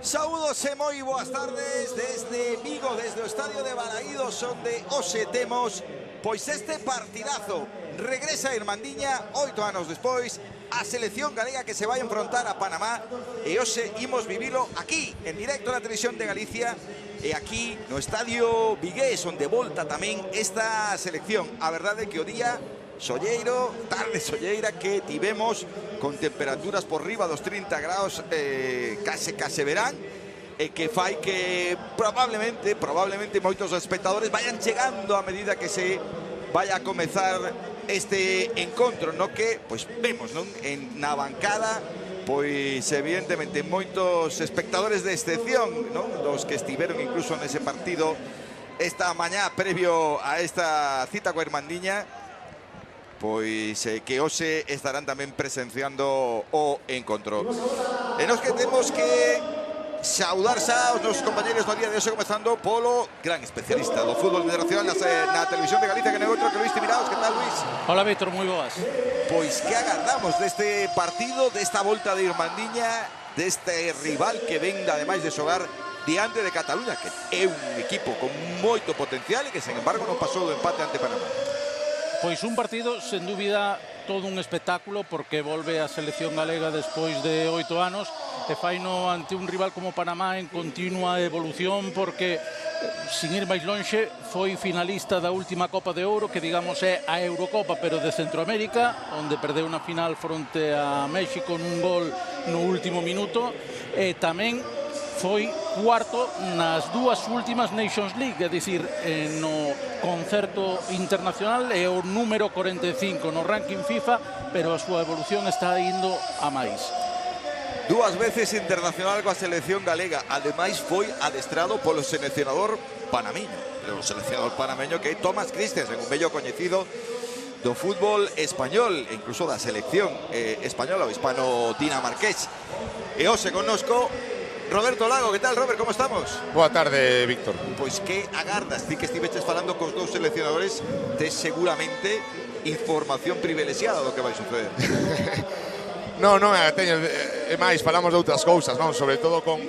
Saúdos e moi boas tardes desde Vigo, desde o estadio de Balaídos, onde hoxe temos pois este partidazo. Regresa a Irmandiña 8 anos despois a selección galega que se vai enfrontar a Panamá, e hoxe imos vivilo aquí en directo na televisión de Galicia e aquí no estadio vigués, onde volta tamén esta selección. A verdade é que o día solleiro, tarde solleira que tivemos con temperaturas por riba dos 30 graus, case verán, e que fai que probablemente moitos espectadores vayan chegando a medida que se vaya a comezar este encontro, no que pois vemos, non, na bancada, pois evidentemente moitos espectadores de excepción, non, dos que estiveron incluso nese partido esta mañá previo a esta cita coa Irmandiña, pois que hoxe estarán tamén presenciando o encontro. E nos que temos que saudar xa os nosos compañeros no día de hoxe, comezando polo gran especialista do fútbol internacional na televisión de Galicia, que non é outro que Luis Timiraos. Que tal, Luis? Hola, Víctor, moi boas. Pois que agardamos deste partido, desta volta de Irmandiña, deste rival que ven ademais de xogar diante de Cataluña, que é un equipo con moito potencial e que, sen embargo, non pasou do empate ante Panamá. Pois un partido, sen dúbida, todo un espectáculo, porque volve a selección galega despois de 8 anos e faino ante un rival como Panamá en continua evolución, porque, sin ir máis lonxe, foi finalista da última Copa de Ouro, que digamos é a Eurocopa, pero de Centroamérica, onde perdeu na final fronte a México nun gol no último minuto, e tamén foi cuarto nas dúas últimas Nations League, é dicir, no concerto internacional é o número 45 no ranking FIFA, pero a súa evolución está indo a máis. Dúas veces internacional coa selección galega, ademais foi adestrado polo seleccionador panameño, que é Tomás Christensen, un bello coñecido do fútbol español e incluso da selección española, o hispano-dinamarqués. E hoxe connosco Roberto Lago. Que tal, Robert? Como estamos? Boa tarde, Víctor. Pois que agardas? Ti que estiveches falando cos dous seleccionadores, tes seguramente información privilexiada do que vai suceder. Non, teño, é máis, falamos de outras cousas, non? Sobre todo con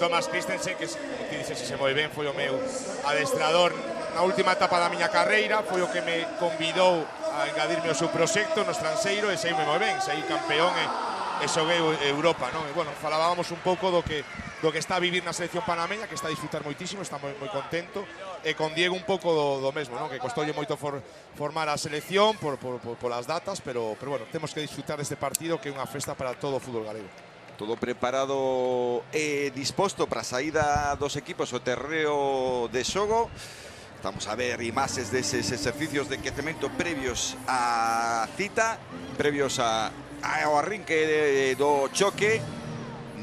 Tomás Christensen, que, como ti dices, se moi ben, foi o meu adestrador na última etapa da miña carreira, foi o que me convidou a engadirme ao seu proxecto no estranxeiro, e saíme moi ben, saí campeón e xoguei Europa, non? E, bueno, falábamos un pouco do que está a vivir na selección panameña, que está a disfrutar moitísimo, está moi contento, e con Diego un pouco do mesmo, non? Que costoulle moito formar a selección polas datas, pero bueno, temos que disfrutar deste partido, que é unha festa para todo o fútbol galego. Todo preparado e disposto para a saída dos equipos ao terreo de xogo. Estamos a ver imaxes deses exercicios de quecemento previos á cita, previos ao arrinque do choque,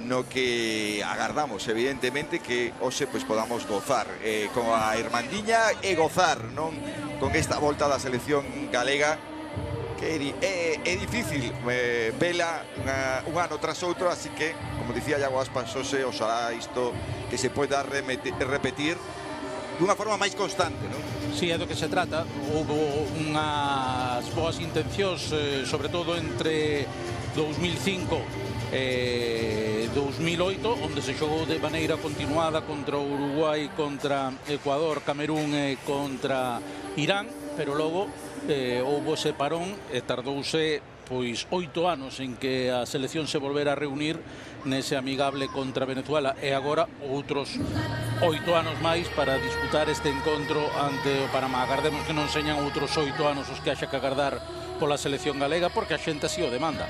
no que agardamos evidentemente que hoxe pois podamos gozar con a Irmandiña e gozar, non, con esta volta da selección galega, que é difícil vela un ano tras outro, así que, como dicía Iago Aspas, hoxe oxalá isto que se poida repetir dunha forma máis constante, non? Si, é do que se trata. Houve unhas boas intencións, sobre todo entre 2005 e 2008, onde se xogou de maneira continuada contra Uruguai, contra Ecuador, Camerún e contra Irán, pero logo houve ese parón e tardouse pois 8 anos en que a selección se volvera a reunir nese amigable contra Venezuela, e agora outros 8 anos máis para disputar este encontro ante o Panamá. Agardemos que non señan outros 8 anos os que haxa que agardar pola selección galega, porque a xente así o demanda.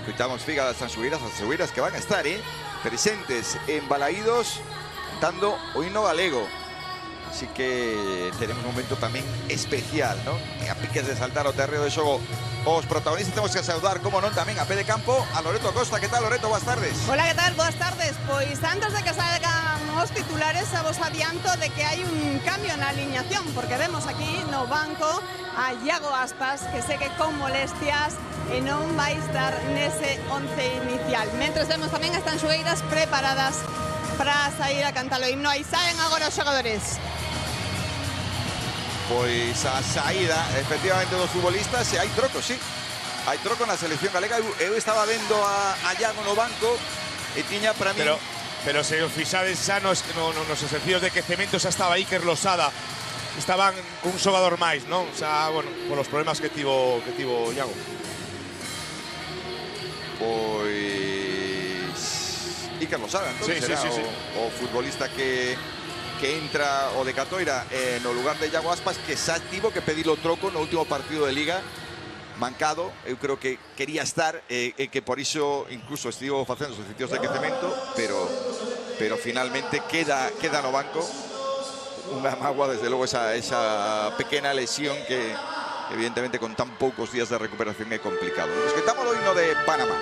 Escoitamos Figa das Sanxugueiras, as Sanxugueiras que van a estar presentes en Balaídos cantando o himno galego. Así que teremos un momento tamén especial, non? E a piques de saltar ao terreo de xogo os protagonistas. Temos que saudar, como non, tamén a pé de campo a Loreto Acosta. Que tal, Loreto? Boas tardes. Hola, que tal? Boas tardes. Pois antes de que salgan os titulares, a vos adianto de que hai un cambio na alineación, porque vemos aquí no banco a Iago Aspas, que segue con molestias e non vai estar nese 11 inicial. Mentres vemos tamén as Tanxugueiras preparadas para sair a cantar o himno. Aí saen agora os xogadores. Pois a saída, efectivamente, dos futbolistas, e hai troco, sí. Hai troco na selección galega. Eu estaba vendo a Iago no banco e tiña para mí... pero se os fixades xa nos exercicios de quecemento xa estaba Iker Losada, estaban un xogador máis, non? Xa, bueno, polos problemas que tivo Iago. Pois Iker Losada, entonces, sí. o futbolista que entra o de Catoira no lugar de Iago Aspas, que xa tivo que pedir o troco no último partido de Liga, mancado. Eu creo que quería estar e que por iso incluso estivo facendo os exercicios de quecemento, pero finalmente queda no banco. Unha mágoa, desde logo, esa pequena lesión que evidentemente con tan poucos días de recuperación é complicado. Escoitamos o himno de Panamá.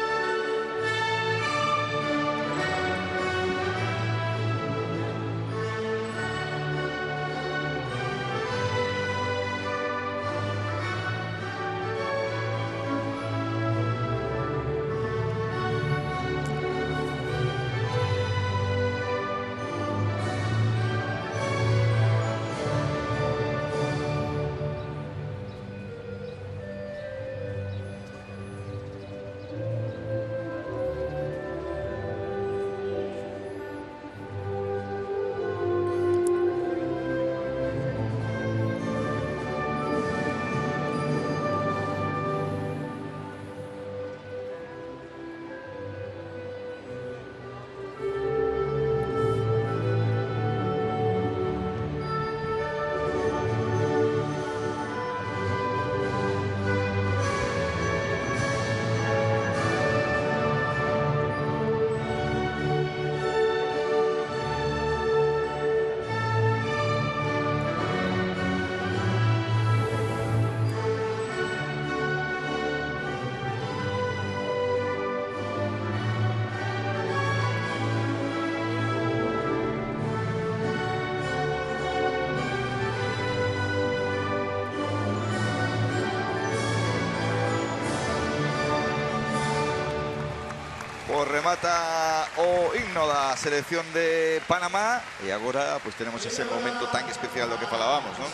Remata o himno da selección de Panamá e agora pois tenemos ese momento tan especial do que falábamos, non?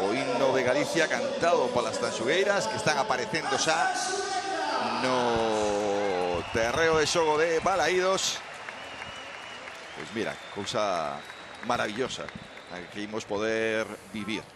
O himno de Galicia cantado polas tanxugueiras que están aparecendo xa no terreo de xogo de Balaídos. Pois mira, cousa maravillosa a que imos poder vivir.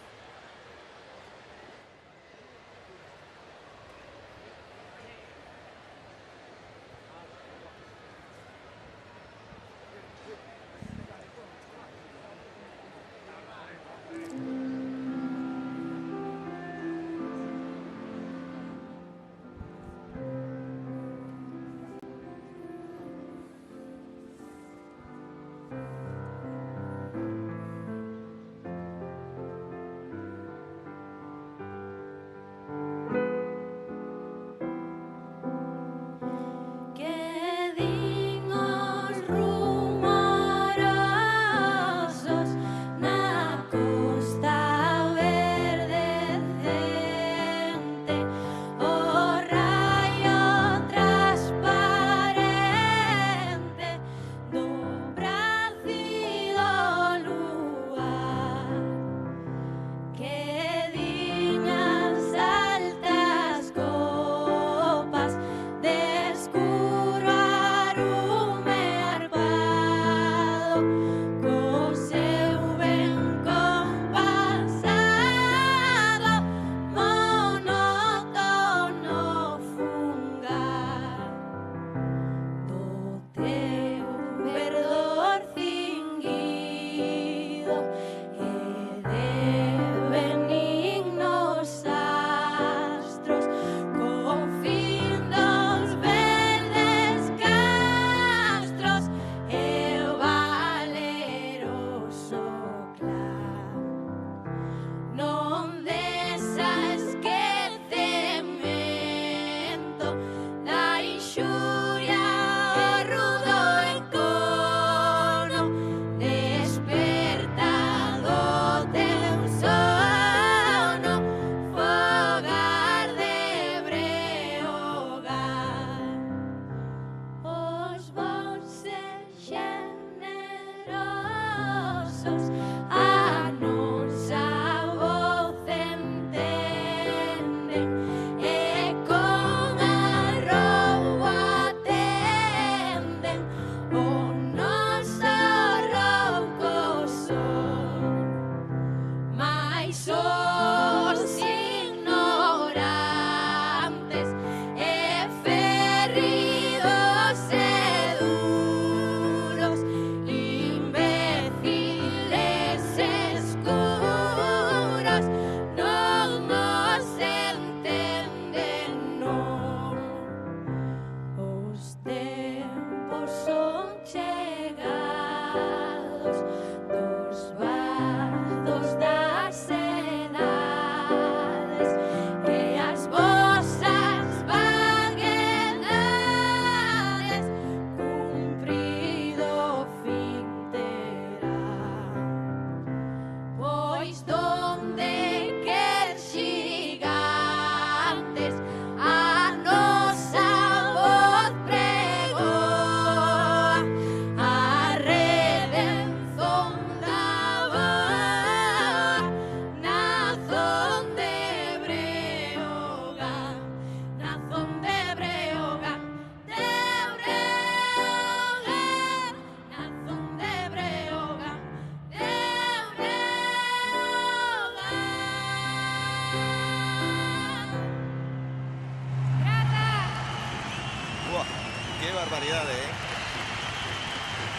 barbaridad,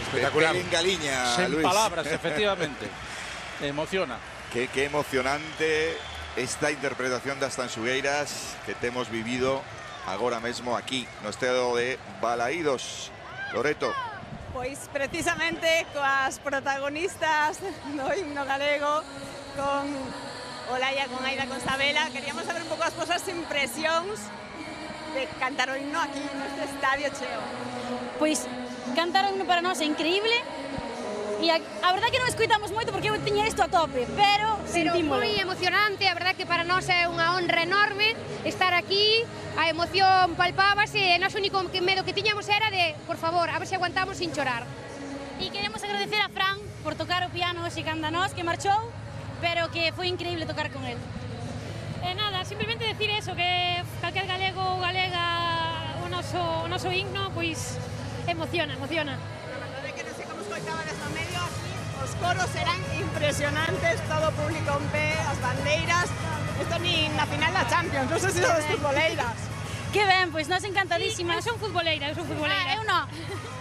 Espectacular. En Galiña, Sen Luis. palabras, efectivamente. Emociona. Que emocionante esta interpretación das Tanxugueiras que temos vivido agora mesmo aquí no estado de Balaídos. Loreto. Pois precisamente coas protagonistas do himno galego, con Olaya, con Aida, con Sabela, queríamos saber un pouco as vosas impresións de cantar o himno aquí neste estadio cheo. Pois cantar o himno para nós é increíble e a verdade que non escoitamos moito porque eu tiña isto a tope, pero sentímolo. Moi emocionante, a verdade que para nós é unha honra enorme estar aquí, a emoción palpábase e nós o único medo que tiñamos era de, por favor, a ver se aguantamos sin chorar. E queremos agradecer a Fran por tocar o piano hoxe canda nós, que marchou, pero que foi increíble tocar con él. Nada, simplemente decir eso, que calquer galego ou galega o noso himno, pois emociona. A verdade é que non sei como escoitaba desde o medio aquí, os coros eran impresionantes, todo o público en pé, as bandeiras, isto nin na final da Champions, non sei se sodes futboleiras. Que ben, pois nós encantadísimas. Eu son futboleira. Eu non,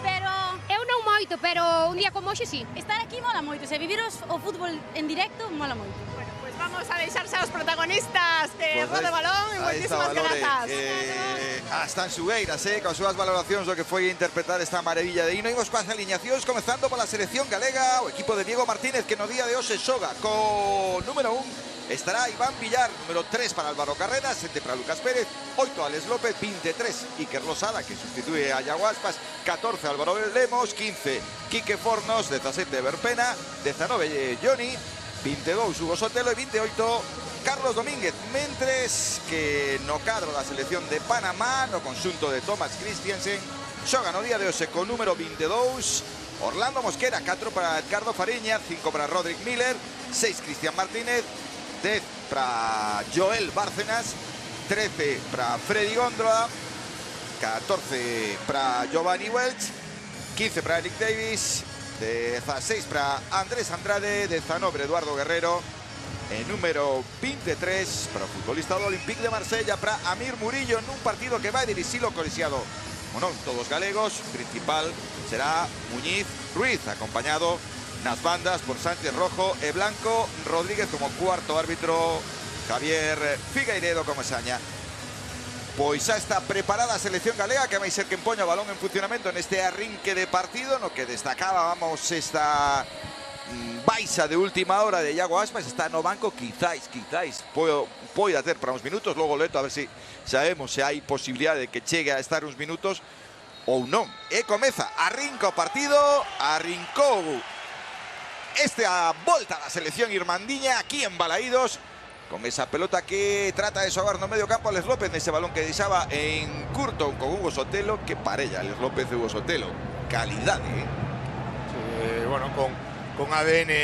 pero Eu non moito, pero un día como hoxe sí. estar aquí mola moito, se vivir o fútbol en directo mola moito. Bueno, pois vamos a deixarse aos protagonistas que Pues rode o balón e aí está, moitísimas Valore. grazas. As Tanxugueiras, coas súas valoracións do que foi interpretar esta maravilla de himno. Imos coas aliñacións, comezando pola selección galega, o equipo de Diego Martínez, que no día de hoxe xoga co número 1. Estará Iván Villar, número 3 para Álvaro Carreras, 7 para Lucas Pérez, 8 Alex López, 23 Iker Losada, que sustituye a Iago Aspas, 14 Álvaro Lemos, 15 Quique Fornos, 17 Verpena, 19 Johnny, 22 Hugo Sotelo e 28 Carlos Domínguez, mentres que no cadro da selección de Panamá, no conxunto de Thomas Christiansen, xoga no día de hoxe con número 22 Orlando Mosquera, 4 para Edgardo Fariña, 5 para Rodrick Miller, 6 Cristian Martínez, 10 para Joel Bárcenas, 13 para Freddy Góndola, 14 para Giovanni Welch, 15 para Eric Davis, 16 para Andrés Andrade, 19 Eduardo Guerrero, el número 23 para o futbolista do Olympique de Marsella, para Amir Murillo, en un partido que vai dirixir o colexiado, bueno, todos galegos. Principal será Muñiz Ruiz, acompañado nas bandas por Sánchez Rojo e Blanco Rodríguez como cuarto árbitro, Javier Figueiredo como saña. Pois xa está preparada a selección galega, que vai ser quen poña o balón en funcionamento neste arrinque de partido, no que destacábamos esta baixa de última hora de Iago Aspas. Está no banco, quizáis poida ter para uns minutos, logo Leto a ver se sabemos se hai posibilidade de que chegue a estar uns minutos ou non. E comeza, arrinca o partido, arrincou esta volta da selección irmandiña aquí en Balaídos, con esa pelota que trata de xogar no medio campo Alex López, nese balón que deixaba en curto con Hugo Sotelo. Que parella Alex López e Hugo Sotelo, calidade, Sí, bueno, con ADN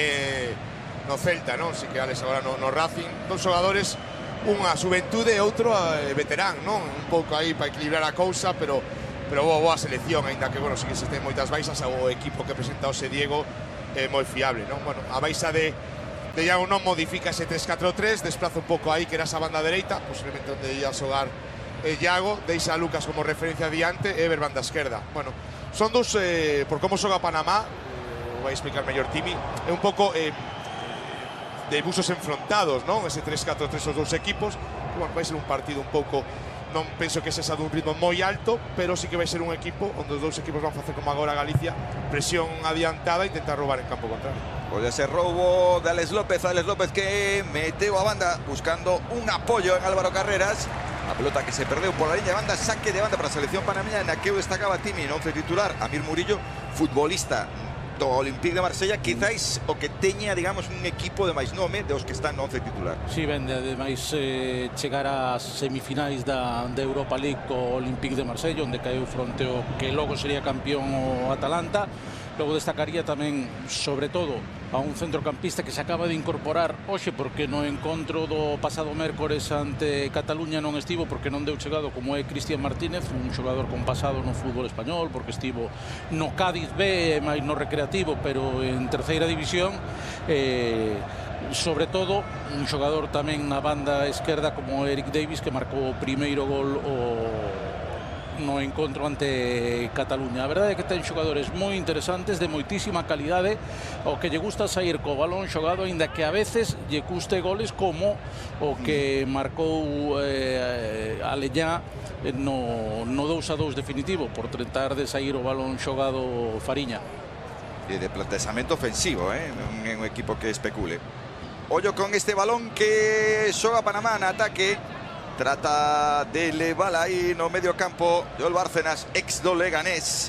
no Celta, non? Si que Alex agora no Racing, dos xogadores, unha xuventude e outro veterán, non? Un pouco aí para equilibrar a cousa, pero boa selección, aínda que, bueno, si que se ten moitas baixas, o equipo que presenta ose Diego é moi fiable, non? Bueno, a baixa de Iago non modifica ese 3-4-3, desplaza un pouco aí que era esa banda dereita, posiblemente onde ia xogar Iago, deixa a Lucas como referencia diante e ver banda esquerda. Bueno, son dos, por como xoga Panamá, vai explicar mellor Timi, é un pouco de busos enfrontados, non? Ese 3-4-3 os dous equipos, que, bueno, vai ser un partido un pouco, non penso que sexa dun ritmo moi alto, pero sí que vai ser un equipo onde os dous equipos van facer como agora Galicia, presión adiantada e intentar roubar en campo contrario. Pode ser roubo de Alex López que meteu a banda buscando un apoyo en Álvaro Carreras. A pelota que se perdeu por la liña de banda, saque de banda para a selección panameña, na que destacaba Timi no 11 titular. Amir Murillo, futbolista do Olympique de Marsella, quizáis o que teña, digamos, un equipo de máis nome dos que están no 11 titular. Si, vende, ademais, chegar ás semifinais da Europa League co Olympique de Marsella, onde caeu fronte ao que logo sería campeón o Atalanta. Logo destacaría tamén, sobre todo, a un centrocampista que se acaba de incorporar hoxe, porque no encontro do pasado mércores ante Cataluña non estivo porque non deu chegado, como é Cristian Martínez, un xogador con pasado no fútbol español, porque estivo no Cádiz B, máis no Recreativo, pero en terceira división. Sobre todo, un xogador tamén na banda esquerda como Eric Davis, que marcou o primeiro gol no encontro ante Cataluña. A verdade é que ten xogadores moi interesantes, de moitísima calidade, o que lle gusta sair co balón xogado, aínda que a veces lle custe goles como o que marcou Aleñá no 2-2 definitivo, por tratar de sair o balón xogado Fariña. E de planteamento ofensivo, non é un equipo que especule. Ollo con este balón que xoga Panamá en ataque. Trata de levala aí no medio campo Joel Bárcenas, ex do Leganés.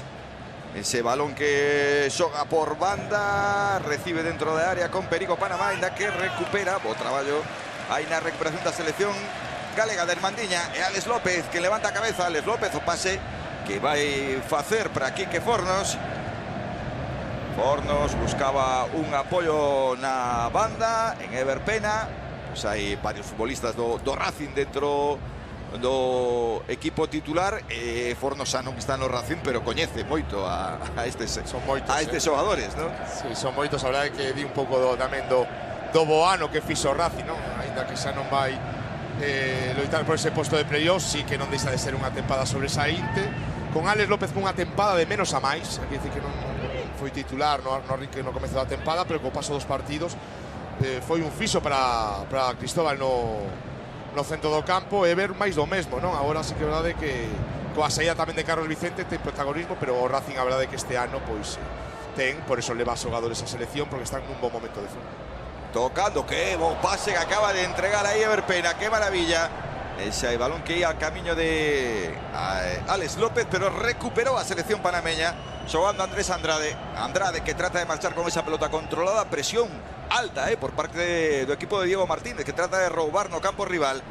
Ese balón que xoga por banda, recibe dentro de área con perigo Panamá, ainda que recupera, bo traballo aí na recuperación da selección galega de Irmandiña. E Alex López que levanta a cabeza, Alex López, o pase que vai facer para Quique Fornos. Fornos buscaba un apoio na banda en Ever Pena. Pues hai varios futbolistas do Racing dentro do equipo titular. Fornos xa non está no Racing, pero coñece moito a estes xogadores, non? Sí, son moitos. A verdade é que di un pouco tamén do Boano que fixo o Racing, non? Ainda que xa non vai loitar por ese posto de playoff, sí que non deixa de ser unha tempada sobresaínte. Con Alex López cunha tempada de menos a máis, hai que dicir que non foi titular no comezo da tempada, pero co paso dos partidos foi un fixo para Cristóbal no centro do campo e ver máis do mesmo, non? Agora sí que é verdade que coa saída tamén de Carlos Vicente ten protagonismo, pero o Racing a verdade é que este ano pois ten, por eso leva xogadores a selección, porque están nun bon momento de forma. Tocando, que bo pase que acaba de entregar aí Ever Pena, qué maravilla. Ese balón que ia a camiño de Alex López, pero recuperou a selección panameña xogando Andrés Andrade. Andrade que trata de marchar con esa pelota controlada, presión alta por parte do equipo de Diego Martínez, que trata de roubar no campo rival.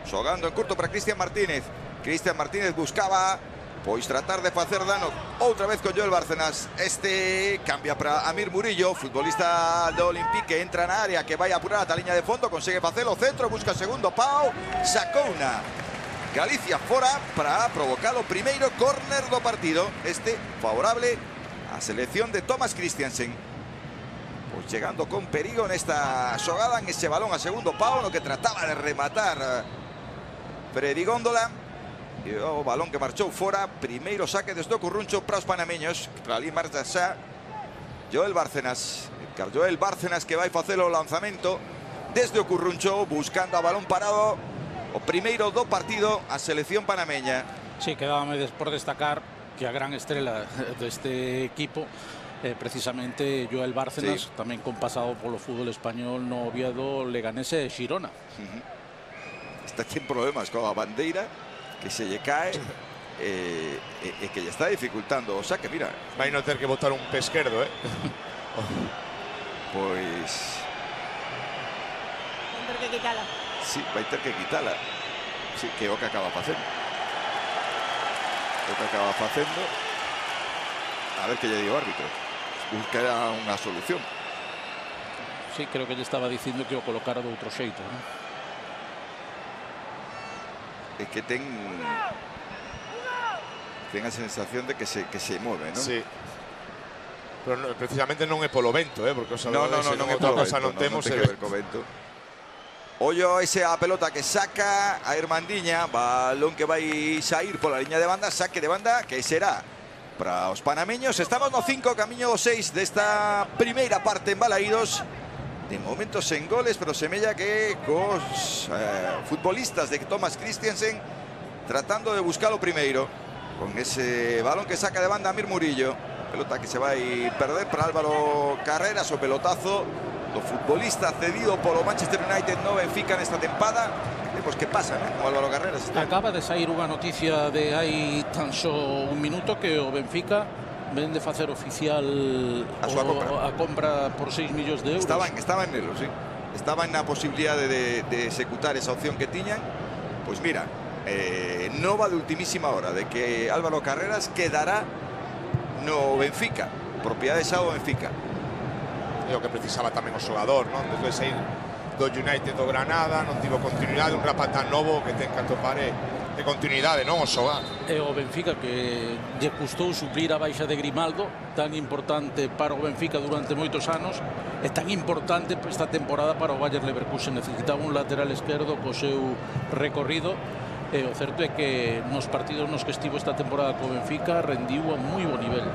Xogando en curto para Cristian Martínez. Cristian Martínez buscaba pois tratar de facer dano outra vez con Joel Bárcenas. Este cambia para Amir Murillo, futbolista do Olympique, que entra na área, que vai a apurar ata a liña de fondo, consegue facelo, centro, busca segundo pau, sacou una Galicia fora para provocar o primeiro córner do partido, este favorable á selección de Thomas Christiansen. Pois chegando con perigo nesta xogada, en ese balón a segundo pau, no que trataba de rematar Freddy Góndola. E o balón que marchou fora, primeiro saque desde o Curruncho para os panameños. Para ali marcha xa Joel Bárcenas, Joel Bárcenas, que vai facer o lanzamento desde o Curruncho, buscando a balón parado. O primeiro do partido a selección panameña. Sí, quedábame por destacar que a gran estrela deste equipo precisamente Joel Bárcenas, sí, tamén con pasado polo fútbol español no Oviedo, Leganés e Xirona. Está aquí en problemas coa bandeira, que se lle cae e que lle está dificultando o saque, mira. Vai non ter que botar un pé esquerdo, Pois vai ter que quitala. Sí, vai ter que quitala. Sí, que é o que acaba facendo. O que acaba facendo. A ver que lle digo o árbitro. Buscará unha solución. Sí, creo que lle estaba dicindo que o colocara de outro xeito, non? É que ten a sensación de que se move, non? Sí. Pero precisamente non é polo vento, porque os non é polo vento, non ten que ver co vento. Ollo esa pelota que saca a Irmandiña, balón que vai sair pola liña de banda, saque de banda que será para os panameños. Estamos no 5, camiño do 6 desta primeira parte en Balaídos. De momento sen goles, pero semella que cos futbolistas de Thomas Christiansen tratando de buscar o primeiro. Con ese balón que saca de banda Amir Murillo. Pelota que se vai perder para Álvaro Carreras, o pelotazo do futbolista cedido polo Manchester United no Benfica nesta tempada. Vemos que pasa, non? Con Álvaro Carreras. Acaba de sair unha noticia de hai tan só un minuto que o Benfica ven de facer oficial a compra por 6 millóns de euros. Estaba en nelo, sí. Estaban na posibilidade de executar esa opción que tiñan. Pois mira, nova de ultimísima hora de que Álvaro Carreras quedará no Benfica, propiedade xa do Benfica. É o que precisaba tamén o xogador, non? Despois de sair do United do Granada, non tivo continuidade, un rapaz tan novo que ten que atopar de continuidade, non? O xogar. É o Benfica que lle custou suplir a baixa de Grimaldo, tan importante para o Benfica durante moitos anos, e tan importante esta temporada para o Bayer Leverkusen. Necesitaba un lateral esquerdo co seu recorrido, E o certo é que nos partidos nos que estivo esta temporada co Benfica rendiu a moi bo nivel.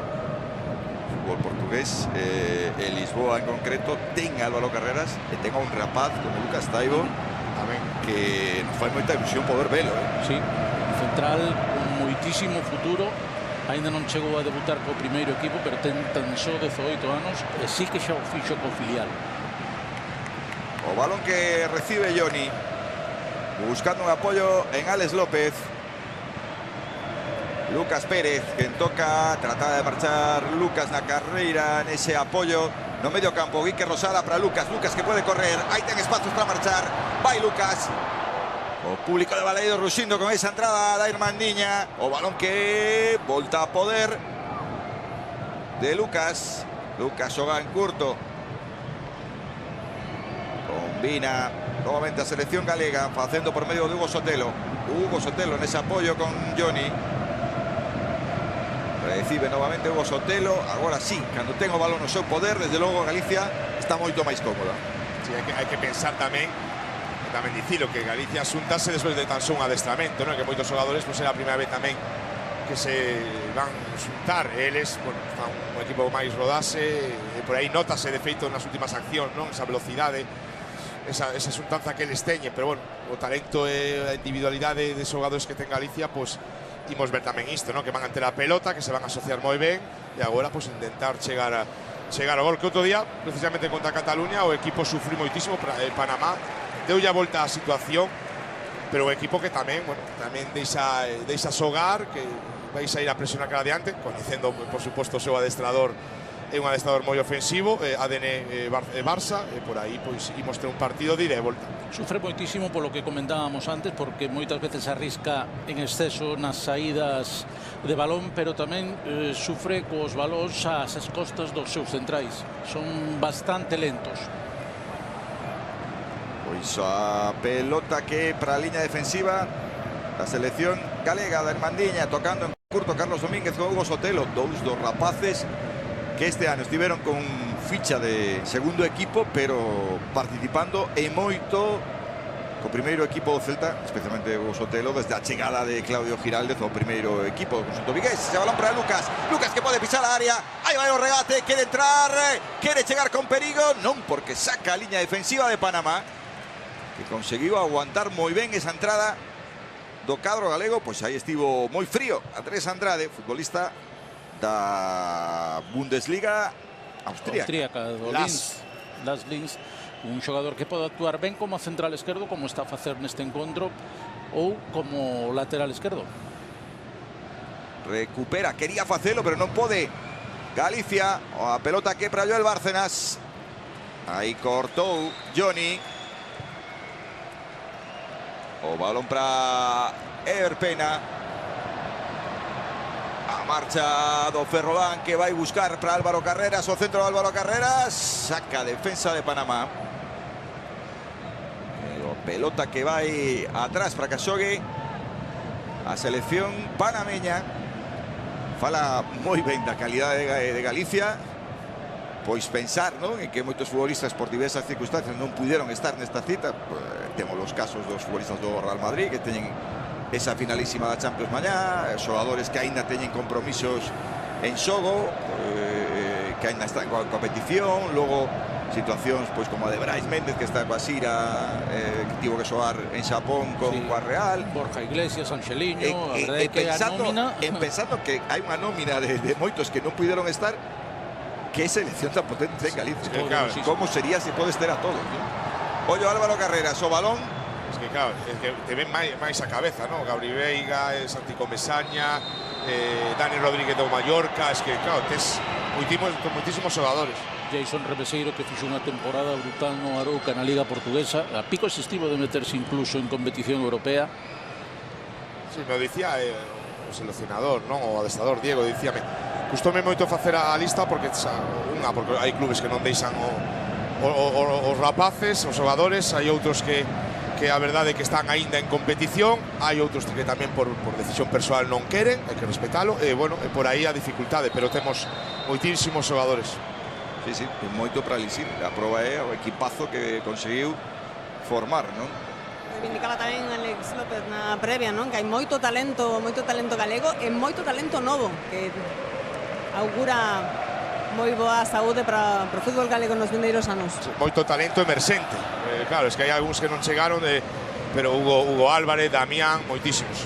Fútbol portugués, Lisboa en concreto, ten Álvaro Carreras e ten a un rapaz como Lucas Taibo tamén que nos fai moita ilusión poder velo. Sí, central con moitísimo futuro. Ainda non chegou a debutar co primeiro equipo, pero ten tan só 18 anos e sí que xa o fixo co filial. O balón que recibe Johnny, buscando un apoyo en Alex López. Lucas Pérez, que toca, trataba de marchar Lucas na carreira nese apoyo no medio campo. Quique Rosada para Lucas, Lucas que puede correr, aí ten espacios para marchar, vai Lucas. O público de Balaídos ruxindo con esa entrada da Irmandiña. O balón que volta a poder de Lucas. Lucas xoga en curto. Combina nuevamente a selección galega, facendo por medio de Hugo Sotelo. Hugo Sotelo nese apoyo con Johnny. Recibe novamente Hugo Sotelo. Agora sí, cando ten o balón no seu poder, desde logo Galicia está moito máis cómoda. Sí, hai que pensar tamén dicilo que Galicia xuntase despois de tan só un adestramento, non? Que moitos xogadores pois é a primeira vez tamén que se van xuntar. Eles, bueno, fan un equipo máis rodase, e por aí notase de feito nas últimas accións, non? Esa velocidade, esa xuntanza que eles teñen, pero bueno, o talento e a individualidade de xogadores que ten Galicia, pois imos ver tamén isto, non? Que van a ter a pelota, que se van a asociar moi ben, e agora pois intentar chegar ao gol, que outro día, precisamente contra Cataluña, o equipo sufriu moitísimo para Panamá. Deulle a volta a situación, pero o equipo que tamén, bueno, tamén deixa xogar, que vais a ir a presionar cara adiante, coñecendo, por suposto, o seu adestrador, é un adestrador moi ofensivo, ADN Barça, e por aí pois imos ter un partido de ida e volta. Sufre moitísimo polo que comentábamos antes, porque moitas veces arrisca en exceso nas saídas de balón, pero tamén sufre cos balóns ás costas dos seus centrais. Son bastante lentos. Pois a pelota que para a liña defensiva da selección galega da Irmandiña, tocando en curto Carlos Domínguez con Hugo Sotelo, dous dos rapaces que este ano estiveron con ficha de segundo equipo, pero participando e moito co primeiro equipo do Celta, especialmente Hugo Sotelo, desde a chegada de Claudio Giraldez ao primeiro equipo do conxunto vigués. Se balón para Lucas, Lucas que pode pisar a área, aí vai o regate, quere entrar, quere chegar con perigo, non, porque saca a liña defensiva de Panamá, que conseguiu aguantar moi ben esa entrada do cadro galego. Pois aí estivo moi frío Andrés Andrade, futbolista da Bundesliga austríaca do Linz, un xogador que pode actuar ben como central esquerdo, como está a facer neste encontro, ou como lateral esquerdo. Recupera, quería facelo, pero non pode Galicia. A pelota que para Joel Bárcenas, aí cortou Johnny. O balón para Ever Pena. A marcha do Ferrolán, que vai buscar para Álvaro Carreras. O centro de Álvaro Carreras. Saca defensa de Panamá. O pelota que vai atrás para que xogue a selección panameña. Fala moi ben da calidade de Galicia. Pois pensar, non, en que moitos futbolistas por diversas circunstancias non puderon estar nesta cita. Temos os casos dos futbolistas do Real Madrid, que teñen esa finalísima da Champions mañá, xogadores que aínda teñen compromisos en xogo, que aínda están coa competición, logo situacións pois como a de Brais Méndez, que está coa xira, que tivo que xogar en Xapón coa Real, Borja Iglesias, Anxeliño, pensando que hai unha nómina de moitos que non puderon estar. Que selección tan potente en Galicia. Claro, ¿Cómo sería si podes ter a todos? Ollo Álvaro Carreras, o balón. Es que claro, es que te ven máis a cabeza, ¿no? Gabri Veiga, Santi Comesaña, Dani Rodríguez do Mallorca, es que claro, tes moitísimos xogadores. Jason Rebeseiro, que fixo unha temporada brutal no Arouca na Liga Portuguesa, a pico existivo de meterse incluso en competición europea. Sí, me dicía o seleccionador, non? O adestrador Diego, dicíame, custoume moito facer a lista porque hai clubes que non deixan os rapaces, os xogadores, hai outros que a verdade é que están aínda en competición, hai outros que tamén por decisión persoal non queren, hai que respetalo, e bueno, é por aí a dificultade, pero temos moitísimos xogadores. Sí, moito para lisir. A proba é o equipazo que conseguiu formar, non? reivindicaba tamén Alex López na previa, non? Que hai moito talento galego e moito talento novo, que augura moi boa saúde para o fútbol galego nos vindeiros anos. Moito talento emerxente. Claro, es que hai algúns que non chegaron, pero Hugo Álvarez, Damián, moitísimos.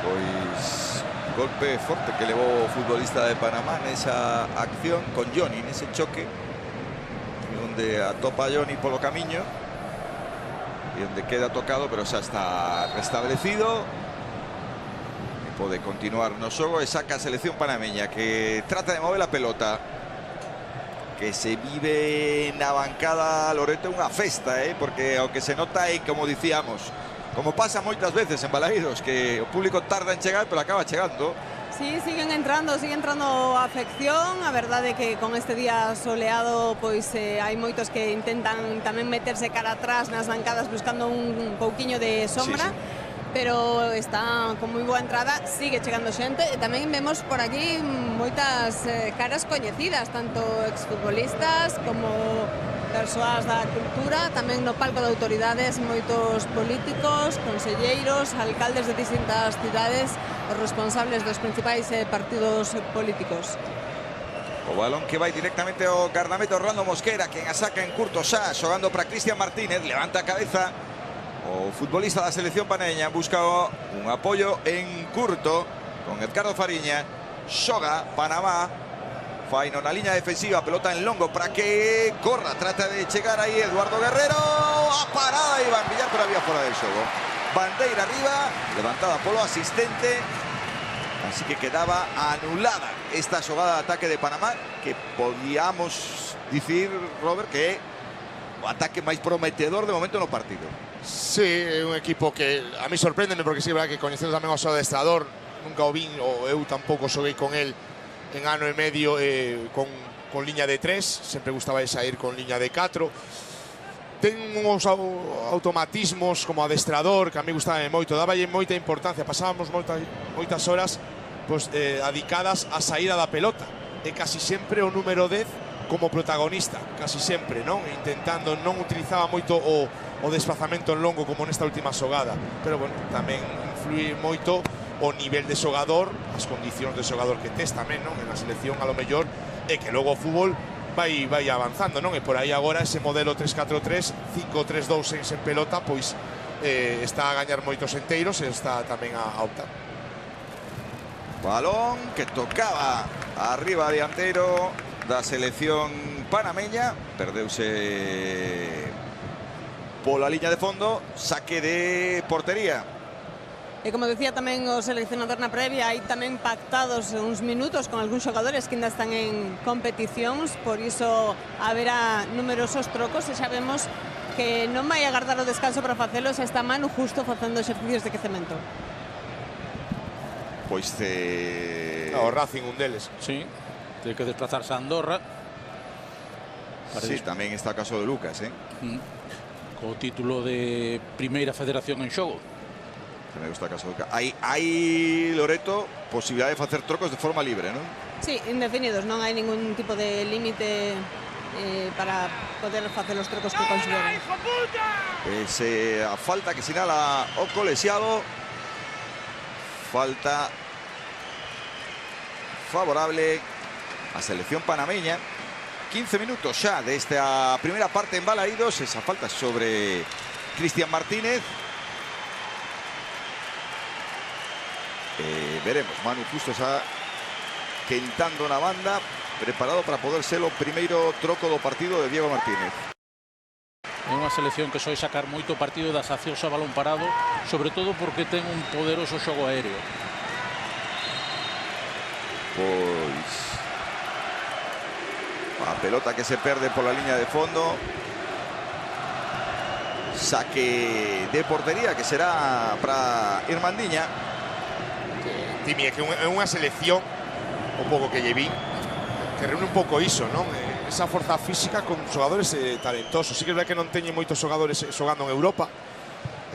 Pois golpe forte que levou o futbolista de Panamá nesa acción con Johnny, nese choque, onde atopa a Johnny polo camiño e onde queda tocado, pero xa está restablecido e pode continuar no xogo e saca a selección panameña, que trata de mover a pelota, que se vive na bancada, Loreto, unha festa, porque ao que se nota aí, como dicíamos, como pasa moitas veces en Balaídos, que o público tarda en chegar, pero acaba chegando. Sí, sigue entrando a afección. A verdade é que con este día soleado pois hai moitos que intentan tamén meterse cara atrás nas bancadas buscando un pouquiño de sombra. Sí. Pero está con moi boa entrada, sigue chegando xente e tamén vemos por aquí moitas caras coñecidas, tanto exfutbolistas como persoas da cultura, tamén no palco de autoridades moitos políticos, conselleiros, alcaldes de distintas cidades, os responsables dos principais partidos políticos. O balón que vai directamente ao guardameta Orlando Mosquera, quen a saca en curto xa, xogando para Cristian Martínez, levanta a cabeza. O futbolista da selección panameña busca un apoio en curto con Edgardo Fariña. Xoga Panamá, faino na liña defensiva, pelota en longo para que corra, trata de chegar aí Eduardo Guerrero, a parada Iván Villar, pero había fora del xogo. Bandeira arriba, levantada polo asistente, así que quedaba anulada esta xogada de ataque de Panamá, que podíamos dicir, Robert, que é o ataque máis prometedor de momento no partido. Sí, é un equipo que a mí sorpréndeme, porque sí, verdad que coñecendo tamén ao seu adestrador, nunca o vin, ou eu tampouco xoguei con el en ano e medio con liña de 3, sempre gustaba sair con liña de 4. Ten uns automatismos como adestrador que a mí gustaba moito, dáballe moita importancia, pasábamos moitas horas pues, dedicadas a saída da pelota, e casi sempre o número 10 como protagonista, casi sempre, non? Intentando, non utilizaba moito o desplazamento en longo como nesta última xogada, pero bueno, tamén influi moito o nivel de xogador, as condicións de xogador que tes tamén, non? En a selección a lo mellor, e que logo o fútbol vai avanzando, non? E por aí agora ese modelo 3-4-3, 5-3-2 sen pelota, pois está a gañar moitos enteiros e está tamén a optar. Balón que tocaba arriba dianteiro da selección panameña, perdeuse pola liña de fondo, saque de portería. E como decía tamén o seleccionador na previa, hai tamén pactados uns minutos con algúns xogadores que ainda están en competicións, por iso haberá numerosos trocos e xa vemos que non vai agardar o descanso para facelos, está Manu justo facendo exercicios de quecemento. Pois o Racing un deles. Sí, ten que desplazarse a Andorra. Sí, tamén está o caso de Lucas, co título de Primeira Federación en xogo. Me gusta o caso de Lucas. Hai, Loreto, posibilidade de facer trocos de forma libre, non? Sí, indefinidos, non hai ningún tipo de límite para poder facer os trocos que consideren. A falta que sinala o colexiado, falta favorable a selección panameña. 15 minutos xa desta primeira parte en Balaídos, esa falta sobre Cristian Martínez. Veremos, Manu justo xa quentando na banda, preparado para poder ser o primeiro troco do partido de Diego Martínez. É unha selección que soe sacar moito partido das accións a balón parado, sobre todo porque ten un poderoso xogo aéreo. Pois a pelota que se perde pola liña de fondo, saque de portería que será para Irmandiña. Timi, é que é unha selección un pouco que lle vi que reúne un pouco iso, non? Esa forza física con xogadores talentosos. Sí que é verdade que non teñen moitos xogadores xogando en Europa,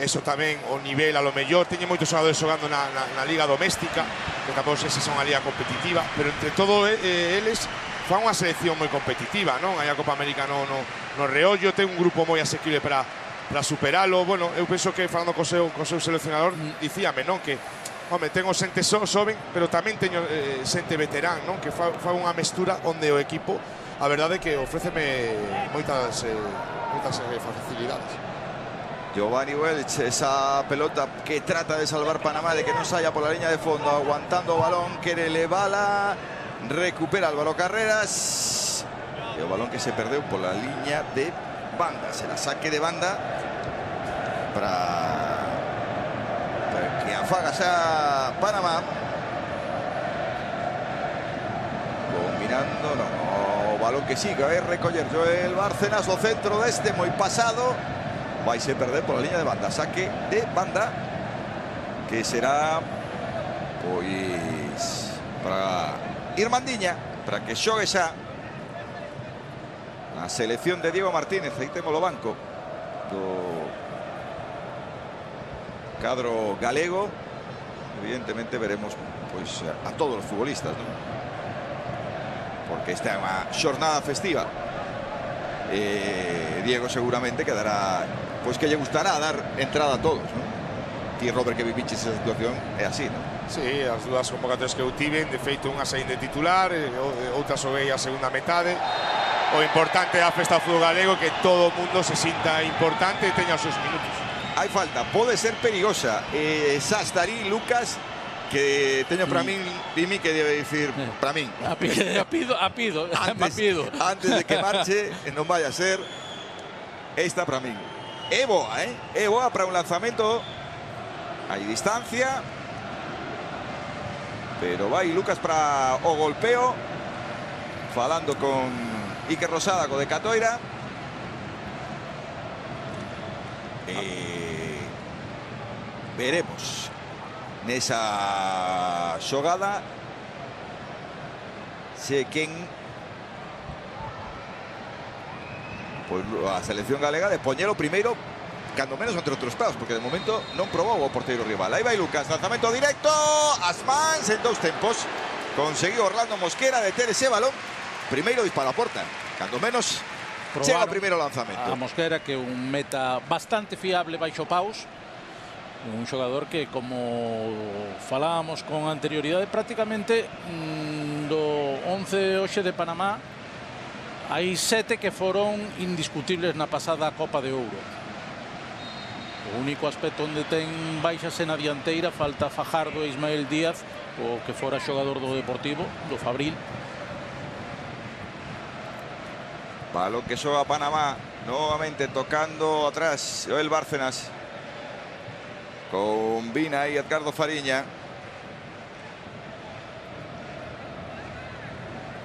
eso tamén o nivel a lo mellor, teñen moitos xogadores xogando na liga doméstica, que tampouco sei se son a liga competitiva, pero entre todo eles fa unha selección moi competitiva, non? Aí a Copa América no reollo, ten un grupo moi asequible para superalo. Bueno, eu penso que falando co seu seleccionador dicíame, non? Que, home, tengo xente xoven, pero tamén teño xente veterán, non? Que fa unha mestura onde o equipo, a verdade é que ofréceme moitas facilidades. Giovanni Welch, esa pelota que trata de salvar Panamá, de que no salga por la línea de fondo, aguantando balón, quiere elevarla, recupera Álvaro Carreras. Y el balón que se perdió por la línea de banda, será saque de banda para que afaga xa Panamá. Combinando, no, balón que sí, que vai recoller Joel Bárcenas, o centro deste moi pasado. Vai se perder por la línea de banda, saque de banda que será pois para Irmandiña, para que xogue xa a selección de Diego Martínez. Aí temos o banco do cadro galego. Evidentemente veremos pois a todos os futbolistas, non? Porque esta é unha xornada festiva. Diego seguramente quedará, pois que lle gustará dar entrada a todos, non? Ti, Robert, que viviches esa situación, é así, non? Sí, as dúas convocatorias que eu tiven, de feito unha saín de titular, outra xoguei a segunda metade. O importante da festa do fútbol galego que todo o mundo se sinta importante e teña os seus minutos. Hai falta, pode ser perigosa. Sastarí, Lucas, que teño para min, Vimi, que debe dicir para min. Apido. Antes de que marche, non vaya a ser esta para min. É boa, é boa para un lanzamento. Hai distancia, pero vai Lucas para o golpeo, falando con Iker Rosada, co de Catoira. Veremos nesa xogada se quen pois a selección galega de poñelo primeiro, cando menos entre outros paus, porque de momento non probou o porteiro rival. Aí vai Lucas, lanzamento directo, Asmans en dous tempos conseguiu Orlando Mosquera deter ese balón. Primeiro disparo a porta, cando menos chega o primeiro lanzamento. A Mosquera, que é un meta bastante fiable baixo paus, un xogador que, como falábamos con anterioridade, prácticamente do 11 hoxe de Panamá hai 7 que foron indiscutibles na pasada Copa de Ouro. O único aspecto onde ten baixas na dianteira, falta Fajardo e Ismael Díaz, o que fora xogador do Deportivo, do Fabril. Balón que xoga Panamá, novamente tocando atrás Joel Bárcenas. Combina aí Edgardo Fariña.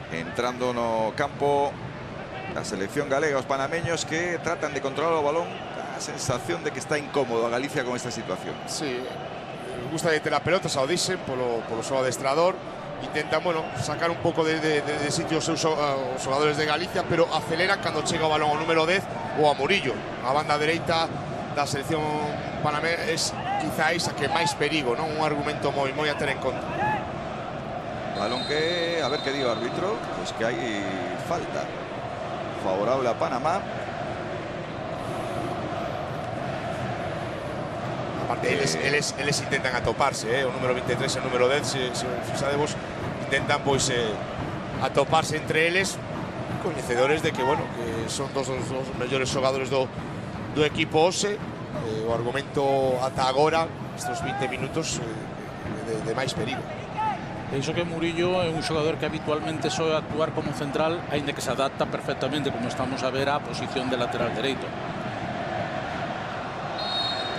Entrando no campo a selección galega, os panameños que tratan de controlar o balón. A sensación de que está incómodo a Galicia con esta situación. Sí, gusta de ter a pelota, xa o dixen, polo seu adestrador. Intentan, bueno, sacar un pouco de sitio os seus xogadores de Galicia, pero aceleran cando chega o balón ao número 10 ou a Murillo. A banda dereita da selección panameña é quizáis a que máis perigo, non? Un argumento moi a ter en conta. Balón que, a ver que digo o árbitro, pues que hai falta favorable a Panamá. Aparte, eles intentan atoparse, o número 23 e o número 10, se sabemos, intentan pois atoparse entre eles, coñecedores de que, bueno, que son dos mellores xogadores do equipo hoxe. O argumento ata agora, estes 20 minutos de máis perigo. E iso que Murillo é un xogador que habitualmente soe actuar como central, aínda que se adapta perfectamente, como estamos a ver, á posición de lateral dereito.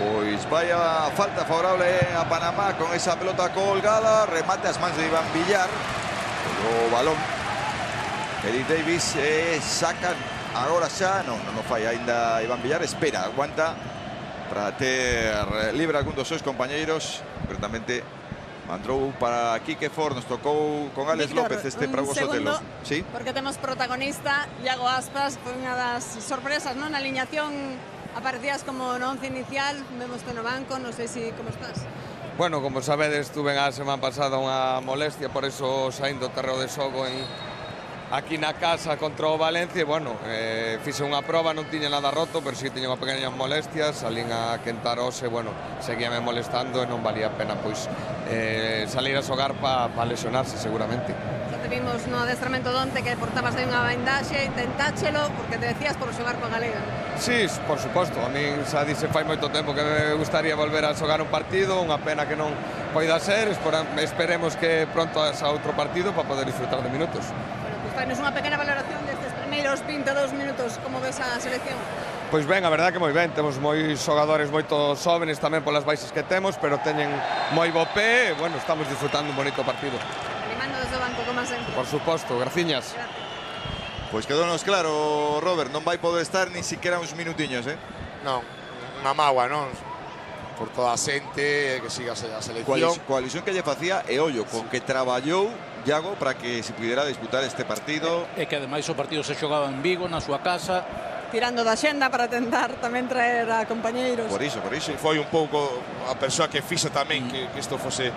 Pois vaya falta favorable a Panamá con esa pelota colgada. Remate as mans de Iván Villar. O balón Eddie Davis sacan agora xa. Non fai ainda Iván Villar. Espera, aguanta para ter libre algún dos seus compañeiros. Concretamente mandou para Quique Ford. Nos tocou con Alex Víctor, López este Prago Sotelo. Sí, porque temos protagonista Iago Aspas. Foi unha das sorpresas, non? Na aliñación aparecías como no once inicial, vemos no banco, non sei se como estás. Bueno, como sabedes, tuve a semana pasada unha molestia, por eso saíndo do terreo de xogo en aquí na casa contra o Valencia, bueno, fixe unha proba, non tiña nada roto, pero si tiña unha pequeñas molestias, salín a quentar Ose, bueno, seguíame molestando e non valía a pena, pois, salir a xogar para lesionarse seguramente. Xa te vimos no adestramento donte que portabas aí unha vendaxe, intentáchelo, porque te decías por xogar coa Galega. Sí, por suposto, a min xa dixe fai moito tempo que me gustaría volver a xogar un partido, unha pena que non poida ser, esperemos que pronto haxa outro partido para poder disfrutar de minutos. Bueno, pues fainos unha pequena valoración destes primeiros 22 minutos, como ves a selección? Pois ben, a verdade que moi ben, temos moi xogadores moito xóvenes tamén polas baixas que temos, pero teñen moi bo pé, e, bueno, estamos disfrutando un bonito partido. Animando desde o banco, como sempre. Por suposto, graciñas. Pois quedounos claro, Robert, non vai poder estar ni siquiera uns minutiños, Non, unha mágoa, non? Por toda a xente que siga a selección. Coa ilusión que lle facía e ollo, con que traballou Iago para que se pudiera disputar este partido. E que ademais o partido se xogaba en Vigo, na súa casa. Tirando da xenda para tentar tamén traer a compañeiros. Por iso. Foi un pouco a persoa que fixo tamén que isto fose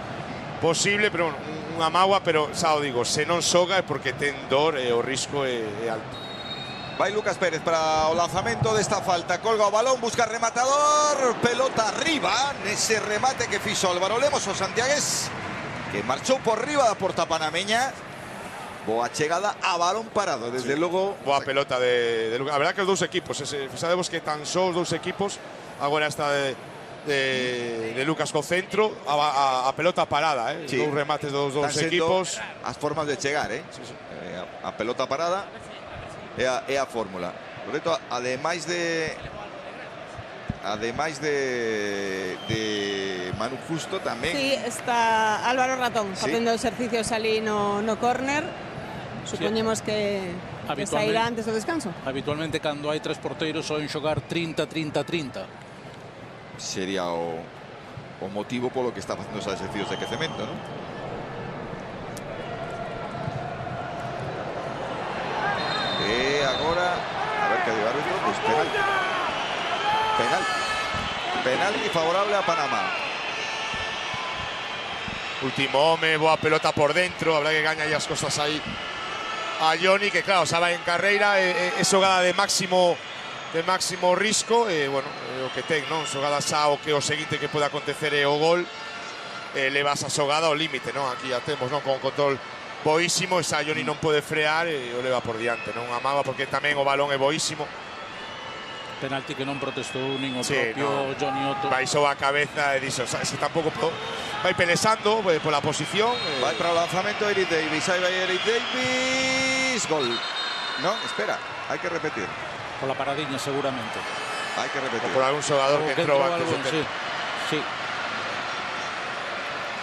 posible, pero unha mágoa, pero xa o digo, se non xoga é porque ten dor e o risco é alto. Vai Lucas Pérez para o lanzamento desta falta, colga o balón, busca rematador, pelota arriba, nese remate que fixo Álvaro Lemos, o santiagués, que marchou por riba da porta panameña. Boa chegada a balón parado, desde logo. Boa pelota de Lucas. A verdad que os dous equipos, sabemos que tan só os dous equipos, agora está de Lucas co centro, a pelota parada, Sí. Dous remates dos dous equipos. As formas de chegar, Sí. A pelota parada é a fórmula. Por tanto, ademais de Manu Justo tamén. Sí, está Álvaro Ratón facendo exercicios ali no córner. Supoñemos que sairá antes do descanso. Habitualmente, cando hai tres porteiros, soen xogar 30-30-30. Sería o motivo polo que está facendo os exercicios de quecemento, non? E agora, a ver que dio árbitro, pois penalti favorable a Panamá. Último home, boa pelota por dentro, habrá que gaña aí as cosas aí a Johnny, que claro, xa vai en carreira, é xogada de máximo risco, e bueno, o que ten, non? Xogada xa o que o seguinte que pode acontecer é o gol, levas a xogada ao límite, non? Aquí ya temos, non? Con control boísimo, esa Johnny non pode frear e o leva por diante, non? Amaba porque tamén o balón é boísimo. Penalti que non protestou nin o propio Johnny Otto. Baixou a cabeza e dixo, se tampouco vai pelesando pola posición. Vai para o lanzamento Eric Davis, aí vai Eric Davis, gol. Non, espera, hai que repetir. Pola paradiña seguramente. Hai que repetir. O por algún xogador que entrou antes do tempo. Sí.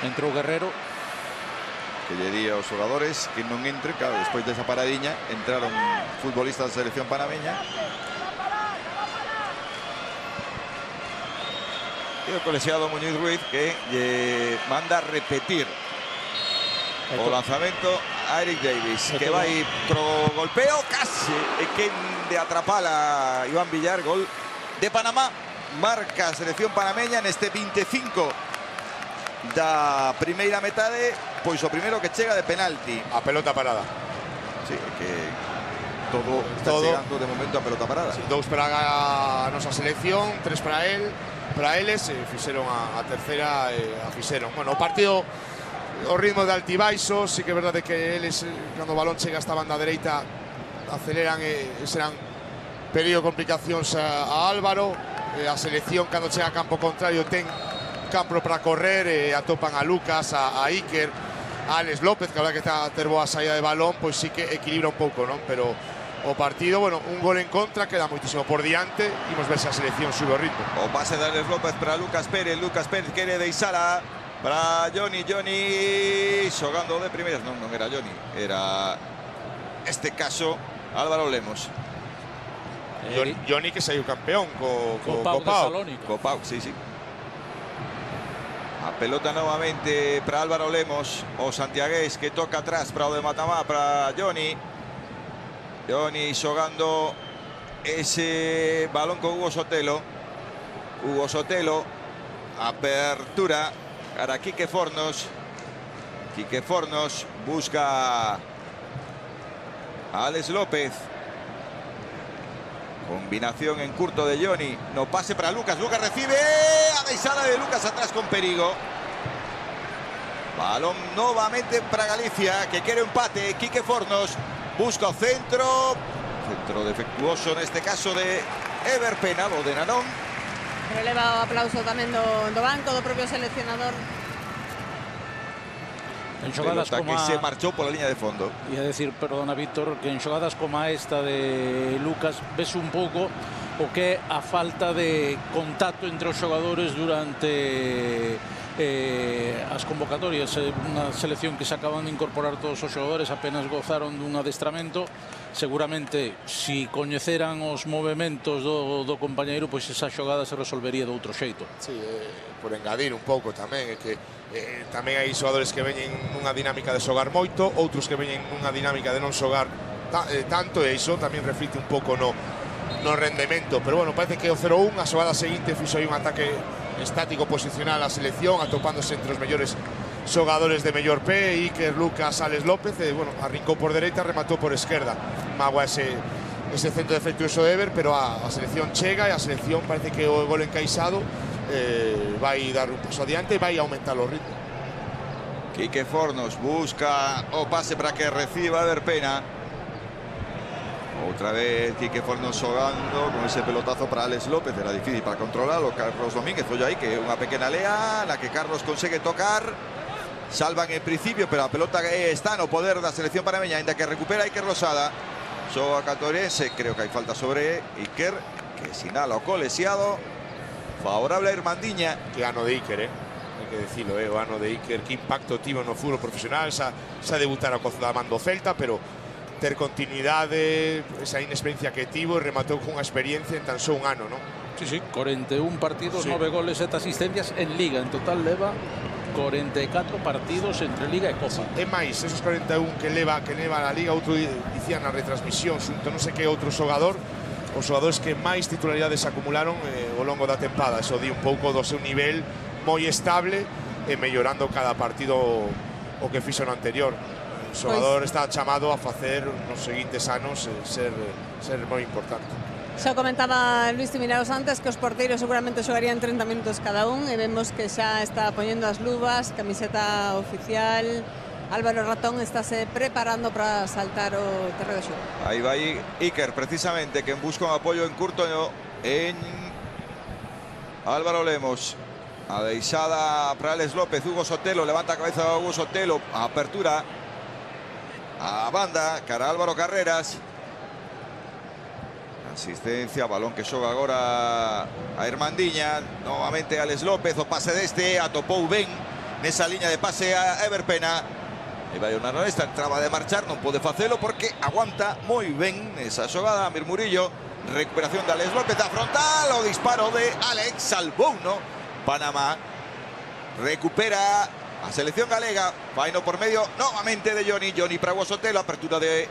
Entrou Guerrero. Que lle di aos xogadores que non entre, claro, despois desa paradiña entraron futbolistas da selección panameña. E o colexiado Muñiz Ruiz que lle manda repetir o lanzamento a Eric Davis, que vai pro golpeo, case e que de atrapala Iván Villar, gol de Panamá, marca a selección panameña neste 25 da primeira metade, pois o primeiro que chega de penalti. A pelota parada. Sí, que todo está chegando de momento a pelota parada. Sí, 2 para a nosa selección, 3 para eles, fixeron a terceira e a fixeron. Bueno, o partido, o ritmo de altibaixo, sí que é verdade que eles, cando o balón chega a esta banda dereita, aceleran e serán peligro complicacións a Álvaro. A selección, cando chega a campo contrario, ten campo para correr, atopan a Lucas, a Iker, a Alex López, que a verdade que está a ter boa saída de balón, pois sí que equilibra un pouco, non? Pero o partido, bueno, un gol en contra, queda moitísimo por diante, imos ver se a selección sube o ritmo. O pase de Alex López para Lucas Pérez quere deixala para Johnny, xogando de primeiras, non era Johnny, era este caso Álvaro Lemos. Johnny que saiu campeón co Pau de Pau. Salónica. Co Pau, sí. A pelota novamente para Álvaro Lemos, o santiagués que toca atrás para o de Matamá, para Johnny xogando ese balón con Hugo Sotelo, apertura para Quique Fornos, busca Alex López. Combinación en curto de Johnny. No pase para Lucas. Lucas recibe. A deixada de Lucas atrás con Perigo. Balón nuevamente para Galicia, que quiere empate. Quique Fornos busca o centro. Centro defectuoso en este caso de Ever Pena, o de Nanón. Releva o aplauso tamén do banco, do propio seleccionador. En xogadas como que se marchou pola liña de fondo. Ia decir, perdona Víctor, que en xogadas como esta de Lucas ves un pouco o que é a falta de contacto entre os xogadores durante as convocatorias. Unha selección que se acaban de incorporar todos os xogadores, apenas gozaron dun adestramento. Seguramente, si coñeceran os movementos do compañeiro, pois esa xogada se resolvería de outro xeito. Sí, por engadir un pouco tamén, é que tamén hai xogadores que veñen nunha dinámica de xogar moito, outros que veñen nunha dinámica de non xogar tanto, e iso tamén reflite un pouco no rendemento. Pero bueno, parece que o 0-1, a xogada seguinte fixo aí un ataque estático posicional a selección, atopándose entre os mellores xogadores de mellor pé, Iker, Lucas, Alex López, bueno, arrincou por dereita, rematou por esquerda. Magua ese centro defectuoso de Ever, pero a selección chega, e a selección parece que o gol encaixado vai dar un paso adiante e vai aumentar o ritmo. Quique Fornos busca o pase para que reciba Ever Pena. Otra vez Quique Fornos xogando con ese pelotazo para Alex López. Era difícil para controlarlo. Carlos Domínguez foi aí, que é unha pequena lea na que Carlos consegue tocar. Salvan en principio, pero a pelota está no poder da selección panameña, ainda que recupera Iker Losada. Xoga Catorense, creo que hai falta sobre Iker, que sinala o colexiado. Favorable a Irmandiña. Que ano de Iker, hai que decirlo, o ano de Iker, que impacto tivo no fútbol profesional. Xa debutara co mando Celta, pero ter continuidade, esa inexperiencia que tivo, e rematou con unha experiencia en tan só un ano, non? Sí, 41 partidos, 9 goles, 7 asistencias en Liga. En total leva 44 partidos entre Liga e Copa. É máis, esos 41 que leva a Liga, outro dicía na retransmisión, xunto non sei que outro xogador, os xogadores que máis titularidades acumularon ao longo da tempada. Eso di un pouco do seu nivel moi estable e mellorando cada partido o que fixo no anterior. O xogador está chamado a facer nos seguintes anos ser moi importante. Xa comentaba Luis Timiraos antes que os porteiros seguramente xogarían 30 minutos cada un, e vemos que xa está poñendo as luvas, camiseta oficial. Álvaro Ratón estáse preparando para saltar o terreo de xogo. Aí vai Iker, precisamente, que busca un apoio en curto en Álvaro Lemos. A deixada para Alex López. Hugo Sotelo, levanta a cabeza de Hugo Sotelo. A apertura a banda, cara a Álvaro Carreras. Asistencia, balón que xoga agora a Irmandiña. Novamente Alex López, o pase deste, atopou ben nesa liña de pase a Ever Pena. E vai o Nanoesta, entraba de marchar, non pode facelo porque aguanta moi ben esa xogada. Amir Murillo, recuperación de Alex López, a frontal, o disparo de Alex, salvou, no? Panamá recupera a selección galega, vaino por medio novamente de Johnny para Hugo Sotelo, apertura de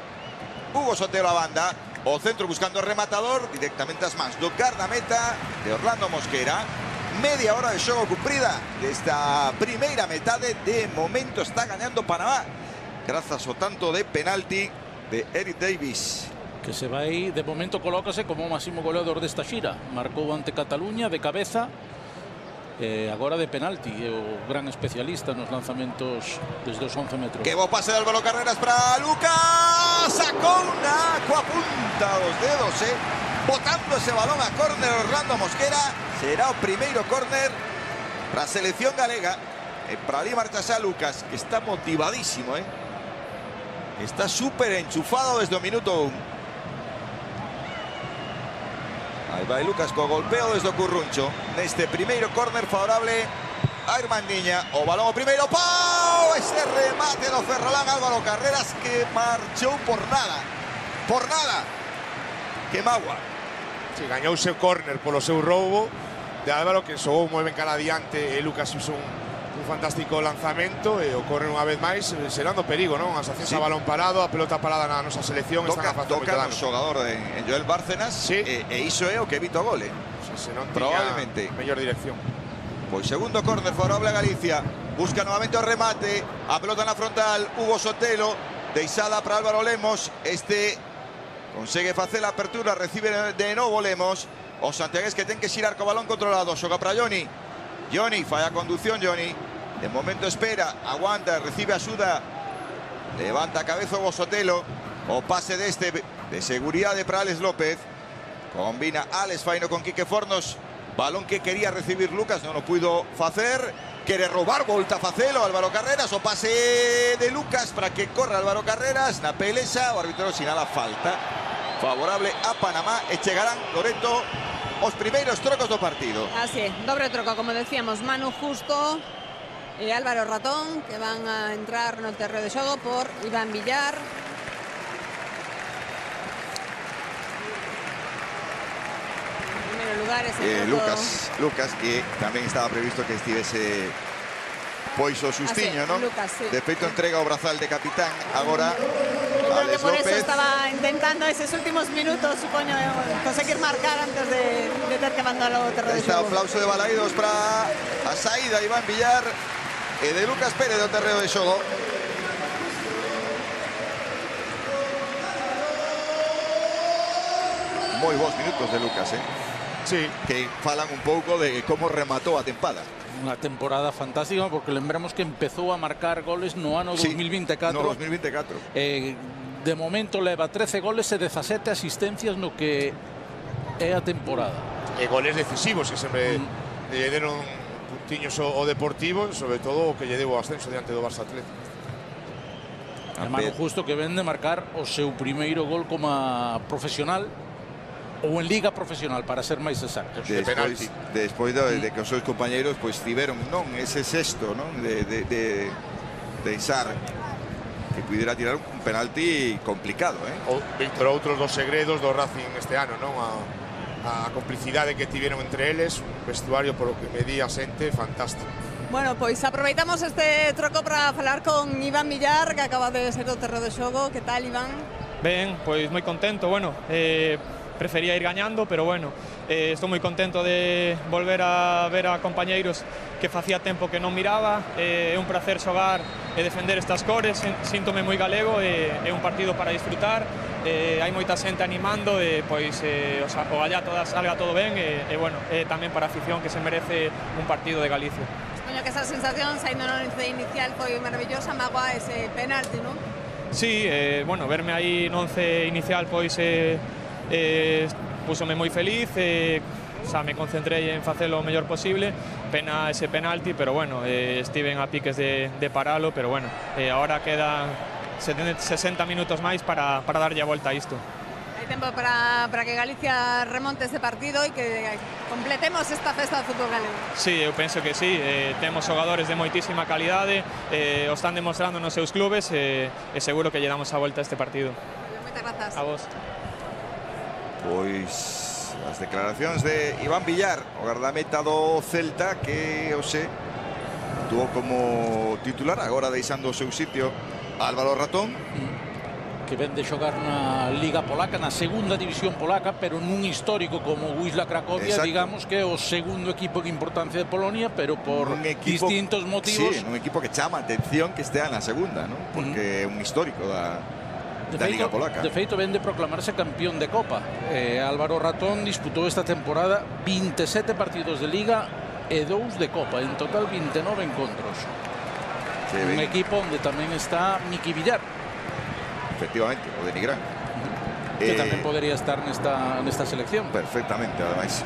Hugo Sotelo a banda, o centro buscando o rematador, directamente as mans do guardameta de Orlando Mosquera. Media hora de xogo cumprida desta primeira metade. De momento está gañando Panamá grazas ao tanto de penalti de Eric Davis, que se vai, de momento colócase como o máximo goleador desta xira. Marcou ante Cataluña de cabeza, agora de penalti, é o gran especialista nos lanzamentos desde os 11 metros. Que bo pase de Álvaro Carreras para Lucas, sacou na coa punta dos dedos, botando ese balón a córner Orlando Mosquera. Será o primeiro córner para a selección galega, e para ali marchase a Lucas, que está motivadísimo, está súper enchufado desde o minuto 1. Aí vai Lucas co golpeo desde o Curruncho neste primeiro córner favorable a Irmandiña. O balón o primeiro pau, ese remate do Ferrolán Álvaro Carreras, que marchou por nada, que magua. Si, gañouse o córner polo seu roubo de Álvaro, que xogou moi ben cara adiante, e Lucas fixo un fantástico lanzamento, e o córner unha vez máis xerando perigo, non? As accións a balón parado, a pelota parada na nosa selección, toca no xogador en Joel Bárcenas, sí. E iso é o que evita o gole. Se non probablemente mellor dirección. Pois segundo córner favorable a Galicia. Busca novamente o remate, a pelota na frontal, Hugo Sotelo, deixada para Álvaro Lemos. Este consegue facer a apertura, recibe de novo Lemos. O santiagués que ten que xirar co balón controlado. Xoga para Johnny. Johnny fai a conducción, Johnny. De momento espera, aguanta, recibe axuda. Levanta a cabeza o Sotelo. O pase deste de seguridade para Alex López. Combina Alex Faino con Quique Fornos. Balón que quería recibir Lucas, non o puido facer. Quere roubar, volta a facelo Álvaro Carreras. O pase de Lucas para que corra Álvaro Carreras. Na pelexa, o árbitro sinala falta favorable a Panamá e chegarán, Loreto, os primeiros trocos do partido. Así, dobre troco, como decíamos, Manu Justo e Álvaro Ratón, que van a entrar no terreo de xogo por Iván Villar. En primeiro lugar, ese Lucas, que tamén estaba previsto que estivese pois o sustiño, non? Lucas, sí. De feito entrega o brazal de capitán. Agora Creo que Alex por eso López estaba intentando esos últimos minutos, supoño, conseguir marcar antes de ter que mandar o terreo de Este xogo. aplauso de Balaídos para a saída de Iván Villar e de Lucas Pérez do terreo de xogo. Moi bons minutos de Lucas, Sí. que falan un pouco de como rematou a tempada. Unha temporada fantástica, porque lembramos que empezou a marcar goles no ano 2024. No 2024. De momento leva 13 goles e 17 asistencias no que é a temporada. E goles decisivos que sempre lle deron puntiños o Deportivo, sobre todo o que lle deu o ascenso diante do Barça Atlético. Manu Justo, que ven de marcar o seu primeiro gol como profesional ou en liga profesional, para ser máis exactos. Despois de que os seus compañeiros pois tiveron non ese sexto, non, de Isar, que pudiera tirar un penalti complicado, O Víctor, outros dos segredos do Racing este ano, non? A complicidade que tiveron entre eles, un vestuario, por o que me di a xente, fantástico. Bueno, pois aproveitamos este troco para falar con Iván Villar, que acaba de ser do terreo de xogo. Que tal, Iván? Ben, pois moi contento, bueno, prefería ir gañando, pero bueno, estou moi contento de volver a ver a compañeiros que facía tempo que non miraba. É un placer xogar e defender estas cores, síntome moi galego, é un partido para disfrutar, hai moita xente animando, pois ojalá salga todo ben, e bueno, tamén para a afición que se merece un partido de Galicia. Supoño que esa sensación, saindo no once inicial, foi maravillosa, magua ese penalti, non? Sí, bueno, verme aí no once inicial, pois púsome moi feliz, me concentrei en facer o mellor posible. Pena ese penalti, pero bueno, estiven a piques de paralo, pero bueno, agora quedan 60 minutos máis para darlle a volta a isto. Hai tempo para que Galicia remonte ese partido e que completemos esta festa do fútbol galego. Sí, eu penso que sí, temos xogadores de moitísima calidade, o están demostrando nos seus clubes, e seguro que lle damos a volta a este partido. Moitas grazas. A vos. Pois as declaracións de Iván Villar, o gardameta do Celta, que tuvo como titular, agora deixando o seu sitio Álvaro Ratón, que ven de xogar na Liga Polaca, na segunda división polaca, pero nun histórico como Wisla Cracovia. Exacto. Digamos que é o segundo equipo de importancia de Polonia, pero por distintos motivos. Sí, un equipo que chama a atención que estea na segunda, ¿no? Porque é un histórico da Liga Polaca. De feito, ven de proclamarse campeón de Copa. Álvaro Ratón disputou esta temporada 27 partidos de Liga e 2 de Copa. En total, 29 encontros. Sí, un equipo onde tamén está Miki Villar. Efectivamente, o de Nigrán. Que tamén podería estar nesta selección. Perfectamente, ademais.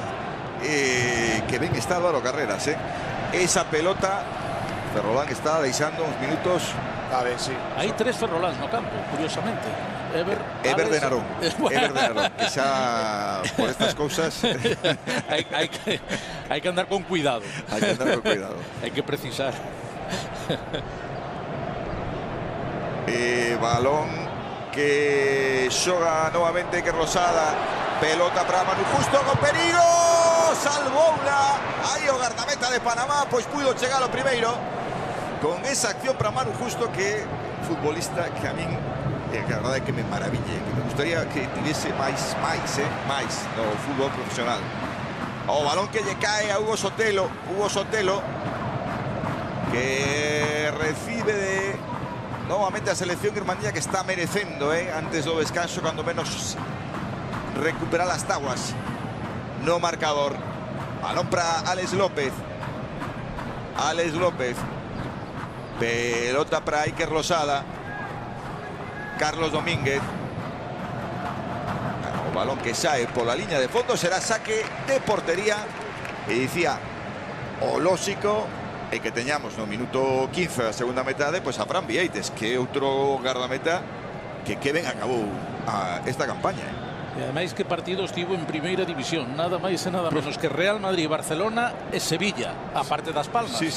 Que ben está Álvaro Carreras, Esa pelota, Ferrolán está deixando uns minutos. A ver, sí. Hai 3 Ferroláns no campo, curiosamente. Ever de Narón. Ever de Narón. Que xa, por estas cousas... hai que andar con cuidado. Hai que andar con cuidado. Hai que precisar. Balón que xoga novamente que Rosada, pelota para Manu Justo con perigo, salvouna aí o gardameta de Panamá, pois puido chegar ao primeiro con esa acción para Manu Justo, que futbolista que a min a verdade é que me maraville, que me gustaría que tivese máis no fútbol profesional. O balón que lle cae a Hugo Sotelo que recibe de Novamente a selección irmandiña que está merecendo, antes do descanso, cando menos recuperar as taguas no marcador. Balón para Alex López. Alex López. Pelota para Iker Losada. Carlos Domínguez. O balón que sae por la línea de fondo, será saque de portería. E dicía o lóxico é que teñamos no minuto 15 da segunda metade pois a Fran Vieites, que é outro guardameta que ben acabou esta campaña. E ademais que partido estivo en primeira división, nada máis e nada menos que Real Madrid, Barcelona e Sevilla, a parte das Palmas. Sí.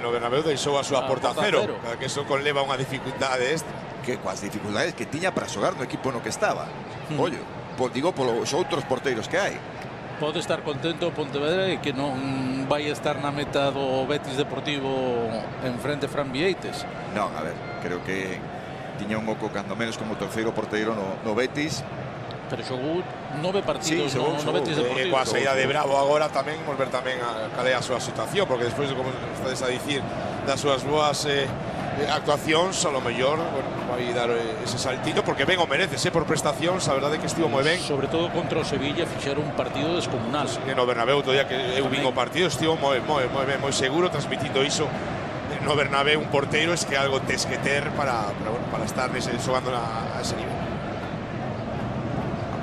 No Bernabéu deixou a súa porta cero, que eso conleva unha dificultade que coas dificultades que tiña para xogar no equipo no que estaba. Ollo, digo polos outros porteiros que hai. Pode estar contento o Pontevedra e que non vai estar na meta do Betis Deportivo en frente Fran Vieites. Non, a ver, creo que tiña un oco cando menos como terceiro porteiro no Betis. Pero xogou 9 partidos no Betis Deportivo. E coa saída de Bravo agora tamén vamos ver tamén cal é a súa situación, porque despois, como estades a dicir, das súas boas actuacións, a lo mellor vai dar ese saltito, porque ben o mereces, por prestacións, a verdade que estivo moi ben. Sobre todo contra o Sevilla fixeron un partido descomunal. E no Bernabéu, todo día que eu vin o partido, estivo moi ben, moi seguro, transmitindo iso. No Bernabéu un porteiro es que algo tes que ter para estar xogando a ese nivel.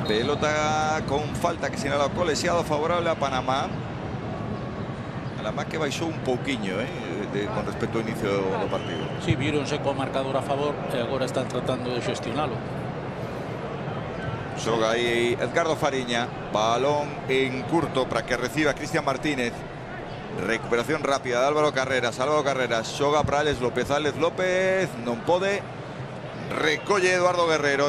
Pelota con falta que señala o colexiado favorable a Panamá. Panamá que baixou un pouquiño con respecto ao inicio do partido. Sí, víronse co marcador a favor e agora están tratando de xestionalo. Xoga aí Edgardo Fariña, balón en curto para que reciba Cristian Martínez. Recuperación rápida de Álvaro Carreras. Xoga para Alex López. Non pode. Recolle Eduardo Guerrero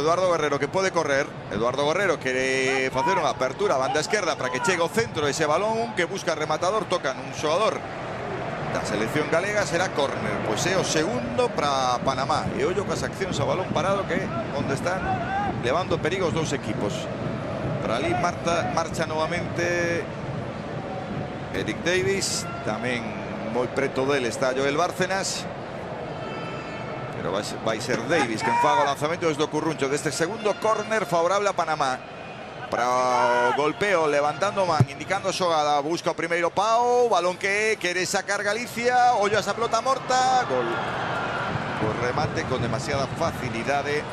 que pode correr. Eduardo Guerrero quere facer unha apertura a banda esquerda para que chegue ao centro ese balón que busca rematador. Tocan un xogador da selección galega, será córner. Pois é o segundo para Panamá. E ollo cas accións a balón parado, que onde están levando perigo os dous equipos. Para ali marcha novamente Eric Davis. Tamén moi preto dele está Joel Bárcenas. Pero vai ser Davis quen faga o lanzamento desde o curruncho deste segundo córner favorable a Panamá. Para o golpeo, levantando man, indicando a xogada, busca o primeiro Pau, balón que quere sacar Galicia, ollo a esa pelota morta, gol. O remate con demasiada facilidade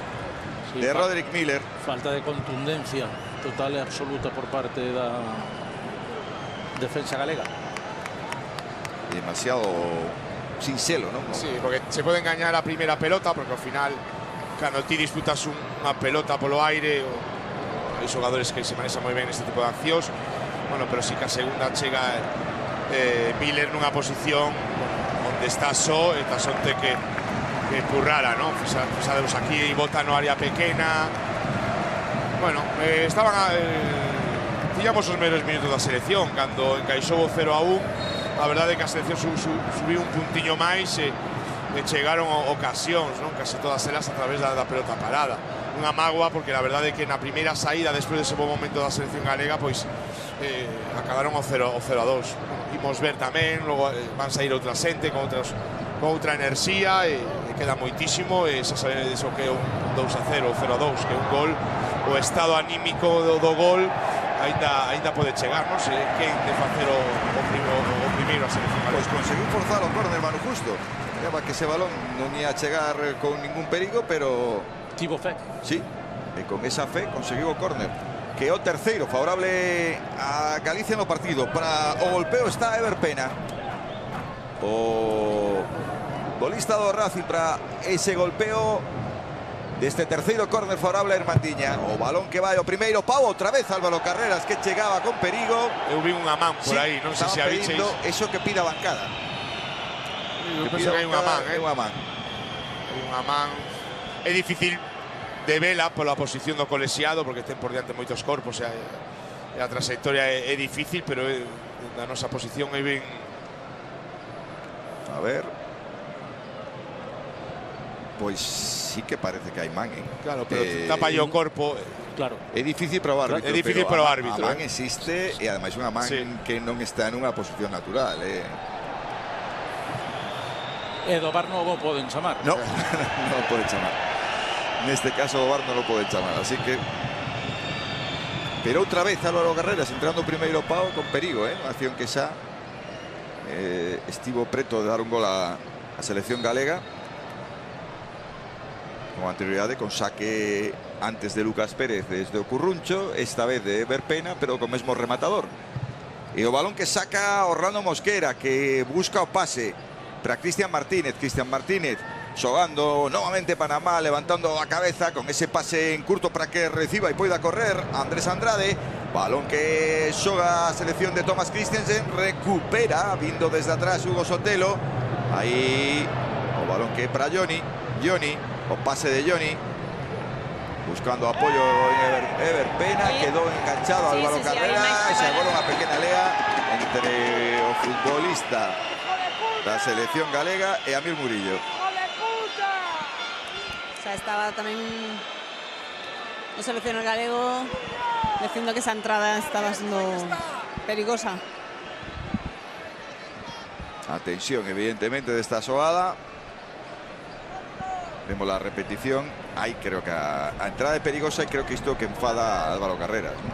de Roderick Miller. Falta de contundencia total e absoluta por parte da defensa galega. Demasiado sincero, ¿no? Sí, porque se puede engañar a primeira pelota, porque ao final cando ti disputas unha pelota polo aire, hai xogadores que se manexan moi ben neste tipo de accións, bueno, pero sí que a segunda chega Miller nunha posición onde está só e Tasonte que currara, ¿no? Sabemos aquí bota no área pequena. Bueno, tiñamos os mellores minutos da selección cando encaixou o 0-1. A verdade é que a selección subiu un puntiño máis e chegaron ocasións, non? Casi todas elas a través da pelota parada. Unha mágoa, porque a verdade é que na primeira saída, despois dese bom momento da selección galega, pois acabaron o 0-2. Imos ver tamén, logo van sair outra xente con outra enerxía e queda moitísimo, e xa saben diso que é un 2-0, 0-2, que é un gol. O estado anímico do gol ainda pode chegar, non sei quen de facer o primeiro a selección. Pois conseguiu forzar o córner Manu Justo. Leva que ese balón non ia chegar con ningún perigo, pero tivo fe. Sí, e con esa fe conseguiu o córner, que é o terceiro favorable a Galicia no partido. Para o golpeo está Ever Pena, o golista do Racing, para ese golpeo deste terceiro córner favorable a Irmandiña. O balón que vai o primeiro Pau, outra vez Álvaro Carreras, que chegaba con perigo. Eu vi unha man por aí, non sei se a vicheis. Eso que pida a bancada. Eu penso que hai unha man, unha man. Unha man. É difícil de vela pola posición do colexiado, porque ten por diante moitos corpos e a trayectoria é difícil, pero da nosa posición é ben. A ver. Pois sí que parece que hai man, Claro, pero tapa o corpo. Claro. É difícil para o árbitro. É difícil para o árbitro. A man existe, e ademais unha man que non está nunha posición natural. E do VAR non o poden chamar. No, non o poden chamar. Neste caso o VAR non o poden chamar, así que... Pero outra vez Álvaro Carreras entrando primeiro pau con perigo, unha acción que xa estivo preto de dar un gol a selección galega con anterioridade, con saque antes de Lucas Pérez desde o Curruncho, esta vez de Ever Pena, pero co mesmo rematador. E o balón que saca Orlando Mosquera, que busca o pase para Cristian Martínez. Cristian Martínez xogando novamente Panamá, levantando a cabeza con ese pase en curto para que reciba e poida correr Andrés Andrade. Balón que xoga a selección de Thomas Christensen, recupera vindo desde atrás Hugo Sotelo. Aí o balón que é para Johnny, o pase de Johnny, buscando apoio en Ever Pena, quedou enganchado Álvaro Carreras, e agora unha pequena lea entre o futbolista da selección galega e Amir Murillo. Xa estaba tamén o seleccionador galego dicindo que esa entrada estaba sendo perigosa. Atención, evidentemente, desta xogada. Vemos la repetición. Aí creo que a entrada é perigosa, e creo que isto que enfada a Álvaro Carreras, ¿no?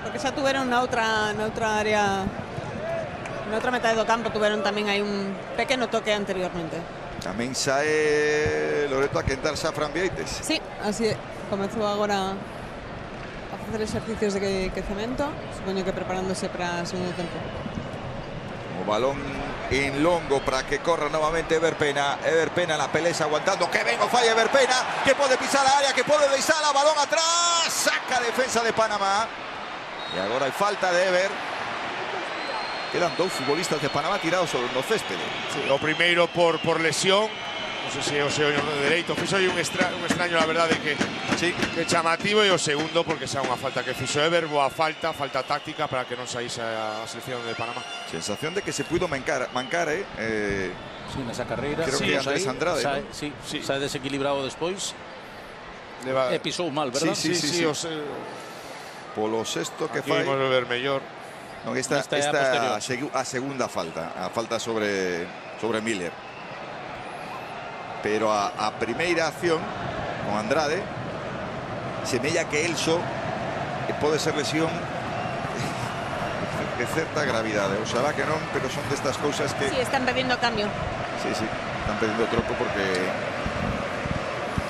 Porque xa tuveron na outra área, na outra metade do campo, tuveron tamén aí un pequeno toque anteriormente. Tamén sae Loreto a quentar xa Fran Vieites. Sí, así é. Comezou agora a facer exercicios de quecemento, supoño que preparándose para o segundo tempo. O balón en longo para que corra novamente Ever Pena. Ever Pena na pelesa aguantando. Que ben o falla Ever Pena, que pode pisar a área, que pode deixar a balón atrás. Saca a defensa de Panamá. E agora hai falta de Ever. Quedan dous futbolistas de Panamá tirados no céspede. Sí, o primeiro por lesión. Non sei se é o señor de dereito. Fixo aí un extraño, la verdade, que chamativo. E o segundo porque xa unha falta que fixo Ever. Boa falta táctica para que non saíse a selección de Panamá. Sensación de que se puido mancar, Sí, nesa carreira. Creo que Andrés Andrade, sae, ¿no? sí, sae desequilibrado despois. E pisou mal, verdad? Sí. Polo sexto que fai. Aquí ver mellor. Non, esta é a segunda falta. A falta sobre Miller. Pero a primeira acción con Andrade semella que Elso pode ser lesión de certa gravidade. Oxalá que non, pero son destas cousas que... Sí, están pedindo cambio. Sí, están pedindo troco porque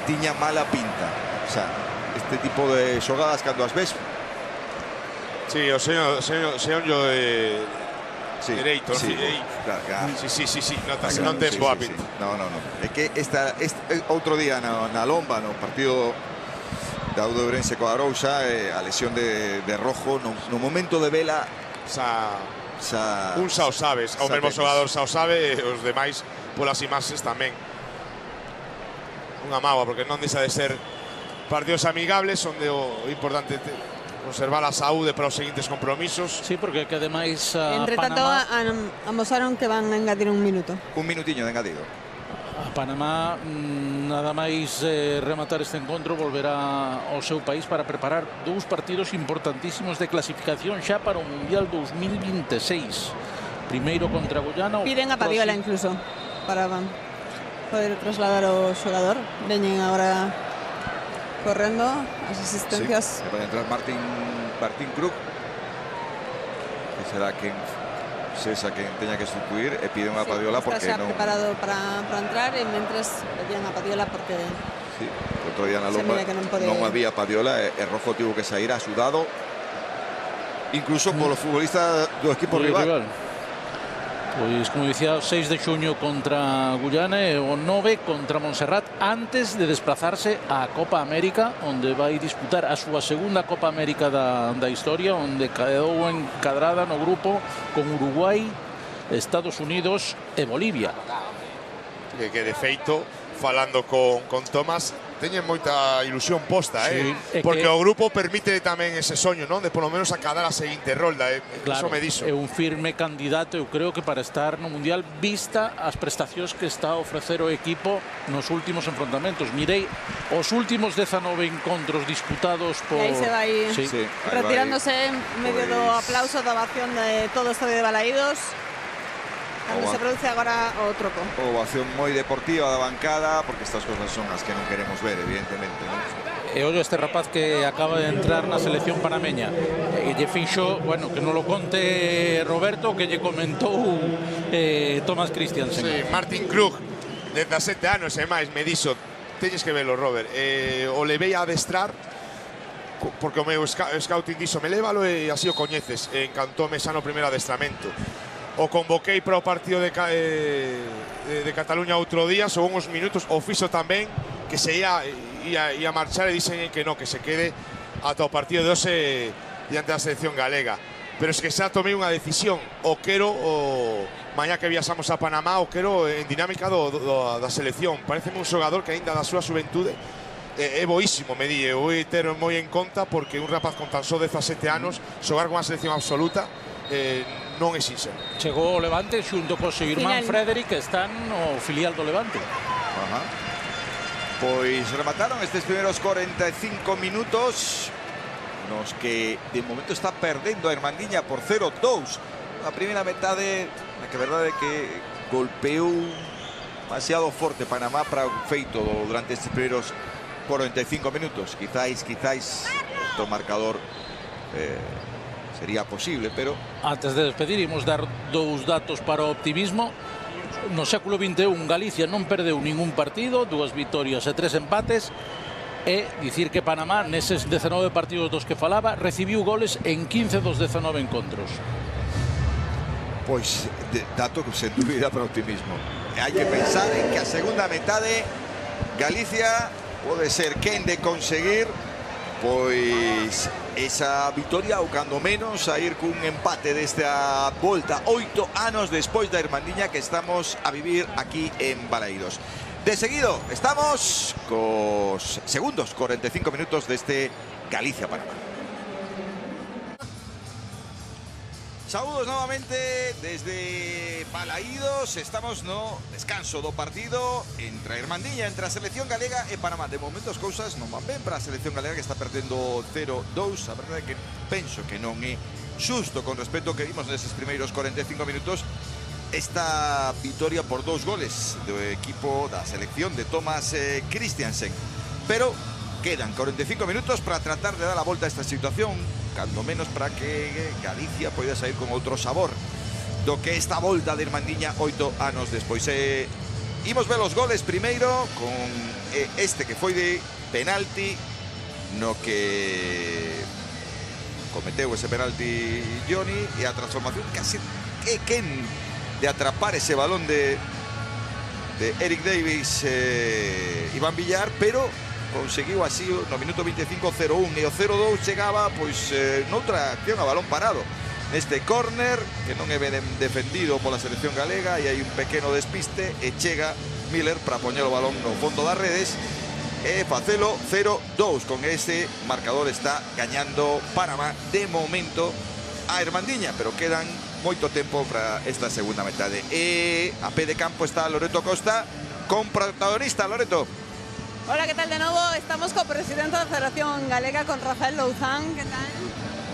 tiña mala pinta. O sea, este tipo de xogadas cando as ves... Sí, o señor yo dereito, sí, claro. Sí, notase, non ten boa pinta. No. É que outro día na Lomba, no partido de Ourense co Arousa, a lesión de Rojo, no momento de vela, un xa o sabes, o mesmo xogador xa o sabe, e os demais polas imaxes tamén. Unha mágoa, porque non deixa de ser partidos amigables, onde o importante conservar a saúde para os seguintes compromisos. Sí, porque que ademais Entre tanto, amosaron que van a engadir un minuto. Un minutiño de engadido. A Panamá, nada máis rematar este encontro, volverá ao seu país para preparar dous partidos importantísimos de clasificación xa para o Mundial 2026. Primeiro contra Guyana. Piden a Padiola incluso para poder trasladar o xogador. Veñen agora correndo as asistencias. Sí, vai entrar Martín Krug, que será quen teña que sustituir, e piden a Padiola porque non... Está preparado para entrar, e mentres pedían a Padiola porque... Sí, outro día na Lomba non había Padiola, e Rojo tivo que sair asudado, incluso polo futbolista do equipo rival. Pois, como dicía, o 6 de xuño contra Guyana e o 9 contra Montserrat, antes de desplazarse á Copa América, onde vai disputar a súa segunda Copa América da historia, onde quedou encadrada no grupo con Uruguai, Estados Unidos e Bolivia. Que de feito, falando con Tomás, teñen moita ilusión posta, porque o grupo permite tamén ese soño, non? De polo menos acadar a seguinte rolda, claro, eso me dixo. É un firme candidato, eu creo que para estar no Mundial, vista as prestacións que está a ofrecer o equipo nos últimos enfrontamentos. Mirei os últimos 19 encontros disputados por... E aí se vai retirándose en medio do aplauso da ovación de todo o estadio de Balaídos. Cando se produce agora o troco. Ovación moi deportiva da bancada, porque estas cosas son as que non queremos ver, evidentemente, non? E ollo este rapaz que acaba de entrar na selección panameña, e lle fixo, bueno, que non lo conte Roberto, que lle comentou Thomas Christiansen. Sí, Martin Krug, 17 anos e máis, me dixo, teñes que velo, Robert, o levei a adestrar, porque o meu scouting dixo, me lévalo e así o coñeces, e encantoume xa no primeiro adestramento. O convoquei para o partido de Cataluña outro día, son uns minutos, o fixo tamén, que se ia marchar e dixen que no, que se quede ata o partido de hoxe diante da selección galega. Pero es que xa tomei unha decisión, o quero mañá que viaxamos a Panamá, o quero en dinámica da selección. Pareceme un xogador que aínda da súa xuventude é boísimo, me di, vou ter moi en conta, porque un rapaz con tan só 17 anos xogar con a selección absoluta non é sinxelo. Chegou o Levante xunto co seu irmán Frederic, que están no filial do Levante. Ajá. Pois remataron estes primeiros 45 minutos nos que de momento está perdendo a Irmandiña por 0-2. A primeira metade, na que verdade é que golpeou demasiado forte Panamá para o feito durante estes primeiros 45 minutos. Quizáis o marcador sería posible, pero... Antes de despedir, imos dar dous datos para o optimismo. No século XXI, Galicia non perdeu ningún partido, 2 vitorias e 3 empates, e dicir que Panamá, neses 19 partidos dos que falaba, recibiu goles en 15 dos 19 encontros. Pois, dato sen dúbida para o optimismo. Hai que pensar en que a segunda metade Galicia pode ser quen de conseguir pois esa vitoria, ou cando menos a ir cun empate desta volta 8 anos despois da Irmandiña que estamos a vivir aquí en Balaídos. De seguido estamos cos segundos 45 minutos deste Galicia-Panamá. Saúdos novamente desde Balaídos. Estamos no descanso do partido entre a Irmandiña, entre a selección galega e Panamá. De momento as cousas non van ben para a selección galega, que está perdendo 0-2. A verdade é que penso que non é xusto con respecto ao que vimos neses primeiros 45 minutos. Esta vitoria por 2 goles do equipo da selección de Thomas Christiansen. Pero quedan 45 minutos para tratar de dar a volta a esta situación, cando menos para que Galicia poida sair con outro sabor do que esta volta de Irmandiña 8 anos despois. Imos ver os goles primeiro con este que foi de penalti, no que cometeu ese penalti Johnny, e a transformación casi que quen de atrapar ese balón de Eric Davis, Iván Villar, pero conseguiu así no minuto 25 0-1, e o 0-2 chegaba pois noutra acción a balón parado neste córner que non é ben defendido pola selección galega, e hai un pequeno despiste e chega Miller para poñer o balón no fondo das redes e facelo 0-2. Con ese marcador está gañando Panamá de momento a Irmandiña, pero quedan moito tempo para esta segunda metade. E a pé de campo está Loreto Costa con protagonista. Loreto. Hola, ¿qué tal de nuevo? Estamos con el presidente de la Federación Galega, con Rafael Louzán. ¿Qué tal?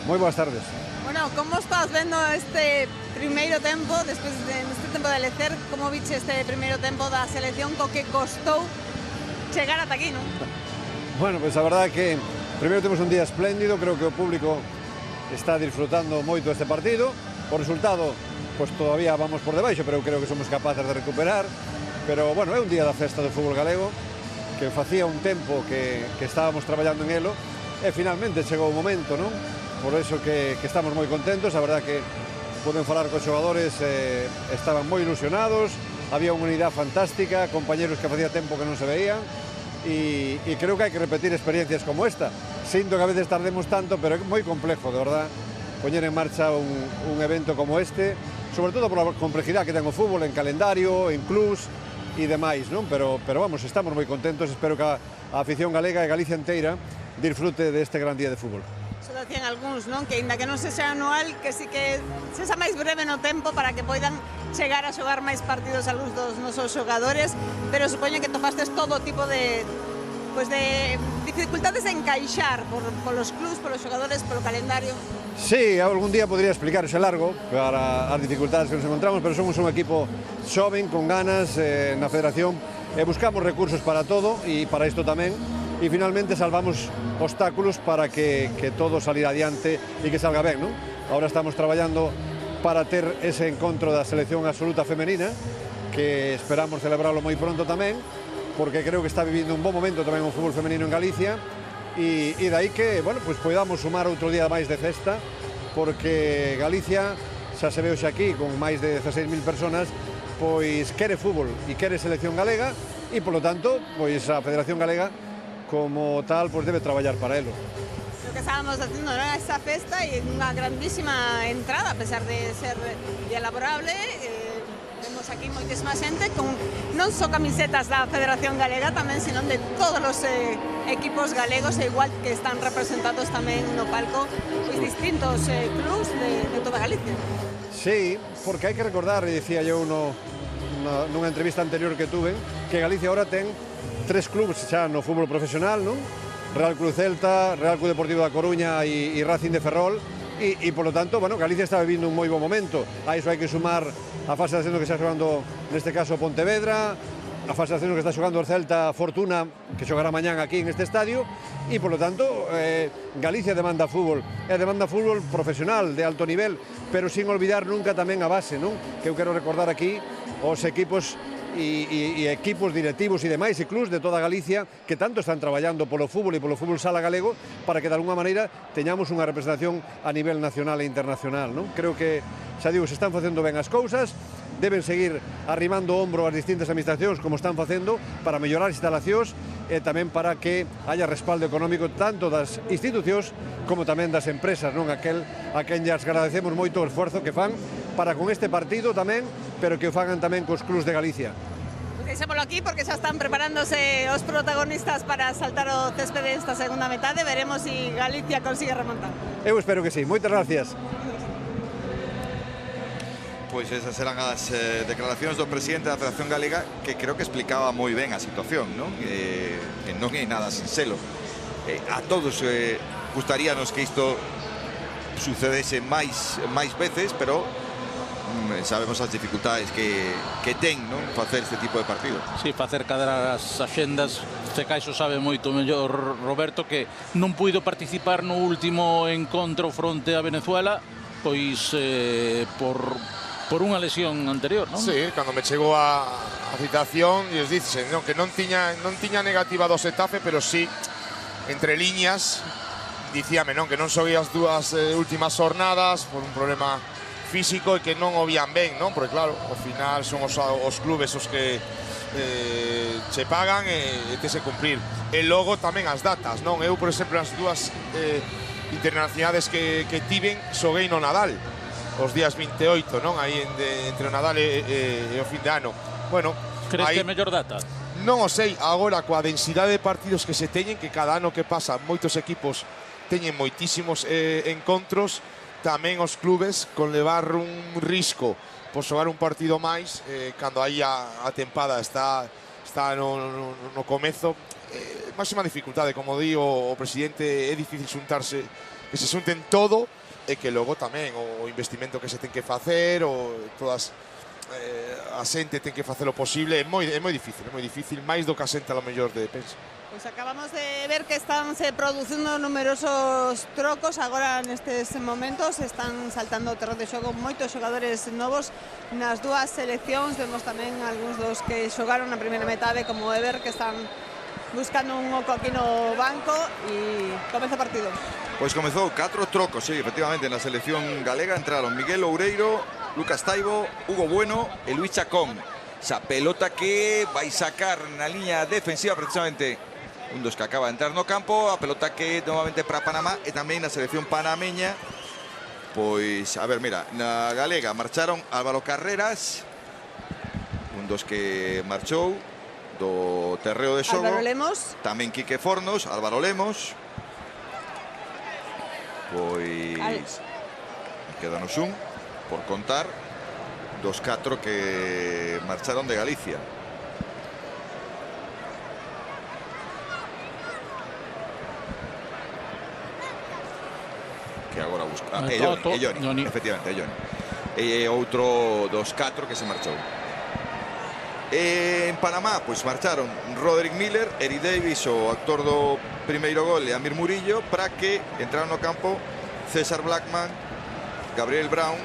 Muy buenas tardes. Bueno, ¿cómo estás viendo este primeiro tempo, despois deste tempo de lecer? Como viche este primeiro tempo da selección, co que costou chegar ata aquí, non? Bueno, pues a verdade é que primeiro temos un día espléndido, creo que o público está disfrutando moito este partido. O resultado, pues todavía vamos por debaixo, pero eu creo que somos capaces de recuperar. Pero, bueno, é un día da festa do fútbol galego, que facía un tempo que estábamos traballando en elo, e finalmente chegou o momento, non? Por eso que estamos moi contentos. A verdade que poden falar cos xogadores, estaban moi ilusionados, había unha unidade fantástica, compañeros que facía tempo que non se veían, e creo que hai que repetir experiencias como esta. Sinto que a veces tardemos tanto, pero é moi complejo, de verdad, poñer en marcha un evento como este, sobre todo por a complejidade que ten o fútbol en calendario, en clubs e demais, non? Pero vamos, estamos moi contentos. Espero que a afición galega e Galicia inteira disfrute deste gran día de fútbol. Só decían algúns, non? Que ainda que non sexa anual, que sí que sexa máis breve no tempo para que poidan chegar a xogar máis partidos a luz dos nosos xogadores, pero supoño que tofastes todo tipo de dificultades de encaixar polos clubs, polos xogadores, polo calendario. Sí, algún día podría explicarse largo para as dificultades que nos encontramos, pero somos un equipo xoven, con ganas na federación, e buscamos recursos para todo e para isto tamén, e finalmente salvamos obstáculos para que todo salira adiante e que salga ben, non? Ahora estamos traballando para ter ese encontro da selección absoluta femenina, que esperamos celebrarlo moi pronto tamén, porque creo que está vivindo un bon momento tamén o fútbol femenino en Galicia, e dai que, bueno, pues podamos sumar outro día máis de festa, porque Galicia, xa se ve hoxe aquí, con máis de 16.000 personas, pois quere fútbol e quere selección galega, e polo tanto, pois a Federación Galega como tal, pois debe traballar para elo. Lo que estábamos haciendo, ¿no? Esta festa y una grandísima entrada, a pesar de ser día laborable. Vemos aquí moitísima xente con non só camisetas da Federación Galega tamén, sino de todos os equipos galegos, e igual que están representados tamén no palco os distintos clubs de toda Galicia. Sí, porque hai que recordar, e dicía eu nunha entrevista anterior que tuve, que Galicia ahora ten 3 clubs xa no fútbol profesional, non? Real Club Celta, Real Club Deportivo da Coruña e Racing de Ferrol, e polo tanto, bueno, Galicia está vivindo un moi bo momento. A iso hai que sumar a fase de ascenso que está xogando neste caso Pontevedra, a fase de ascenso que está xogando o Celta Fortuna, que xogará mañán aquí en este estadio, e polo tanto Galicia demanda fútbol, e demanda fútbol profesional de alto nivel, pero sin olvidar nunca tamén a base, non? Que eu quero recordar aquí os equipos e equipos directivos e demais e clubs de toda Galicia que tanto están traballando polo fútbol e polo fútbol sala galego para que de alguna maneira teñamos unha representación a nivel nacional e internacional, non? Creo que, xa digo, se están facendo ben as cousas, deben seguir arrimando o ombro as distintas administracións como están facendo para mellorar as instalacións e tamén para que haya respaldo económico tanto das institucións como tamén das empresas, non? A quen lles agradecemos moito o esforzo que fan para con este partido tamén, pero que o fagan tamén cos clubs de Galicia. Deixémolo aquí porque xa están preparándose os protagonistas para saltar o césped esta segunda metade. Veremos se Galicia consigue remontar. Eu espero que sí. Moitas gracias. Pois esas eran as declaracións do presidente da Federación Galega, que creo que explicaba moi ben a situación, non? Que non é nada sinxelo. A todos gustaríanos que isto sucedese máis veces, pero sabemos as dificultades que ten, non, facer este tipo de partido. Sí, facer cadrar as axendas. Este caso sabe moito mellor Roberto, que non puido participar no último encontro fronte a Venezuela, pois por unha lesión anterior, non? Sí, cando me chegou a citación e os dice que non tiña negativa do Xetafe, pero sí, entre liñas, dicíame, non, que non xoguei as dúas últimas jornadas por un problema físico e que non o vían ben, non? Porque claro, ao final son os clubes os que che pagan e te se cumprir. E logo tamén as datas, non? Eu, por exemplo, as dúas internacionales que tiven, xoguei no Nadal, os días 28, non? Aí entre o Nadal e o fin de ano. Bueno, crees que é mellor data? Non o sei, agora coa densidade de partidos que se teñen, que cada ano que pasa moitos equipos teñen moitísimos encontros, tamén os clubes con levar un risco por xogar un partido máis cando aí a tempada está no comezo, máxima dificultade, como di o presidente, é difícil xuntarse, que se xunten todo e que logo tamén o investimento que se ten que facer, o todas a xente ten que facer o posible, é moi difícil, máis do que a xente a lo mellor de pensa. Pois acabamos de ver que están se producindo numerosos trocos agora nestes momentos, están saltando o terreno de xogo moitos xogadores novos nas dúas seleccións. Vemos tamén algúns dos que xogaron na primeira metade, como Eber, que están buscando un oco aquí no banco, e comeza o partido. Pois comezou 4 trocos, sí, efectivamente, na selección galega entraron Miguel Oureiro, Lucas Taibo, Hugo Bueno e Luis Chacón. Esa pelota que vai sacar na liña defensiva precisamente un dos que acaba de entrar no campo, a pelota que novamente para Panamá e tamén na selección panameña. Pois, a ver, mira, na galega marcharon Álvaro Carreras, un dos que marchou do terreo de xogo. Álvaro Lemos. Tamén Quique Fornos, Álvaro Lemos. Pois quedanos un por contar dos 4 que marcharon de Galicia. que agora busca. Johnny. Efectivamente, Johnny. E outro dos 4 que se marchou. En Panamá, pois marcharon Roderick Miller, Eric Davis, o actor do primeiro gol, e Amir Murillo, para que entraron no campo César Blackman, Gabriel Brown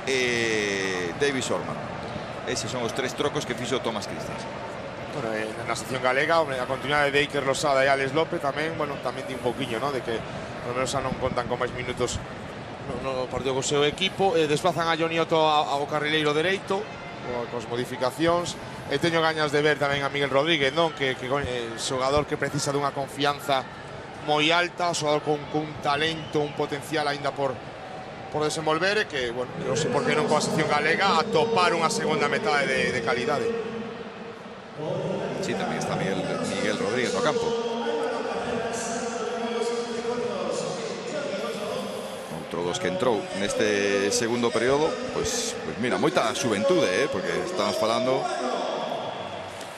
e Davis Orman. Eses son os 3 trocos que fixo Thomas Christensen. Bueno, na sección galega, a continuidade de Iker Losada e Alex López tamén, bueno, tamén di un pouquiño, ¿no?, de que por lo menos non contan con máis minutos no partido co seu equipo. Desplazan a Johnny Otto ao carrileiro dereito, cos modificacións. E teño gañas de ver tamén a Miguel Rodríguez, non? Que xogador que precisa dunha confianza moi alta, xogador con un talento, un potencial aínda por desenvolver, e que, bueno, non sei por que non coa sección galega a topar unha segunda metade de calidade. Sí, tamén está Miguel Rodríguez no campo. Outro dos que entrou neste segundo período, pois mira, moita xuventude, porque estamos falando.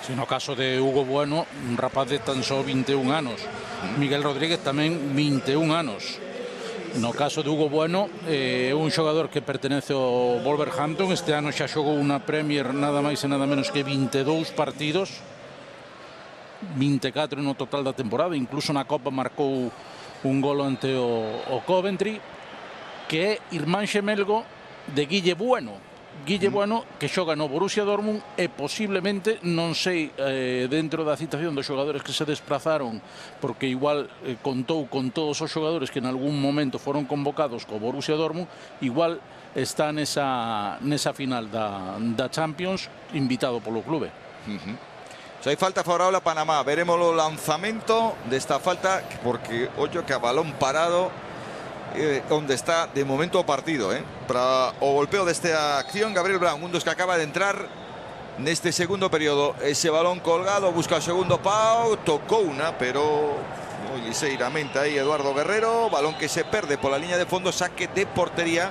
Si no caso de Hugo Bueno, un rapaz de tan só 21 anos. Miguel Rodríguez tamén 21 anos. No caso de Hugo Bueno, un xogador que pertenece ao Wolverhampton. Este ano xa xogou unha Premier nada máis e nada menos que 22 partidos, 24 no total da temporada. Incluso na Copa marcou un gol ante o Coventry, que é irmán xemelgo de Guille Bueno. Guille Bueno, que xoga no Borussia Dortmund, e posiblemente, non sei, dentro da citación dos xogadores que se desplazaron, porque igual contou con todos os xogadores que en algún momento foron convocados co Borussia Dortmund, igual está nesa final da Champions, invitado polo clube. Xa hai falta favorable a Panamá. Veremos o lanzamento desta falta, porque ollo que a balón parado onde está de momento o partido, para o golpeo desta acción. Gabriel Brown, un dos que acaba de entrar neste segundo período. Ese balón colgado, busca o segundo pau, tocou unha, pero moi liseiramente aí Eduardo Guerrero. Balón que se perde pola liña de fondo, saque de portería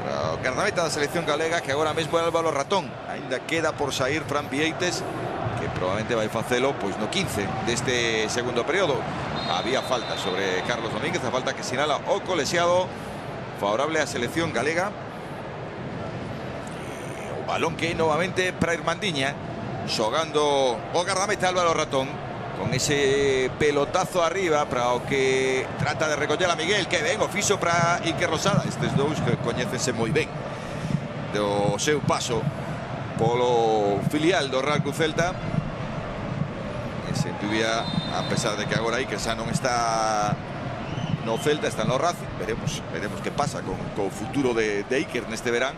para o guardameta da selección galega, que agora mesmo é Álvaro Ratón. Ainda queda por sair Fran Vieites, que probablemente vai facelo pois no 15 deste segundo período. Había falta sobre Carlos Domínguez, a falta que sinala o colexiado, favorable á selección galega. O balón que novamente para Irmandiña, xogando o guardameta Álvaro Ratón, con ese pelotazo arriba para o que trata de recoller a Miguel, que ben o fixo para Iker Losada. Estes dous que coñécense moi ben do seu paso polo filial do Real Cruz Celta. Sen dúbida, a pesar de que agora Iker xa non está no Celta, está no Racing. Veremos que pasa co futuro de Iker neste verán.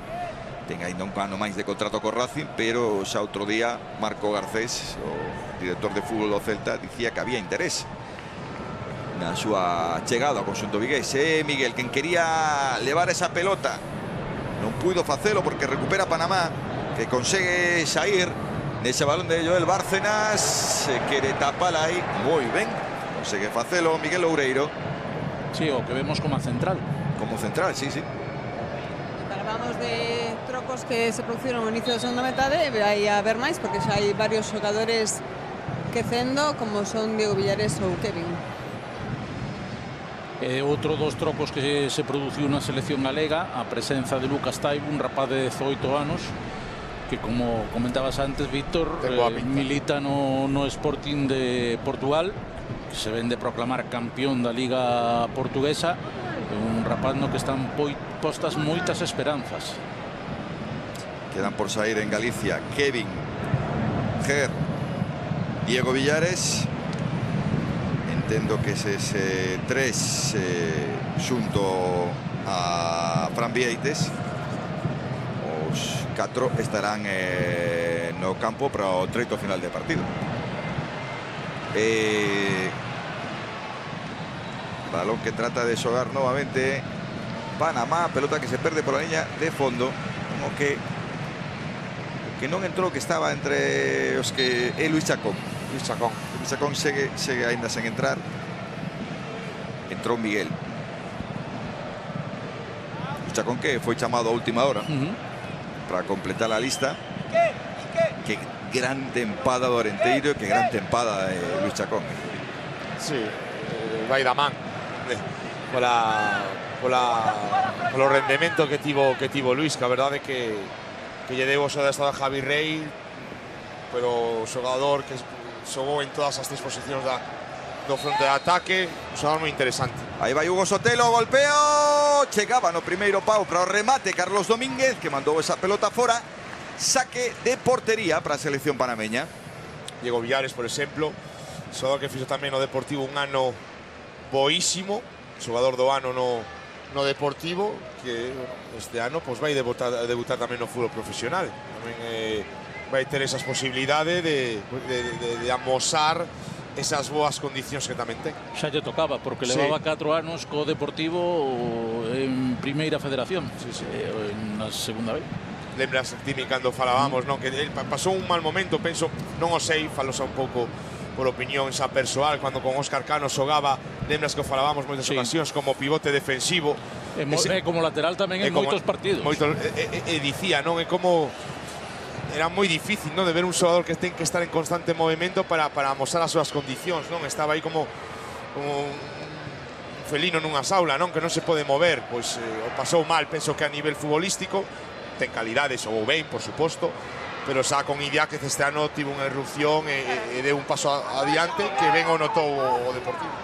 Ten ainda un ano máis de contrato co Racing, pero xa outro día Marco Garcés, o director de fútbol do Celta, dicía que había interés na súa chegada ao conxunto vigués. Miguel, quen quería levar esa pelota, non puido facelo porque recupera Panamá, que consegue sair nese balón de Joel Bárcenas, se quere tapala aí moi ben, consegue facelo Miguel Loureiro. Sí, o que vemos como central. Como central, sí. Falamos de trocos que se produciron no inicio da segunda metade, vai a ver máis porque xa hai varios xogadores quecendo, como son Diego Villares ou Kevin. Outro dos trocos que se produciu na selección galega, a presenza de Lucas Taibo, un rapaz de 18 anos, que, como comentabas antes, Víctor, milita no Sporting de Portugal, que se ven de proclamar campeón da Liga Portuguesa. Un rapaz no que están postas moitas esperanzas. Quedan por sair en Galicia Kevin, Ger, Diego Villares. Entendo que ese 3 xunto a Fran Vieites. Os 4 estarán no campo para o treito final de partido. Balón que trata de xogar novamente Panamá, pelota que se perde por la liña de fondo, como que non entrou, que estaba entre os que é Luis Chacón. Luis Chacón segue ainda sen entrar. Entrou Miguel. Luis Chacón, que foi chamado a última hora para completar a lista. Que gran tempada do Arenteiro, que gran tempada de Luis Chacón. Sí, vai da man polo rendemento que tivo Luis, que a verdade é que lle debo o adestrador a Javi Rey, pero o xogador que xogou en todas as 3 posicións do fronte de ataque, un xogador moi interesante. Aí vai Hugo Sotelo, golpeo, chegaba no primeiro pau para o remate Carlos Domínguez, que mandou esa pelota fora, saque de portería para a selección panameña. Diego Villares, por exemplo, xogador que fixo tamén no Deportivo un ano boísimo, xogador do ano no Deportivo, que este ano pues, vai debutar tamén no fútbol profesional. Tamén vai ter esas posibilidades de amosar esas boas condicións que tamén ten. Xa lle tocaba, porque levaba 4 anos co Deportivo en Primeira Federación, na segunda vez. Lembras, Timi, cando falábamos, non? Que el pasou un mal momento, penso, non o sei, falo xa un pouco por opinión xa persoal, cando con Óscar Cano xogaba, lembras que o falábamos moitas ocasións como pivote defensivo. Como lateral tamén en moitos partidos. Dicía, non? É como... Era moi difícil, non? De ver un xogador que ten que estar en constante movimento para amosar as súas condicións, non? Estaba aí como un felino nunha saula, non? Que non se pode mover. Pois o pasou mal, penso que a nivel futbolístico, ten calidade, xogou ben, por suposto, pero xa con Idiáquez este ano tivo unha erupción e deu un paso adiante que ben o notou o Deportivo.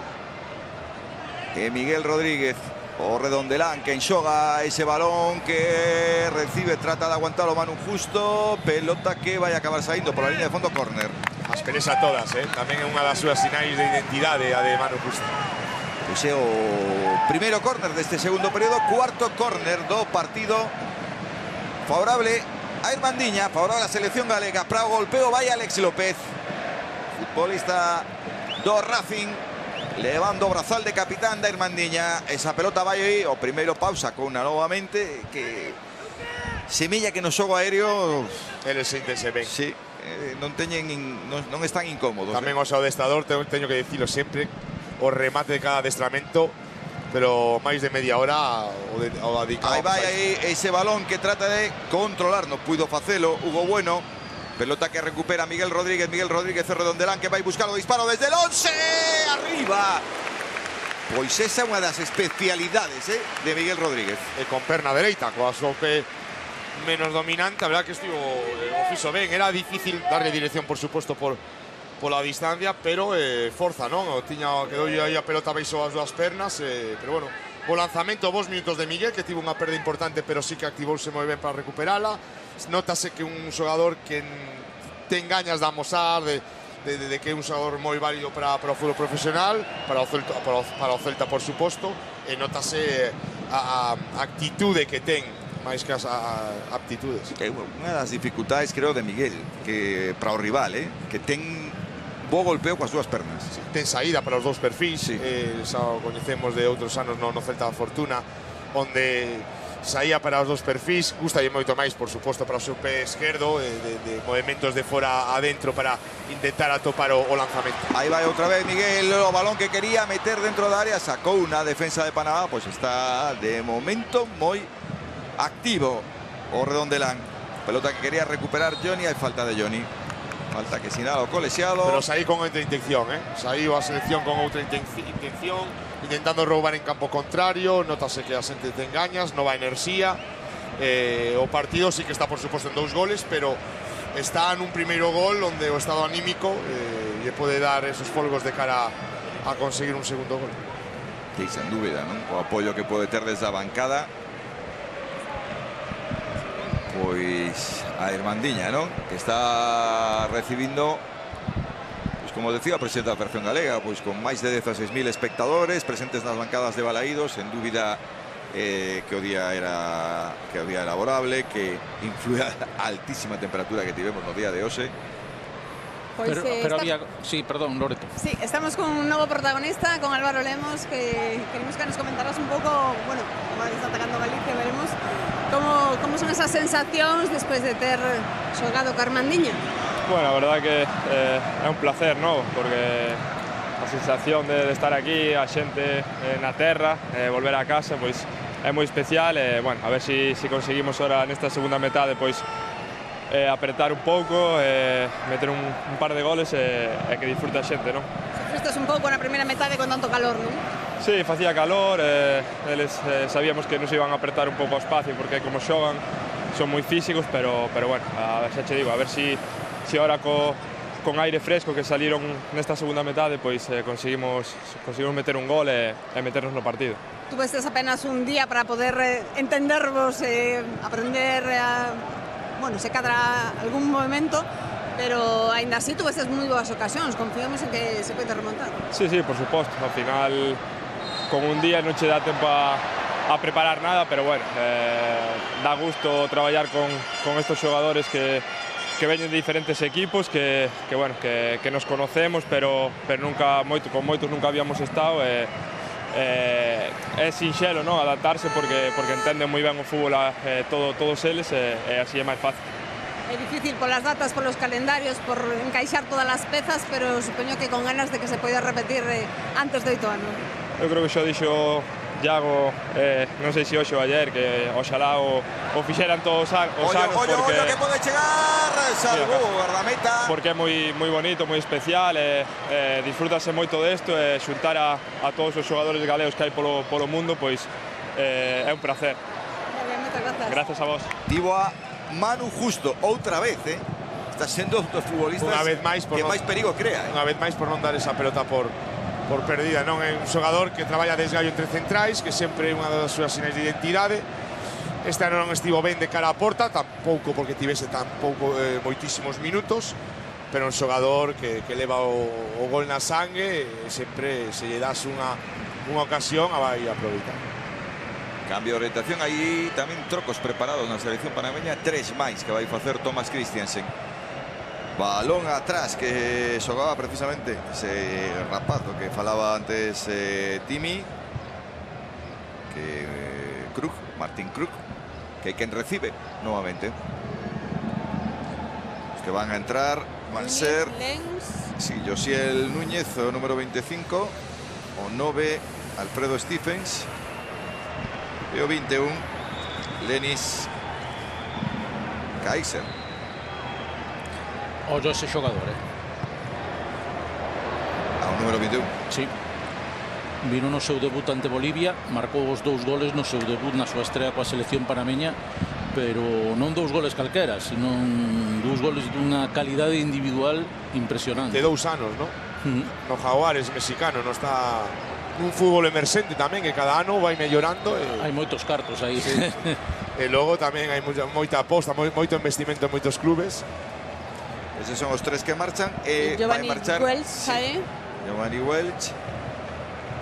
Miguel Rodríguez, o Redondelán, que enxoga ese balón que recibe, trata de aguantar o Manu Justo, pelota que vai acabar saindo pola línea de fondo, córner. As pelesa todas, tamén é unha das súas sinais de identidade a de Manu Justo. Pois é o primeiro córner deste segundo período, cuarto córner do partido, favorable a Irmandiña, favorable a selección galega. Para o golpeo vai Alex López, futbolista do Racing, levando o brazal de capitán da Irmandiña. Esa pelota vai aí, o primeiro pausa con unha novamente, que semella que no xogo aéreo eles sintense ben. Sí, non están incómodos. Tamén o seu adestrador, teño que dicilo sempre, o remate de cada adestramento, pero máis de media hora o dedicado. Aí vai aí ese balón que trata de controlar, non puido facelo Hugo Bueno. Pelota que recupera Miguel Rodríguez o Redondelán, que vai buscar o disparo desde el 11, arriba. Pois esa é unha das especialidades de Miguel Rodríguez. E con perna dereita, coa súa pé menos dominante, a verdad que estivo o fixo ben. Era difícil darle dirección, por suposto, pola distancia, pero forza, non? Quedou aí a pelota baixo as dúas pernas, pero bueno, o lanzamento, 2 minutos de Miguel, que tivo unha perda importante, pero sí que activouse moi ben para recuperala. Notase que un xogador que ten gañas de amosar, de que é un xogador moi válido para o fútbol profesional, para o Celta, por suposto, e notase a actitude que ten, máis que as aptitudes. Unha das dificultades, creo, de Miguel, que para o rival, que ten bo golpeo coas dúas pernas. Sí, ten saída para os dous perfis, xa o coñecemos de outros anos no Celta da Fortuna, onde saía para os dous perfis, gustalle moito máis, por suposto, para o seu pé esquerdo, de movimentos de fora adentro para intentar atopar o lanzamento. Aí vai outra vez Miguel, o balón que quería meter dentro da área, sacou unha defensa de Panamá, pois está de momento moi activo o Redondelán. Pelota que quería recuperar Johnny, hai falta de Johnny. Falta que sinala o colexiado. Pero saí con outra intención, Saíu a selección con outra intención, intentando roubar en campo contrario. Notase que a xente ten gañas, nova enerxía. O partido sí que está, por suposto, en 2 goles, pero está nun primeiro gol onde o estado anímico lle pode dar esos folgos de cara a conseguir un segundo gol. Sí, sen dúbida, non? O apoio que pode ter desde a bancada, pois a Irmandiña, non? Que está recibindo, pois como decía o presidente da Federación Galega, pois con máis de 16.000 espectadores presentes nas bancadas de Balaídos, sen dúbida que o día era laborable, que influía a altísima temperatura que tivemos no día de hoxe. Pues pero había... Sí, perdón, Loreto. Sí, estamos con un nuevo protagonista, con Álvaro Lemos, que queremos que nos comentaras un pouco, bueno, como está atacando Galicia, veremos como son esas sensacións despois de ter xogado co Armandiña. Bueno, a verdad que é un placer, ¿no? Porque a sensación de estar aquí, a xente na terra, volver a casa, pois é moi especial. Bueno, a ver si conseguimos ahora nesta segunda metade, pois apretar un pouco, meter un par de goles e que disfrute a xente, non? Sufristes un pouco na primeira metade con tanto calor, non? Sí, facía calor, eles sabíamos que nos iban a apretar un pouco o espacio porque como xogan son moi físicos, pero bueno, xa che digo, a ver si ahora con aire fresco que saliron nesta segunda metade, pois conseguimos meter un gol e meternos no partido. Tuvestes apenas un día para poder entendervos, aprender bueno, se cadra algún movimento, pero aínda así tuvestes moi boas ocasións, confiamos en que se pode remontar. Sí, por suposto, ao final con un día non che dá tempo a preparar nada, pero bueno, dá gusto traballar con estos xogadores que veñen de diferentes equipos, que nos conocemos, pero nunca con moitos nunca habíamos estado. É sinxelo, no, adaptarse porque entenden moi ben o fútbol todos eles e así é máis fácil. É difícil polas datas, polos calendarios, por encaixar todas as pezas, pero supoño que con ganas de que se poida repetir antes de 8 anos. Eu creo que xa dixo Iago, non sei se hoxe ou ayer, que oxalá o fixeran todos os anos porque... Ollo que pode chegar, salvou o guardameta. Porque é moi bonito, moi especial, disfrútase moito desto, e xuntar a todos os xogadores galegos que hai polo mundo, pois é un placer. Moitas grazas. Gracias a vos. Tivo a Manu Justo, outra vez, está sendo dos futbolistas que máis perigo crea. Unha vez máis por non dar esa pelota por perdida, non é un xogador que traballa desgallo entre centrais, que sempre é unha das súas sinais de identidade. Este ano non estivo ben de cara á porta, tampouco porque tivese moitísimos minutos, pero un xogador que leva o gol na sangue, e sempre se lle das unha ocasión a vai aproveitar. Cambio de orientación, aí tamén trocos preparados na selección panameña, 3 máis que vai facer Thomas Christiansen. Balón atrás que xogaba precisamente ese rapazo que falaba antes Timi, que Martín Krug, que quen recibe novamente. Os que van a entrar van ser Josiel Núñez, o número 25, o 9 Alfredo Stephens e o 21 Lenis Kaiser. Ollo ese xogador, Ao número 21. Sí. Vino no seu debut ante Bolivia, marcou os 2 goles no seu debut na súa estrea coa selección panameña, pero non 2 goles calquera, sino 2 goles dunha calidade individual impresionante. De 2 anos, ¿no? No Jaguares mexicano, no está un fútbol emerxente tamén, que cada ano vai mellorando. Hai moitos cartos aí. Sí. E logo tamén hai moita aposta, moito investimento en moitos clubes. Eses son os 3 que marchan. Giovanni Welch, Giovanni Welch.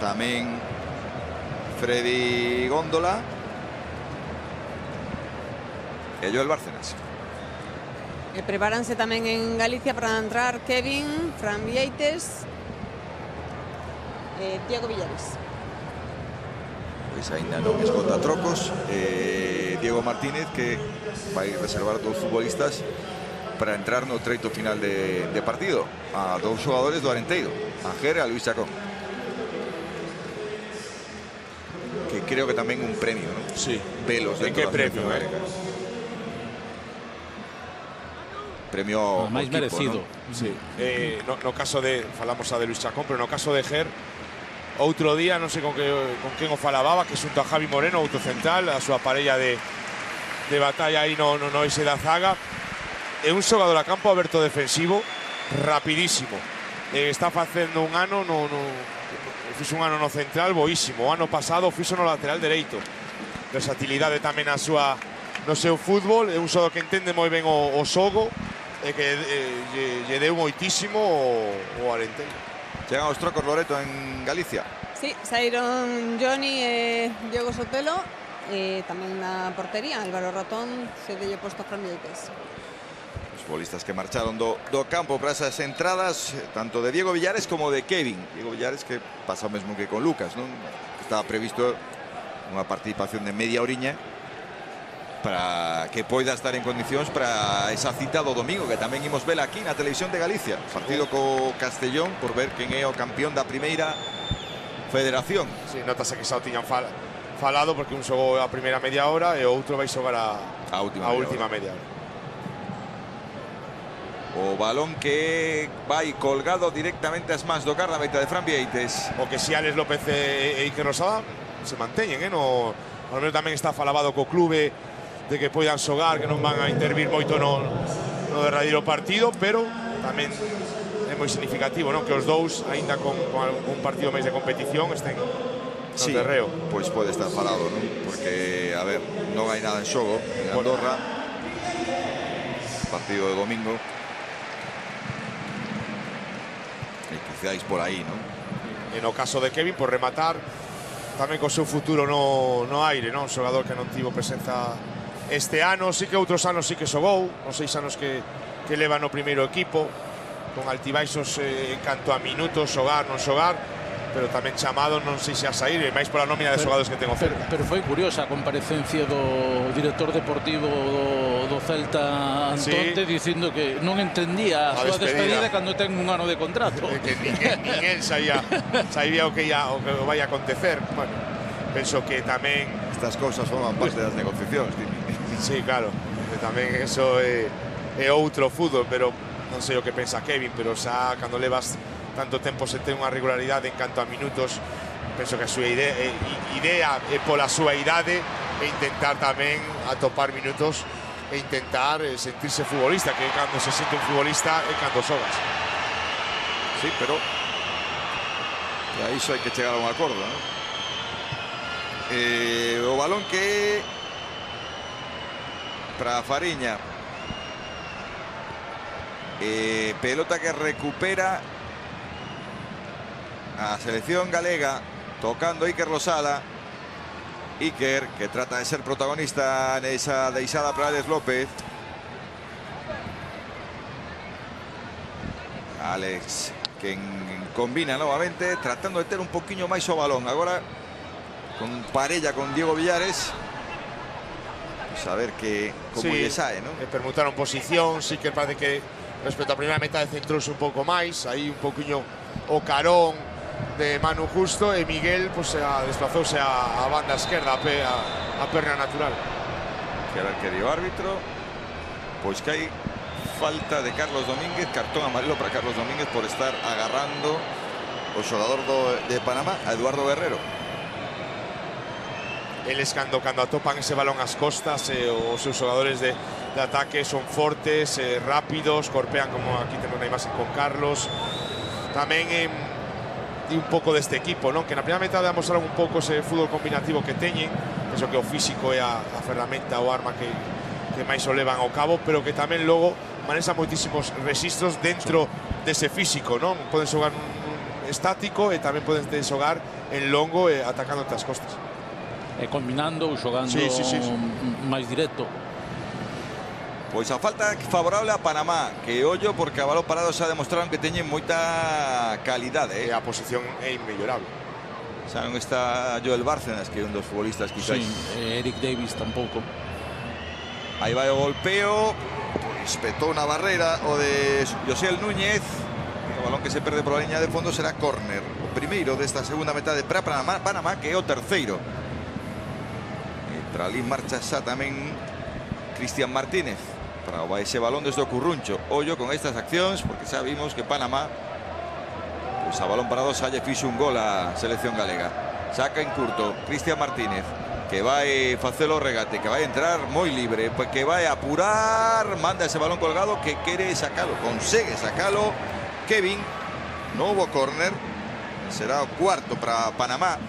Tamén Freddy Góndola. E Joel Bárcenas. E prepáranse tamén en Galicia para entrar Kevin, Fran Vieites e Diego Villares. Pois ainda non esgota trocos. Diego Martínez, que vai reservar 2 futbolistas para entrar no treito final de partido, a 2 xogadores do Arenteiro, a Ger e a Luis Chacón, que creo que tamén un premio, ¿no? Sí. Pelos de que premio, premio máis merecido, ¿no? Sí. No caso de, falamos a de Luis Chacón, pero no caso de Ger, outro día, non sei con quen o falababa, que xunto a Javi Moreno, outro central, a súa parella de batalla aí no ese da zaga. É un xogador a campo aberto defensivo rapidísimo. Está facendo un ano fixo un ano no central boísimo. O ano pasado fixo no lateral dereito. Versatilidade tamén no seu fútbol. É un xogador que entende moi ben o xogo e que lle deu moitísimo o Arenteiro. Chegan os trocos, Loreto, en Galicia. Sí, saíron Johnny e Diego Sotelo, e tamén na portería Álvaro Ratón cedelle posto a Fran Vieites. Futbolistas que marcharon do campo para esas entradas, tanto de Diego Villares como de Kevin. Diego Villares, que pasa o mesmo que con Lucas, non? Estaba previsto unha participación de media horiña para que poida estar en condicións para esa cita do domingo, que tamén imos vela aquí na televisión de Galicia. Partido co Castellón, por ver quen é o campeón da primeira federación. Sí, notase que xa o tiñan falado, porque un xogou a primeira media hora e o outro vai xogar a última media hora. O balón que vai colgado directamente as mans do guardameta de Fran Vieites. O que si Alex López e Iker Losada se manteñen, no, ao menos tamén está falabado co clube de que poidan xogar, que non van a intervir moito no derradeiro partido, pero tamén é moi significativo, non, que os dous, aínda con algún partido máis de competición, estén no terreo. Pois pode estar falado, non? Porque, a ver, non hai nada en xogo en Andorra. Partido de domingo. E quizáis por aí, non? E no caso de Kevin, por rematar, tamén co seu futuro no aire, non? Un xogador que non tivo presenza este ano, sí que outros anos sí que xogou, os 6 anos que leva no primeiro equipo, con altibaixos en canto a minutos, xogar, non xogar, pero tamén chamado, non sei se a sair, e máis pola nómina de xogadores que ten oferta. Pero foi curiosa a comparecencia do director deportivo do Celta Antonte, dicindo que non entendía a súa despedida cando ten un ano de contrato. Que nin él sabía o que vai a acontecer. Bueno, penso que tamén estas cousas forman parte das negociacións. Sí, claro, tamén eso é outro fútbol, pero non sei o que pensa Kevin, pero xa cando levas tanto tempo se ten unha regularidade en canto a minutos, penso que a súa idea é pola súa idade e intentar tamén atopar minutos e intentar sentirse futbolista, que cando se sente un futbolista é cando xogas. Sí, pero a iso hai que chegar a un acordo, non? O balón que para Fariña, pelota que recupera a selección galega, tocando Iker Losada. Iker, que trata de ser protagonista nesa deixada para Alex López. Alex, que combina novamente, tratando de ter un poquinho máis o balón. Agora, con parella con Diego Villares. A ver como lle sae, non? Permutaron posición, sí que parece que respecto a primeira metade centrouse un pouco máis, aí un pouquiño o carón de Manu Justo, e Miguel desplazouse a banda esquerda, a perna natural. Que a ver que dio árbitro, pois que hai falta de Carlos Domínguez, cartón amarelo para Carlos Domínguez por estar agarrando o xogador de Panamá, a Eduardo Guerrero. Eles cando atopan ese balón ás costas, os seus xogadores de ataque son fortes, rápidos, corpean, como aquí temos na imaxe con Carlos. Tamén di un pouco deste equipo, non? Que na primeira metade amostraron un pouco ese fútbol combinativo que teñen. Penso que o físico é a ferramenta, o arma que máis o levan ao cabo, pero que tamén logo manexa moitísimos registros dentro dese físico, non? Poden xogar un estático e tamén poden xogar en longo e atacando as costas. Combinando ou xogando máis directo. Pois a falta favorable a Panamá, que ollo porque a balón parado xa demostraron que teñen moita calidade. A posición é inmellorable. Xa non está Joel Bárcenas, que é un dos futbolistas quizás. Eric Davis tampouco. Aí vai o golpeo, pois petou na barreira o de Josiel Núñez. O balón que se perde pola liña de fondo será córner. O primeiro desta segunda metade para Panamá, que é o terceiro. Tralí marcha xa tamén Cristian Martínez para ese balón desde o Curruncho. Ollo con estas accións, porque xa vimos que Panamá, pois a balón parado xa lle fixo un gol a selección galega. Saca en curto Cristian Martínez, que vai facer o regate, que vai entrar moi libre, pues que vai apurar, manda ese balón colgado que quere sacalo, consegue sacalo Kevin. No hubo córner, será o cuarto para Panamá,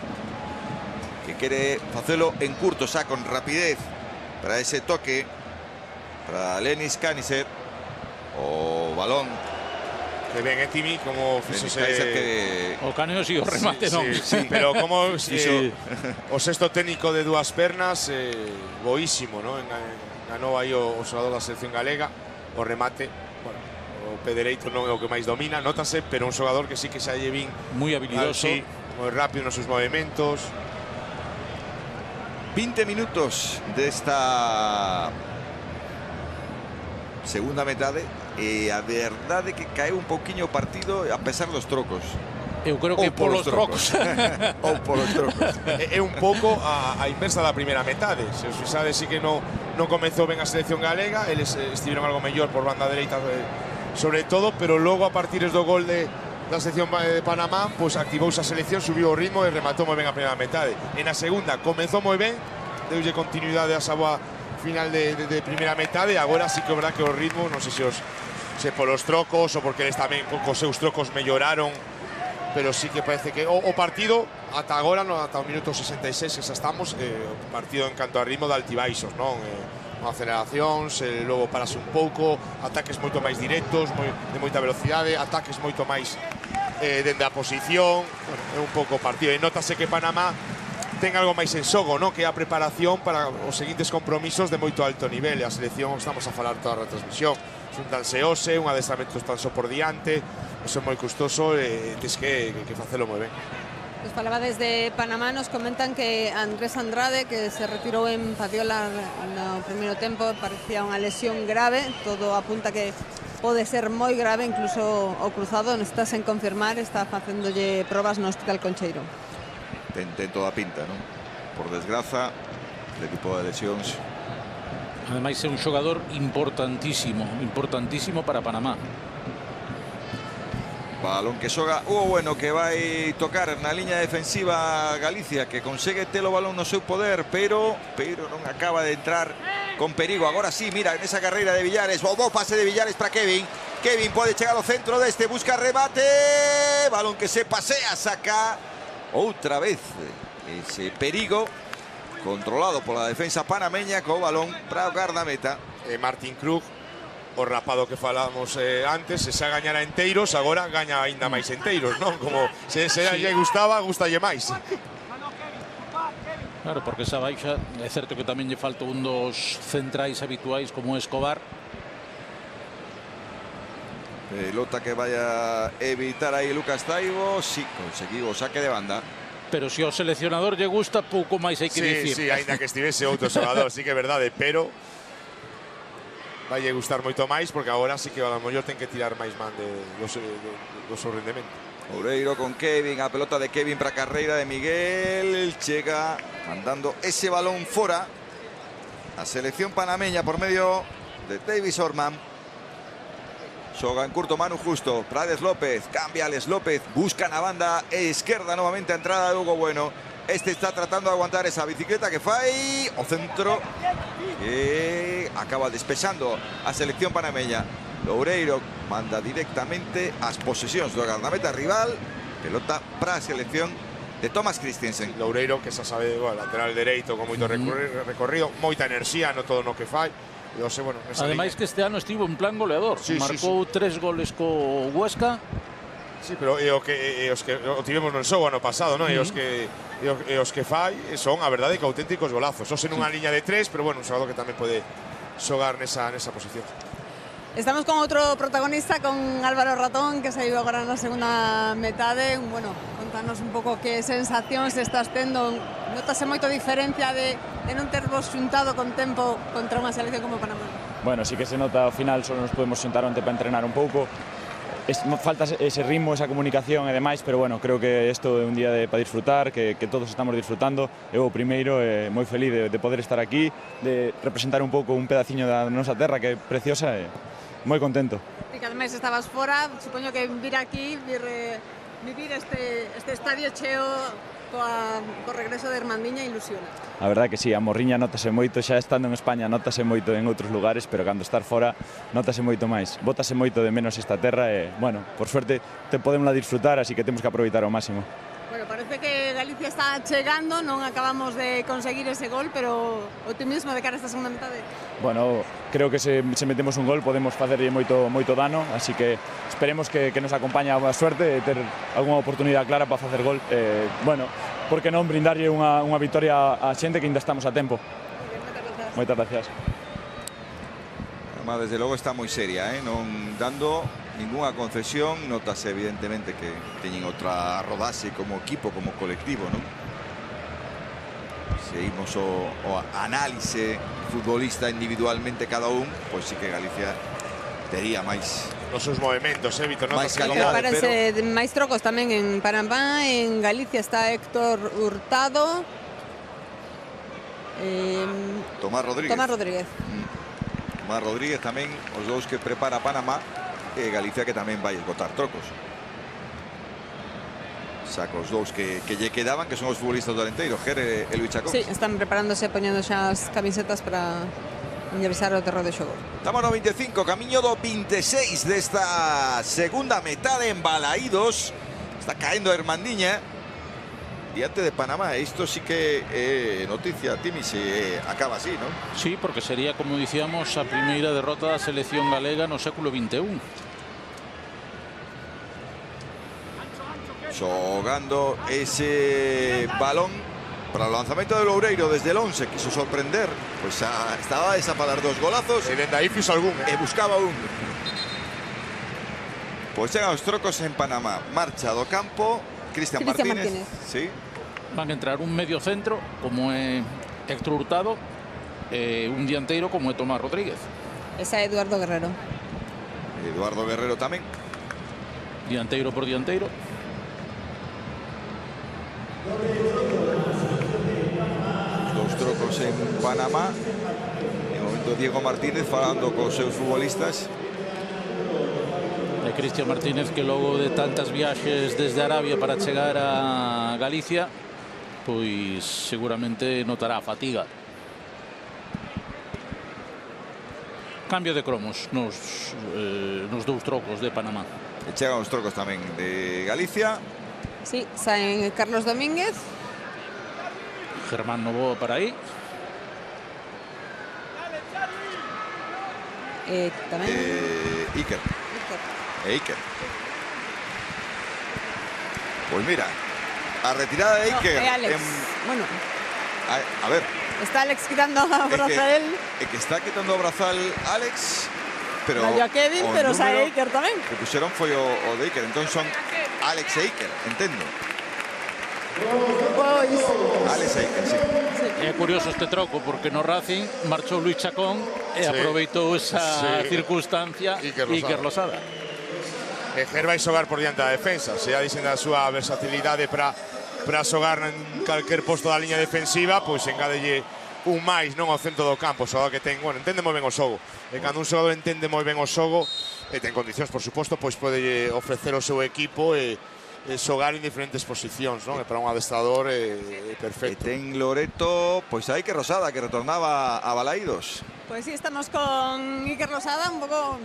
que quere facelo en curto, xa con rapidez para ese toque para Lenis Canicer. O balón que ben é Timi, como fixose que o caneo si o remate non. Sí, pero como o sexto técnico de dúas pernas, boísimo, non? Ganou aí o xogador da selección galega. O remate, bueno, o pé dereito non é o que máis domina, notase, pero un xogador que sí que xa lle vin moi habilidoso, moi rápido nos seus movimentos. 20 minutos desta segunda metade, e a verdade que cae un pouquiño o partido a pesar dos trocos. Eu creo que polos trocos. Ou polos trocos. É un pouco a inversa da primeira metade. Se os fixades, sí que non comezou ben a selección galega, eles estiveron algo mellor por banda dereita, sobre todo, pero logo a partir do gol da selección de Panamá, pois activouse a selección, subiu o ritmo e rematou moi ben a primeira metade. En a segunda comezou moi ben, deulle continuidade a esa boa final de primeira metade, e agora sí que é verdad que o ritmo, non sei se polos trocos ou porque eles tamén cos seus trocos melloraron, pero sí que parece que o partido ata agora, ata o minuto 66 que xa estamos, o partido en canto a ritmo de altibaixos, non? Aceleracións, logo parase un pouco, ataques moito máis directos, de moita velocidade, ataques moito máis dende a posición, é un pouco o partido, e notase que Panamá ten algo máis en xogo, non? Que é a preparación para os seguintes compromisos de moito alto nivel, e a selección, estamos a falar toda a retransmisión, xuntanse hoxe, un adestramento tan só por diante, iso é moi custoso e tens que facelo moi ben. Pues falaba desde Panamá, nos comentan que Andrés Andrade, que se retirou en Padiola no primeiro tempo, parecía unha lesión grave, todo apunta que pode ser moi grave, incluso o cruzado, non está sen confirmar, está facéndolle probas no Hospital Concheiro. Ten toda a pinta, non? Por desgraza, de tipo de lesións. Ademais é un xogador importantísimo para Panamá. Balón que xoga Hugo Bueno, que vai tocar na liña defensiva Galicia, que consegue ter o balón no seu poder, pero non acaba de entrar con perigo. Agora sí, mira, en esa carreira de Villares, o bo pase de Villares para Kevin. Kevin pode chegar ao centro deste, busca remate, balón que se pasea, saca outra vez ese perigo controlado pola defensa panameña, co balón para o guardameta. Martín Krug, o rapado que falamos antes, se xa gañara enteiros, agora gaña aínda máis enteiros, non? Como se lle gustaba, gustalle máis. Claro, porque esa baixa, é certo que tamén lle falta un dos centrais habituais como Escobar. Pelota que vaya a evitar aí Lucas Taibo, sí, conseguiu o saque de banda. Pero se ao seleccionador lle gusta, pouco máis hai que dicir. Sí, aínda que estivese outro xogador, sí que é verdade, pero vai gustar moito máis, porque agora sí que a lo mellor ten que tirar máis man do seu rendemento. Oureiro con Kevin, a pelota de Kevin para a carreira de Miguel, chega mandando ese balón fora a selección panameña por medio de Davis Orman. Xoga en curto Manu Justo, Prades López, cambia Alex López, busca na banda esquerda novamente a entrada de Hugo Bueno. Este está tratando de aguantar esa bicicleta que fai o centro, que acaba despexando a selección panameña. Loureiro manda directamente as posesións do guardameta rival, pelota para a selección de Thomas Christensen. Loureiro, que xa sabe, lateral dereito con moito recorrido, moita enerxía no todo no que fai. Bueno, ademais que este ano estivo en plan goleador, marcou 3 goles co Huesca. Sí, pero os que o tivemos no xogo ano pasado, non? E os que fai son, a verdade, que auténticos golazos. Ose nunha liña de 3, pero bueno, un xogador que tamén pode xogar nesa posición. Estamos con outro protagonista, con Álvaro Ratón, que saiu agora na segunda metade. Bueno, contanos un pouco que sensacións estás tendo. Notase moito diferencia de non tervos xuntado con tempo contra unha selección como Panamá? Bueno, sí que se nota ao final, só nos podemos xuntar onte para entrenar un pouco. Falta ese ritmo, esa comunicación e demais, pero bueno, creo que isto é un día para disfrutar, que todos estamos disfrutando. Eu o primeiro moi feliz de poder estar aquí, de representar un pouco un pedaciño da nosa terra que é preciosa e moi contento. E que ademais estabas fora, supoño que vir aquí, vivir este estadio cheo co regreso de Irmandiña ilusiona. A verdade que sí, a morriña notase moito, xa estando en España notase moito en outros lugares, pero cando estar fora notase moito máis. Bótase moito de menos esta terra e, bueno, por suerte podémosla disfrutar, así que temos que aproveitar ao máximo. Bueno, parece que Galicia está chegando, non acabamos de conseguir ese gol, pero optimismo de cara a esta segunda metade. Bueno, creo que se metemos un gol podemos facerlle moito dano, así que esperemos que nos acompañe a suerte e ter algunha oportunidade clara para facer gol. Bueno, por que non brindarlle unha victoria á xente que ainda estamos a tempo. Moitas gracias. Desde logo está moi seria, non dando ninguna concesión. Notase evidentemente que teñen outra rodaxe como equipo, como colectivo, non? Seguimos o análise futbolista individualmente cada un, pois sí que Galicia tería máis nos seus movimentos, Víctor, máis calidade, parece máis trocos tamén en Panamá. En Galicia está Héctor Hurtado, Tomás Rodríguez. Tomás Rodríguez tamén, os dous que prepara Panamá. Galicia que tamén vai esgotar trocos. Saca os dous que lle quedaban, que son os futbolistas do Alenteiro, Ger e Luis Chacón. Sí, están preparándose, poñendo xa as camisetas para enllavisar o terreo de xogo. Estamos no 25, camiño do 26 desta segunda metade en Balaídos. Está caendo Hermandiña diante de Panamá. Isto sí que é noticia, Timi, se acaba así, non? Sí, porque sería, como dicíamos, a primeira derrota da selección galega no século XXI. Xogando ese balón para o lanzamento de Loureiro desde el 11, quiso sorprender, pois estaba esa para dar dos golazos E dende aí fixo algún, e buscaba un. Pois chegan os trocos en Panamá. Marcha do campo Cristian Martínez. Sí. Van a entrar un medio centro como é Héctor Hurtado e un dianteiro como é Tomás Rodríguez. Esa é Eduardo Guerrero. Eduardo Guerrero tamén. Dianteiro por dianteiro. Dos trocos en Panamá. De momento Diego Martínez falando cos seus futbolistas. E Cristian Martínez, que logo de tantas viaxes desde Arabia para chegar a Galicia, pois seguramente notará a fatiga. Cambio de cromos nos dous trocos de Panamá. E chegan os trocos tamén de Galicia. Sí, saen Carlos Domínguez. Germán Novoa para aí. Tamén Iker. Iker. Pois mira, a retirada de Iker. Alex. Bueno. A ver. Está Alex quitando a Brazal. É que está quitando o Brazal Alex, pero Vaya Kevin, pero sae Iker tamén. Que puxeron foi o de Iker, entón son Alex e Iker, entendo. Pois Alex e Iker, sí. É curioso este troco porque no Racing marchou Luis Chacón e aproveitou esa circunstancia Iker Losada. E Ger vai xogar por diante da defensa, se já dixen a súa versatilidade para xogar en calquer posto da liña defensiva, pois engadelle un máis non ao centro do campo, o xogador que ten, bueno, entende moi ben o xogo. E cando un xogador entende moi ben o xogo e ten condicións, por suposto, pois pode ofrecer o seu equipo e xogar en diferentes posicións, non? E para un adestrador perfecto. E ten Loreto, pois hai que Rosada, que retornaba a Balaídos. Pues sí, estamos con Iker Losada, un pouco.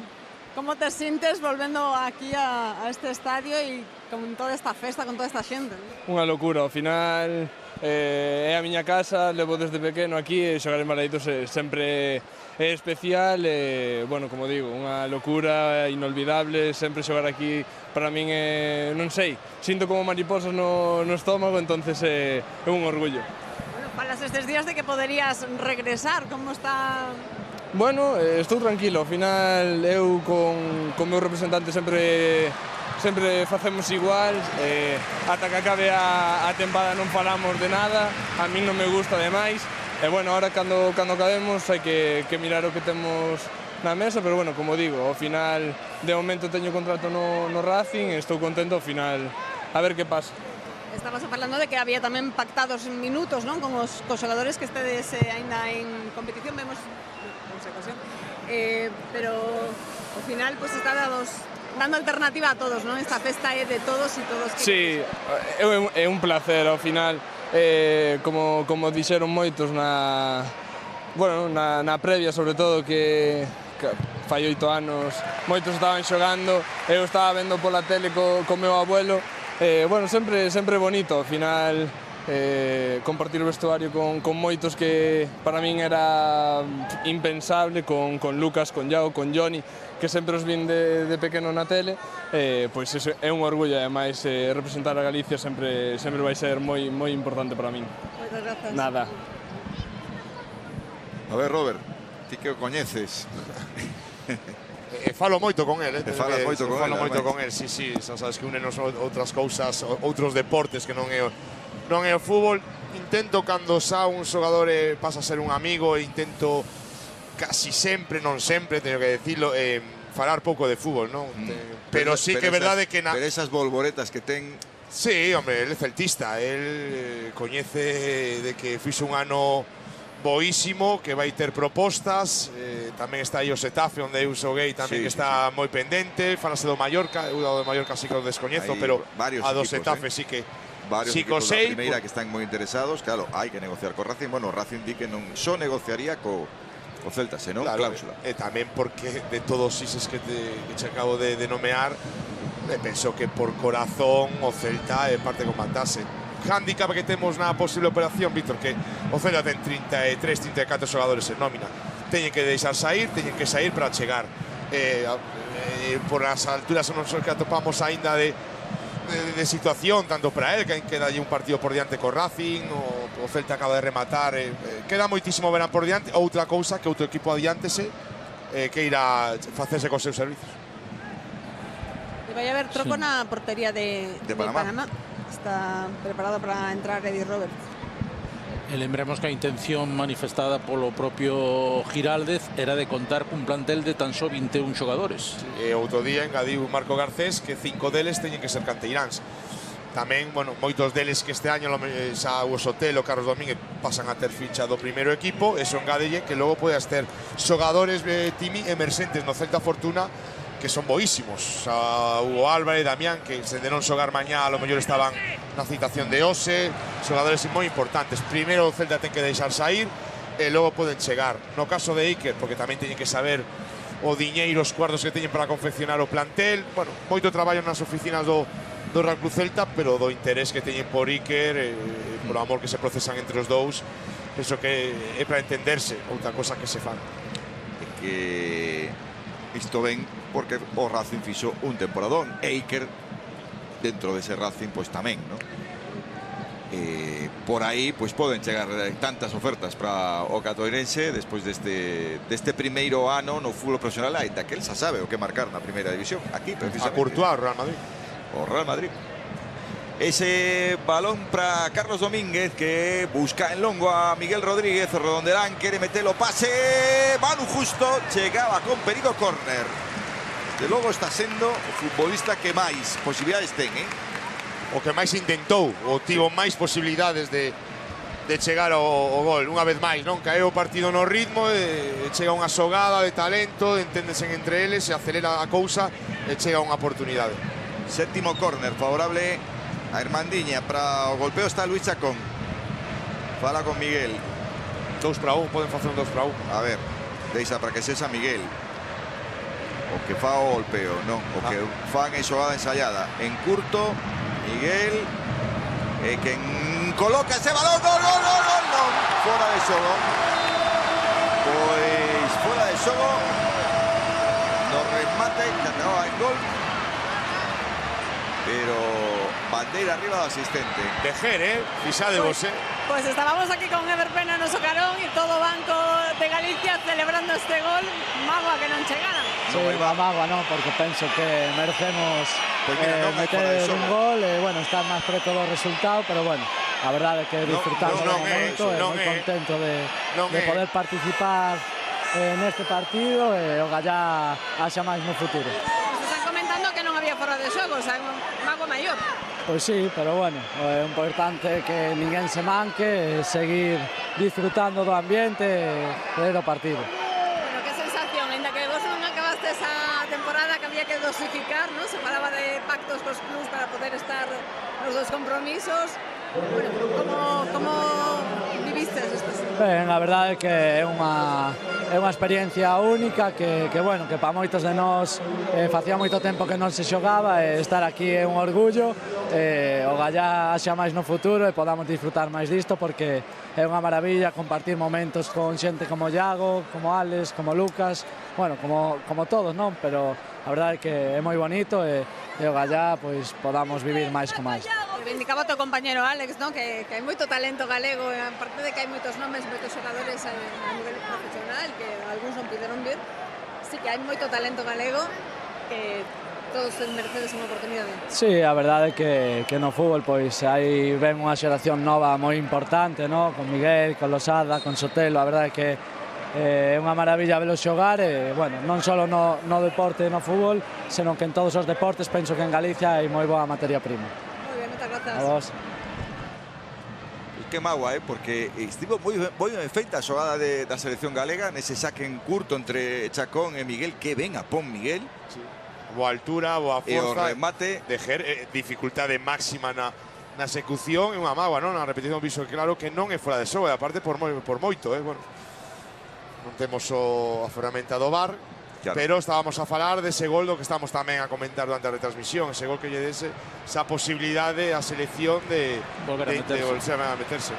¿Cómo te sientes volvendo aquí a este estadio e con toda esta festa, con toda esta xente? Unha locura, ao final é a miña casa, levo desde pequeno aquí e xogar en Balaídos sempre é especial e, bueno, como digo, unha locura inolvidable, sempre xogar aquí para min é, non sei, sinto como mariposas no estómago, entonces é un orgullo. Bueno, falas estes días de que poderías regresar, como está... Bueno, estou tranquilo, ao final eu con meu representante sempre facemos igual, ata que acabe a tempada non falamos de nada, a min non me gusta demais, e bueno, ahora cando acabemos hai que mirar o que temos na mesa, pero bueno, como digo, ao final de momento teño contrato no Racing e estou contento, ao final a ver que pasa. Estabas falando de que había tamén pactados minutos, non? Con os xogadores que estedes aínda en competición, vemos pero ao final pues está dando alternativa a todos, non? Esta festa é de todos e todos. Sí, é un placer ao final, como dixeron moitos na previa, sobre todo, que fai 8 anos moitos estaban xogando, eu estaba vendo pola tele co meu abuelo, bueno, sempre bonito, ao final compartir o vestuario con moitos que para min era impensable, con Lucas, con Iago, con Johnny, que sempre os vin de pequeno na tele, pois iso é un orgullo, ademais representar a Galicia sempre vai ser moi importante para min. Moitas grazas. Nada. A ver, Robert, ti que o coñeces. Falo moito con él, Falas moito con él, sí, sabes que unenos outras cousas, outros deportes que non é o fútbol. Intento cando xa un xogador pasa a ser un amigo, e intento casi sempre, non sempre, teño que decirlo, falar pouco de fútbol, non? Pero sí que é verdade que Pero esas bolboretas que ten... Sí, hombre, ele é celtista, el coñece de que fixo un ano boísimo, que vai ter propostas, tamén está aí o Xetafe, onde eu xoguei tamén, que está moi pendente, falase do Mallorca, eu do Mallorca sí que o descoñezo, pero a do Xetafe sí que varios equipos da primeira que están moi interesados. Claro, hai que negociar co Racing. Bueno, Racing di que non só negociaría co Celta, senón cláusula. E tamén porque de todos isos que te acabo de nomear, penso que por corazón o Celta é parte con vantase. Handicap que temos na posible operación, Víctor, que o Celta ten 33, 34 xogadores en nómina. Teñen que deixar sair, teñen que sair para chegar. Por as alturas non son que atopamos aínda de situación, tanto para él, que queda allí un partido por diante co Racing, o Celta acaba de rematar, queda moitísimo verán por diante. Outra cousa, que outro equipo adiántese, que irá facerse cos seus servizos. E vai haber troco na portería de Panamá. Está preparado para entrar Eddie Roberts. E lembremos que a intención manifestada polo propio Giraldez era de contar cun plantel de tan só 21 xogadores. E outro día engadiu Marco Garcés que 5 deles teñen que ser canteiráns. Tamén, bueno, moitos deles que este año xa o Sotelo, Carlos Domínguez pasan a ter ficha do primeiro equipo. Eso engadelle que logo podes ter xogadores Timi emerxentes no Celta Fortuna que son boísimos. Hugo Álvarez, Damián, que se de non xogar mañá a lo mellor estaban na citación de Ose, xogadores moi importantes. Primeiro o Celta ten que deixar sair e logo poden chegar. No caso de Iker, porque tamén teñen que saber o diñeiro, os cuartos que teñen para confeccionar o plantel. Bueno, moito traballo nas oficinas do Real Club Celta, pero do interés que teñen por Iker, por o amor que se procesan entre os dous, penso que é para entenderse. Outra cosa que se fan. Que isto ven porque o Racing fixo un temporadón. Iker, dentro dese Racing, pois tamén, non? Por aí, pois poden chegar tantas ofertas para o catoirense despois deste primeiro ano no fútbol profesional, ainda que el xa sabe o que marcar na primeira división. Aquí, precisamente. A Courtois, o Real Madrid. O Real Madrid. Ese balón para Carlos Domínguez, que busca en longo a Miguel Rodríguez. Redondelán quere metelo, pase. Manu Justo chegaba con perigo, córner. De logo está sendo o futbolista que máis posibilidades ten, o que máis intentou, o tivo máis posibilidades de chegar ao gol. Unha vez máis, non? Caeu o partido no ritmo, chega unha xogada de talento, enténdese entre eles, se acelera a cousa e chega unha oportunidade. Séptimo córner favorable a Irmandiña. Para o golpeo está Luis Chacón. Fala con Miguel. 2 para 1, poden facer un 2 para 1. A ver, deixa para que sexa Miguel o que fa o golpeo, non, o que fan é xogada ensaiada. En curto, Miguel, quen coloca ese balón, non, fora de xogo. Pois fora de xogo, no remate que acababa en gol, pero bandeira arriba do asistente. De Jer, fixadevos, Pues estábamos aquí con Ever Pena no Socarón e todo o banco de Galicia celebrando este gol. Mágoa que non chegaran. Sí, mágoa non, porque penso que merecemos meter un gol e, bueno, estar máis preto do resultado, pero, bueno, a verdade é que disfrutamos do momento e moi contento de poder participar neste partido e o Gallá haxa máis no futuro. Están comentando que non había fora de xogo, o sea, mágoa maior. Pois sí, pero bueno, é importante que ninguén se manque, seguir disfrutando do ambiente e do partido. Bueno, que sensación, ainda que vos non acabaste esa temporada que había que dosificar, ¿no? Se falaba de pactos cos clubs para poder estar nos dos compromisos. Bueno, como viviste esto? Ben, a verdade é que é unha experiencia única que bueno, que para moitos de nós facía moito tempo que non se xogaba e estar aquí é un orgullo. O Gallá xa máis no futuro e podamos disfrutar máis disto porque é unha maravilla compartir momentos con xente como Iago, como Alex, como Lucas, bueno, como todos, non? Pero a verdade é que é moi bonito e o Gallá pois podamos vivir máis con máis. Indicaba o teu compañero Alex, ¿no? que hai moito talento galego, aparte de que hai moitos nomes, moitos xogadores a nivel profesional, que algúns non puderon vir, sí que hai moito talento galego que todos merecedes unha oportunidade. Sí, a verdade é que no fútbol pois aí ven unha xeración nova moi importante, ¿no? Con Miguel, con Losada, con Sotelo, a verdade é que é unha maravilla velo xogar e, bueno, non só no deporte e no fútbol, senón que en todos os deportes penso que en Galicia hai moi boa materia prima. Moi ben, moitas grazas. A vos. que mágoa, porque estivo moi ben feita a xogada da selección galega nese saque en curto entre Chacón e Miguel. Que ben a pon Miguel. Sí. Boa altura, boa forza. E o remate. Dificultade máxima na execución e unha mágoa, non? Na repetición viso claro que non é fora de xogo, e aparte por moito, bueno. Non temos a ferramenta do VAR, claro. Pero estábamos a falar dese gol do que estamos tamén a comentar durante a retransmisión, ese gol que lle dese esa posibilidade a selección de volver a meterse.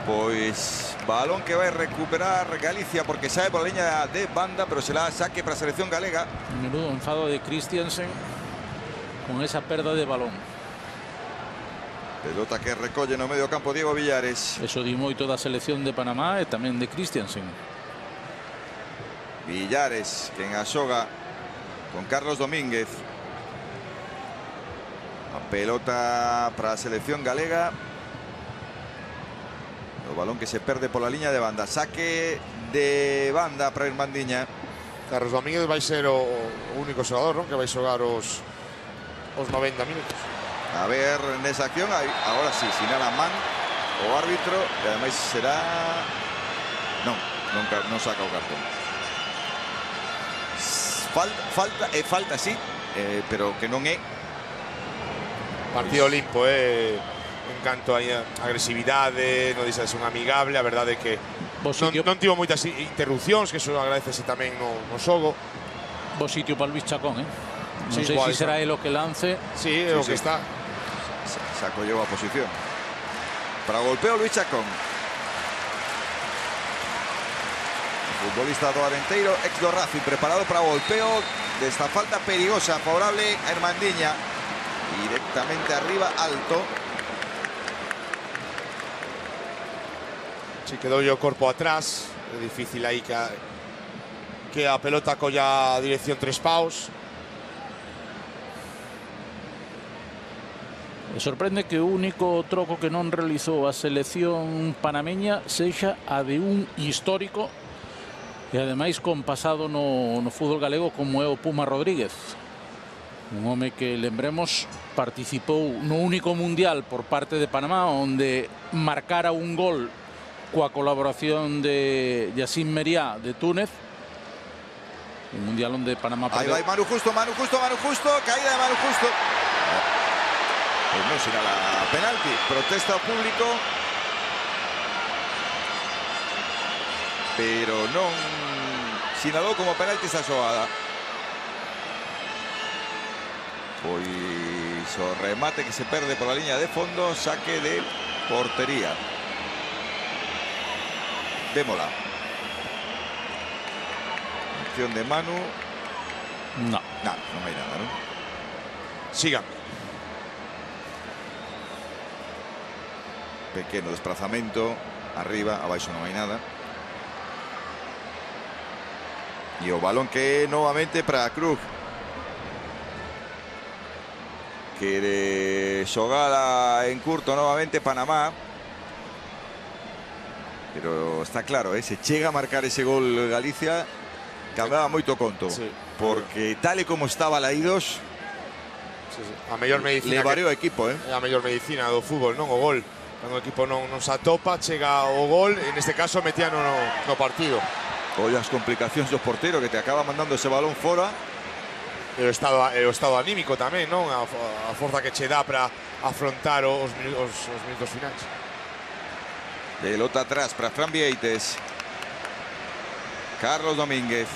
Pois balón que vai recuperar Galicia porque sae por la liña de banda, pero será saque para a selección galega. Menudo enfado de Christiansen con esa perda de balón. Pelota que recolle no medio campo Diego Villares. Eso di moito da selección de Panamá e tamén de Christiansen. Villares que en a xoga con Carlos Domínguez. A pelota para a selección galega. O balón que se perde por la liña de banda. Saque de banda para Irmandiña. Carlos Domínguez vai ser o único xogador, non? Que vai xogar os 90 minutos. A ver, nesa acción, agora sí, sinala man o árbitro, e ademais será... non saca o cartón. Falta sí, pero que non é. Partido limpo, en canto a agresividade, non deixa de ser un amigable, a verdade é que non tivo moitas interrupcións, que eso agradecese tamén no xogo. Bo sitio para Luis Chacón, Non sei se será el o que lance. Sí, é o que está. Saco lleva a posición. Para golpeo Luis Chacón. Futbolista do Arenteiro, ex do Racing, preparado para golpeo desta falta perigosa, favorable a Irmandiña. Directamente arriba, alto. Si quedou o corpo atrás, é difícil aí que a pelota colla a dirección tres paus. Me sorprende que o único troco que non realizou a selección panameña sexa a de un histórico e ademais con pasado no fútbol galego como é o Puma Rodríguez, un home que, lembremos, participou no único mundial por parte de Panamá onde marcara un gol coa colaboración de Yacine Meriá de Túnez, un mundial onde Panamá perdeu. Aí vai Manu Justo, caída de Manu Justo. Pues non será la penalti, protesta o público, pero non sinalou como penalti esa xogada. Pois o remate que se perde por la liña de fondo, saque de portería. Vémola. Acción de Manu. Non hai nada, non? Sigan. Pequeno desplazamento, arriba, abaixo non hai nada. E o balón que novamente para Krug. Quere xogada en curto novamente Panamá. Pero está claro, se chega a marcar ese gol Galicia, cambiaba moito conto. Sí. Porque tal e como estaba Laídos, a mellor medicina levaría o equipo, a mellor medicina do fútbol, non o gol. Cando o equipo non se atopa, chega o gol, en este caso metía no partido. Oye, as complicacións do portero que te acaba mandando ese balón fora. E o estado anímico tamén, non? A forza que che dá para afrontar os minutos finais. Pelota atrás para Fran Vieites. Carlos Domínguez.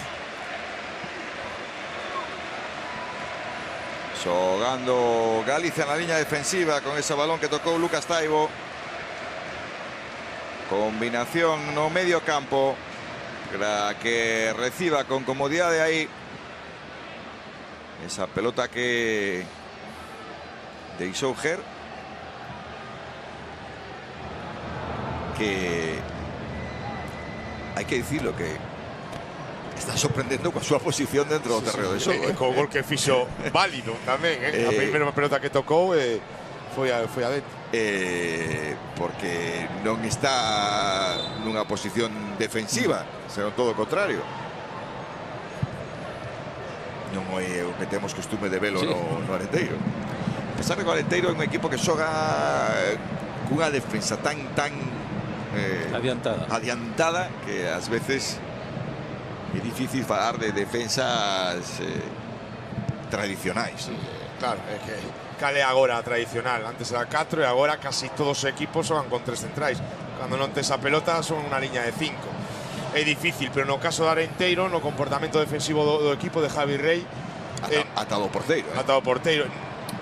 Xogando Galicia na liña defensiva con ese balón que tocou Lucas Taibo. Combinación no medio campo para que reciba con comodidade aí esa pelota que deixou Ger, que hai que dicirlo que está sorprendendo coa súa posición dentro do terreo de xogo. Co gol que fixo válido tamén, a primeira pelota que tocou foi adentro. Porque non está nunha posición defensiva, senón todo o contrario. Non é o que temos costume de velo no Arenteiro. pesar de que o Alenteiro é un equipo que xoga cunha defensa tan adiantada que ás veces é difícil falar de defensas tradicionais. Claro, é que cale agora a tradicional. Antes era 4 e agora casi todos os equipos xogan con 3 centrais. Cando non tes a pelota son unha liña de 5. É difícil, pero no caso de Arenteiro, no comportamento defensivo do equipo de Javi Rey, ata o porteiro, ata o porteiro.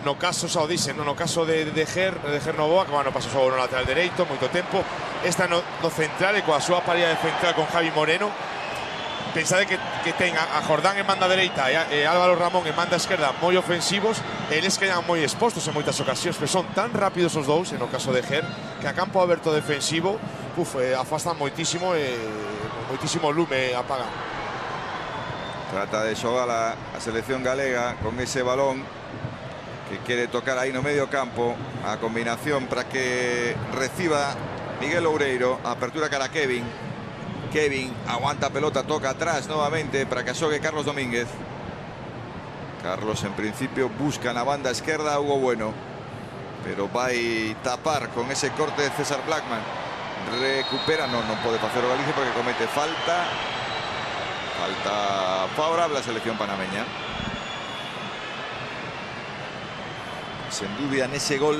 No caso, xa o dixen, no caso de Ger Novoa, que bueno, pasou só no lateral dereito moito tempo, esta no central e coa súa parella de central con Javi Moreno. Pensade que ten a Jordán en banda dereita e Álvaro Ramón en banda esquerda moi ofensivos, e eles quedan moi expostos en moitas ocasións, pero son tan rápidos os dous, en o caso de Ger, que a campo aberto defensivo afastan moitísimo e moitísimo lume apagan. Trata de xogar a selección galega con ese balón que quere tocar aí no medio campo, a combinación para que reciba Miguel Loureiro, apertura cara a Kevin. Kevin aguanta pelota, toca atrás nuevamente para que xogue Carlos Domínguez. Carlos en principio busca na banda esquerda a Hugo Bueno, pero vai tapar con ese corte de César Blackman. Recupera, non pode facer o Galicia porque comete falta favorable a selección panameña. Sen dúbida nese gol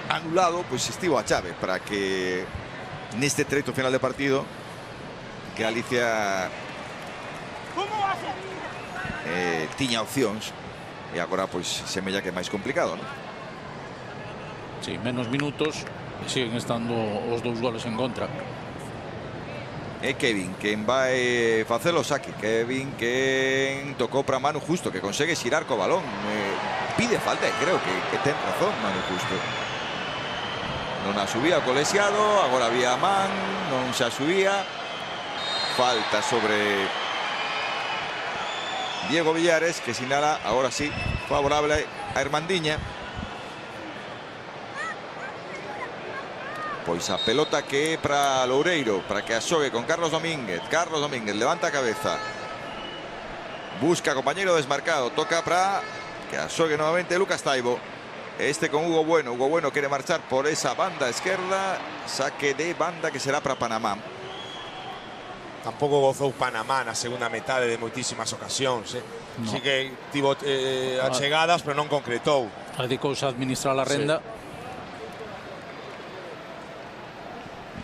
anulado, pois estivo a chave para que neste treito final de partido que Galicia tiña opcións e agora pois semella que é máis complicado, non? Sí, menos minutos, siguen estando os dous goles en contra. É Kevin quen vai facer o saque. Kevin quen tocou para Manu Justo, que consegue xirar co balón. Pide falta e creo que ten razón Manu Justo. Non a subía o colexiado, agora había man, non se a subía. Falta sobre Diego Villares, que sinala, agora sí, favorable a Irmandiña. Pois a pelota que é para Loureiro, para que a xogue con Carlos Domínguez. Carlos Domínguez levanta a cabeza, busca compañeiro desmarcado, toca para que a xogue novamente Lucas Taibo. Este con Hugo Bueno. Hugo Bueno quere marchar por esa banda esquerda. Saque de banda que será para Panamá. Tampouco gozou Panamá na segunda metade de moitísimas ocasións. No. Sí que tivo achegadas, pero non concretou. Dedicouse a administrar a renda.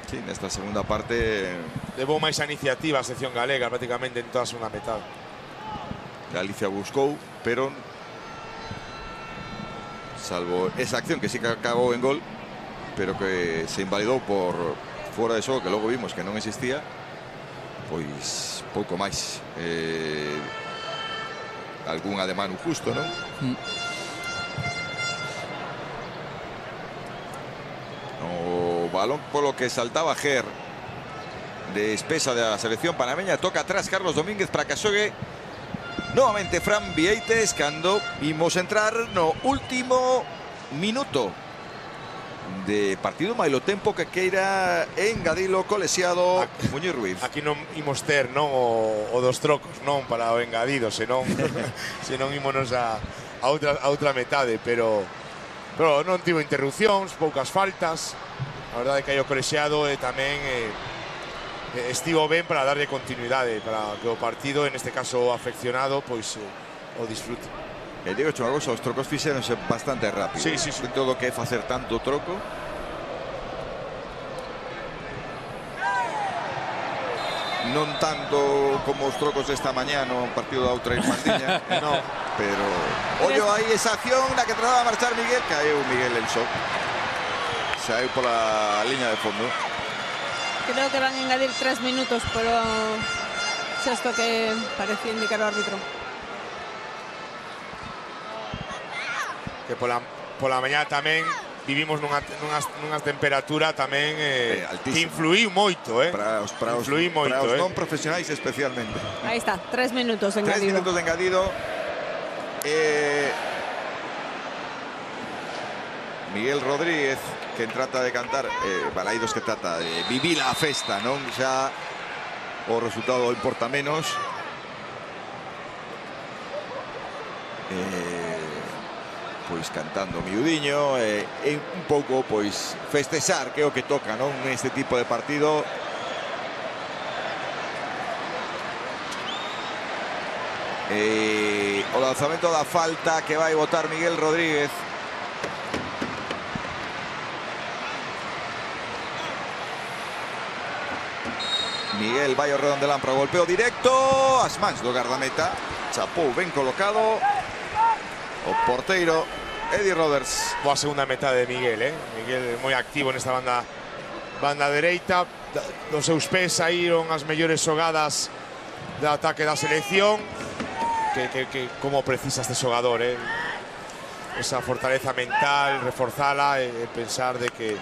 Sí, nesta segunda parte levou máis a iniciativa a sección galega prácticamente en toda a segunda metade. Galicia buscou, pero salvo esa acción que sí que acabou en gol, pero que se invalidou por fora de xogo, que logo vimos que non existía, pois pouco máis. Algún ademán justo, non? O balón polo que saltaba Ger de espesa da selección panameña, toca atrás Carlos Domínguez para que xogue novamente Fran Vieites, cando imos entrar no último minuto de partido, mailo tempo que queira engadilo colexiado Muñiz Ruiz. Aquí non imos ter, non, o dos trocos, non para o engadido, senón ímonos a outra metade, pero non tivo interrupcións, poucas faltas. A verdade é que hai o colexiado e tamén estivo ben para darlle continuidade, para que o partido, en este caso afeccionado, pois o disfrute. Digo, os trocos fixeronse bastante rápido. Sí. Todo que é facer tanto troco. Non tanto como os trocos desta mañá no partido da outra Irmandiña, no, pero ollo aí esa acción na que trataba de marchar Miguel, caeu Miguel el shock. Saeu pola liña de fondo. Creo que van a engadir 3 minutos, pero xesto que parecía indicar o árbitro. Que pola mañá tamén vivimos nunha temperatura tamén que influiu moito, para os non profesionais especialmente. Aí está, 3 minutos de engadido. 3 minutos de engadido. Miguel Rodríguez, que trata de cantar, Balaidos que trata de vivir a festa, non? Xa o resultado importa menos. pois cantando miudiño e un pouco pois festexar, que é o que toca, non, neste tipo de partido. O lanzamento da falta que vai botar Miguel Rodríguez. Miguel vai ao redondelán para o golpeo directo, as mans do gardameta, chapou ben colocado o porteiro Eddie Roberts. Boa segunda metade de Miguel, Miguel moi activo nesta banda dereita. Dos seus pés saíron as mellores xogadas de ataque da selección. Que como precisa este xogador, esa fortaleza mental, reforzala e pensar de que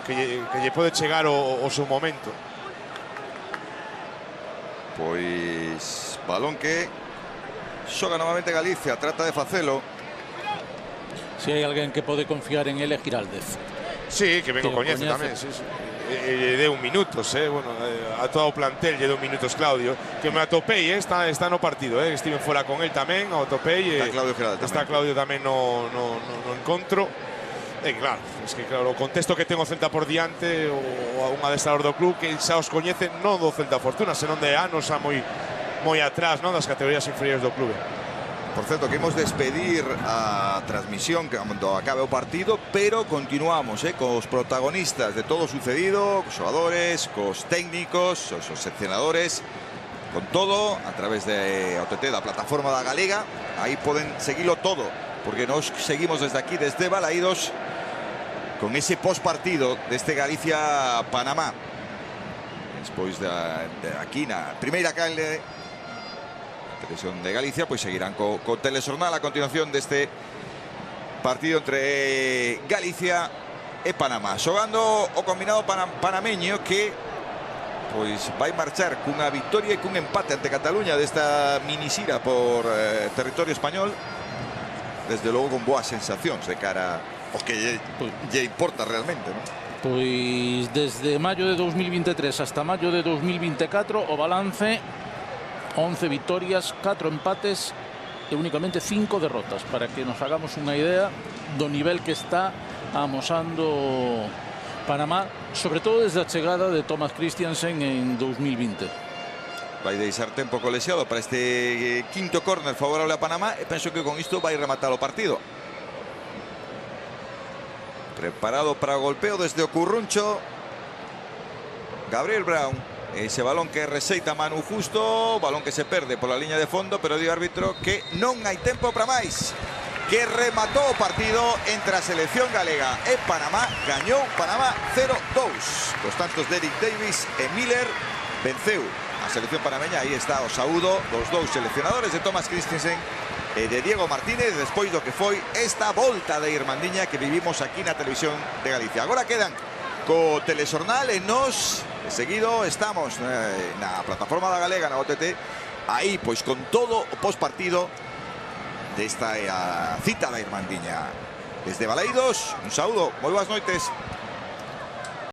lle pode chegar o seu momento. Pois balón que xoga novamente Galicia, trata de facelo. Si hai alguén que pode confiar en ele é Giraldez. Sí, que ben o coñece tamén, sí. Lle deu minutos, bueno, a todo o plantel lle deu minutos Claudio, que me atopei, está no partido, estiven fora con él tamén, o atopei. Está Claudio Giraldez tamén. Está Claudio tamén no encontro. Claro, es que claro, o contexto que ten o Celta por diante, o un adestrador do club que xa os coñece non do Celta Fortuna, senón de anos moi atrás, non, das categorías inferiores do clube. Por certo, que imos despedir a transmisión cando acabe o partido, pero continuamos cos protagonistas de todo o sucedido, cos xogadores, cos técnicos, os seleccionadores, con todo a través de OTT, da plataforma da Galega. Aí poden seguilo todo, porque nos seguimos desde aquí, desde Balaídos, con ese postpartido deste Galicia-Panamá. Despois de aquí na primeira canle televisión de Galicia, pois seguirán co telexornal a continuación deste partido entre Galicia e Panamá. Xogando o combinado panameño que pois vai marchar cunha victoria e cun empate ante Cataluña desta minisira por territorio español. Desde logo con boas sensacións de cara ao que lle importa realmente, non? Pois desde maio de 2023 hasta maio de 2024 o balance 11 victorias, 4 empates e únicamente 5 derrotas, para que nos hagamos unha idea do nivel que está amosando Panamá, sobre todo desde a chegada de Thomas Christiansen en 2020. Vai deixar tempo colexiado para este quinto córner favorable a Panamá e penso que con isto vai rematar o partido. Preparado para o golpeo desde o curruncho Gabriel Brown. Ese balón que receita Manu Justo, balón que se perde pola liña de fondo, pero di o árbitro que non hai tempo para máis, que rematou o partido entre a selección galega e Panamá. Gañou Panamá 0-2 cos tantos de Eric Davis e Miller. Venceu a selección panameña. Aí está o saúdo dos dous seleccionadores, de Thomas Christiansen e de Diego Martínez, despois do que foi esta volta de Irmandiña que vivimos aquí na televisión de Galicia. Agora quedan co telexornal e nos seguido estamos na plataforma da Galega, na OTT, aí pois con todo o postpartido desta cita da Irmandiña. Desde Balaídos, un saúdo, moi boas noites.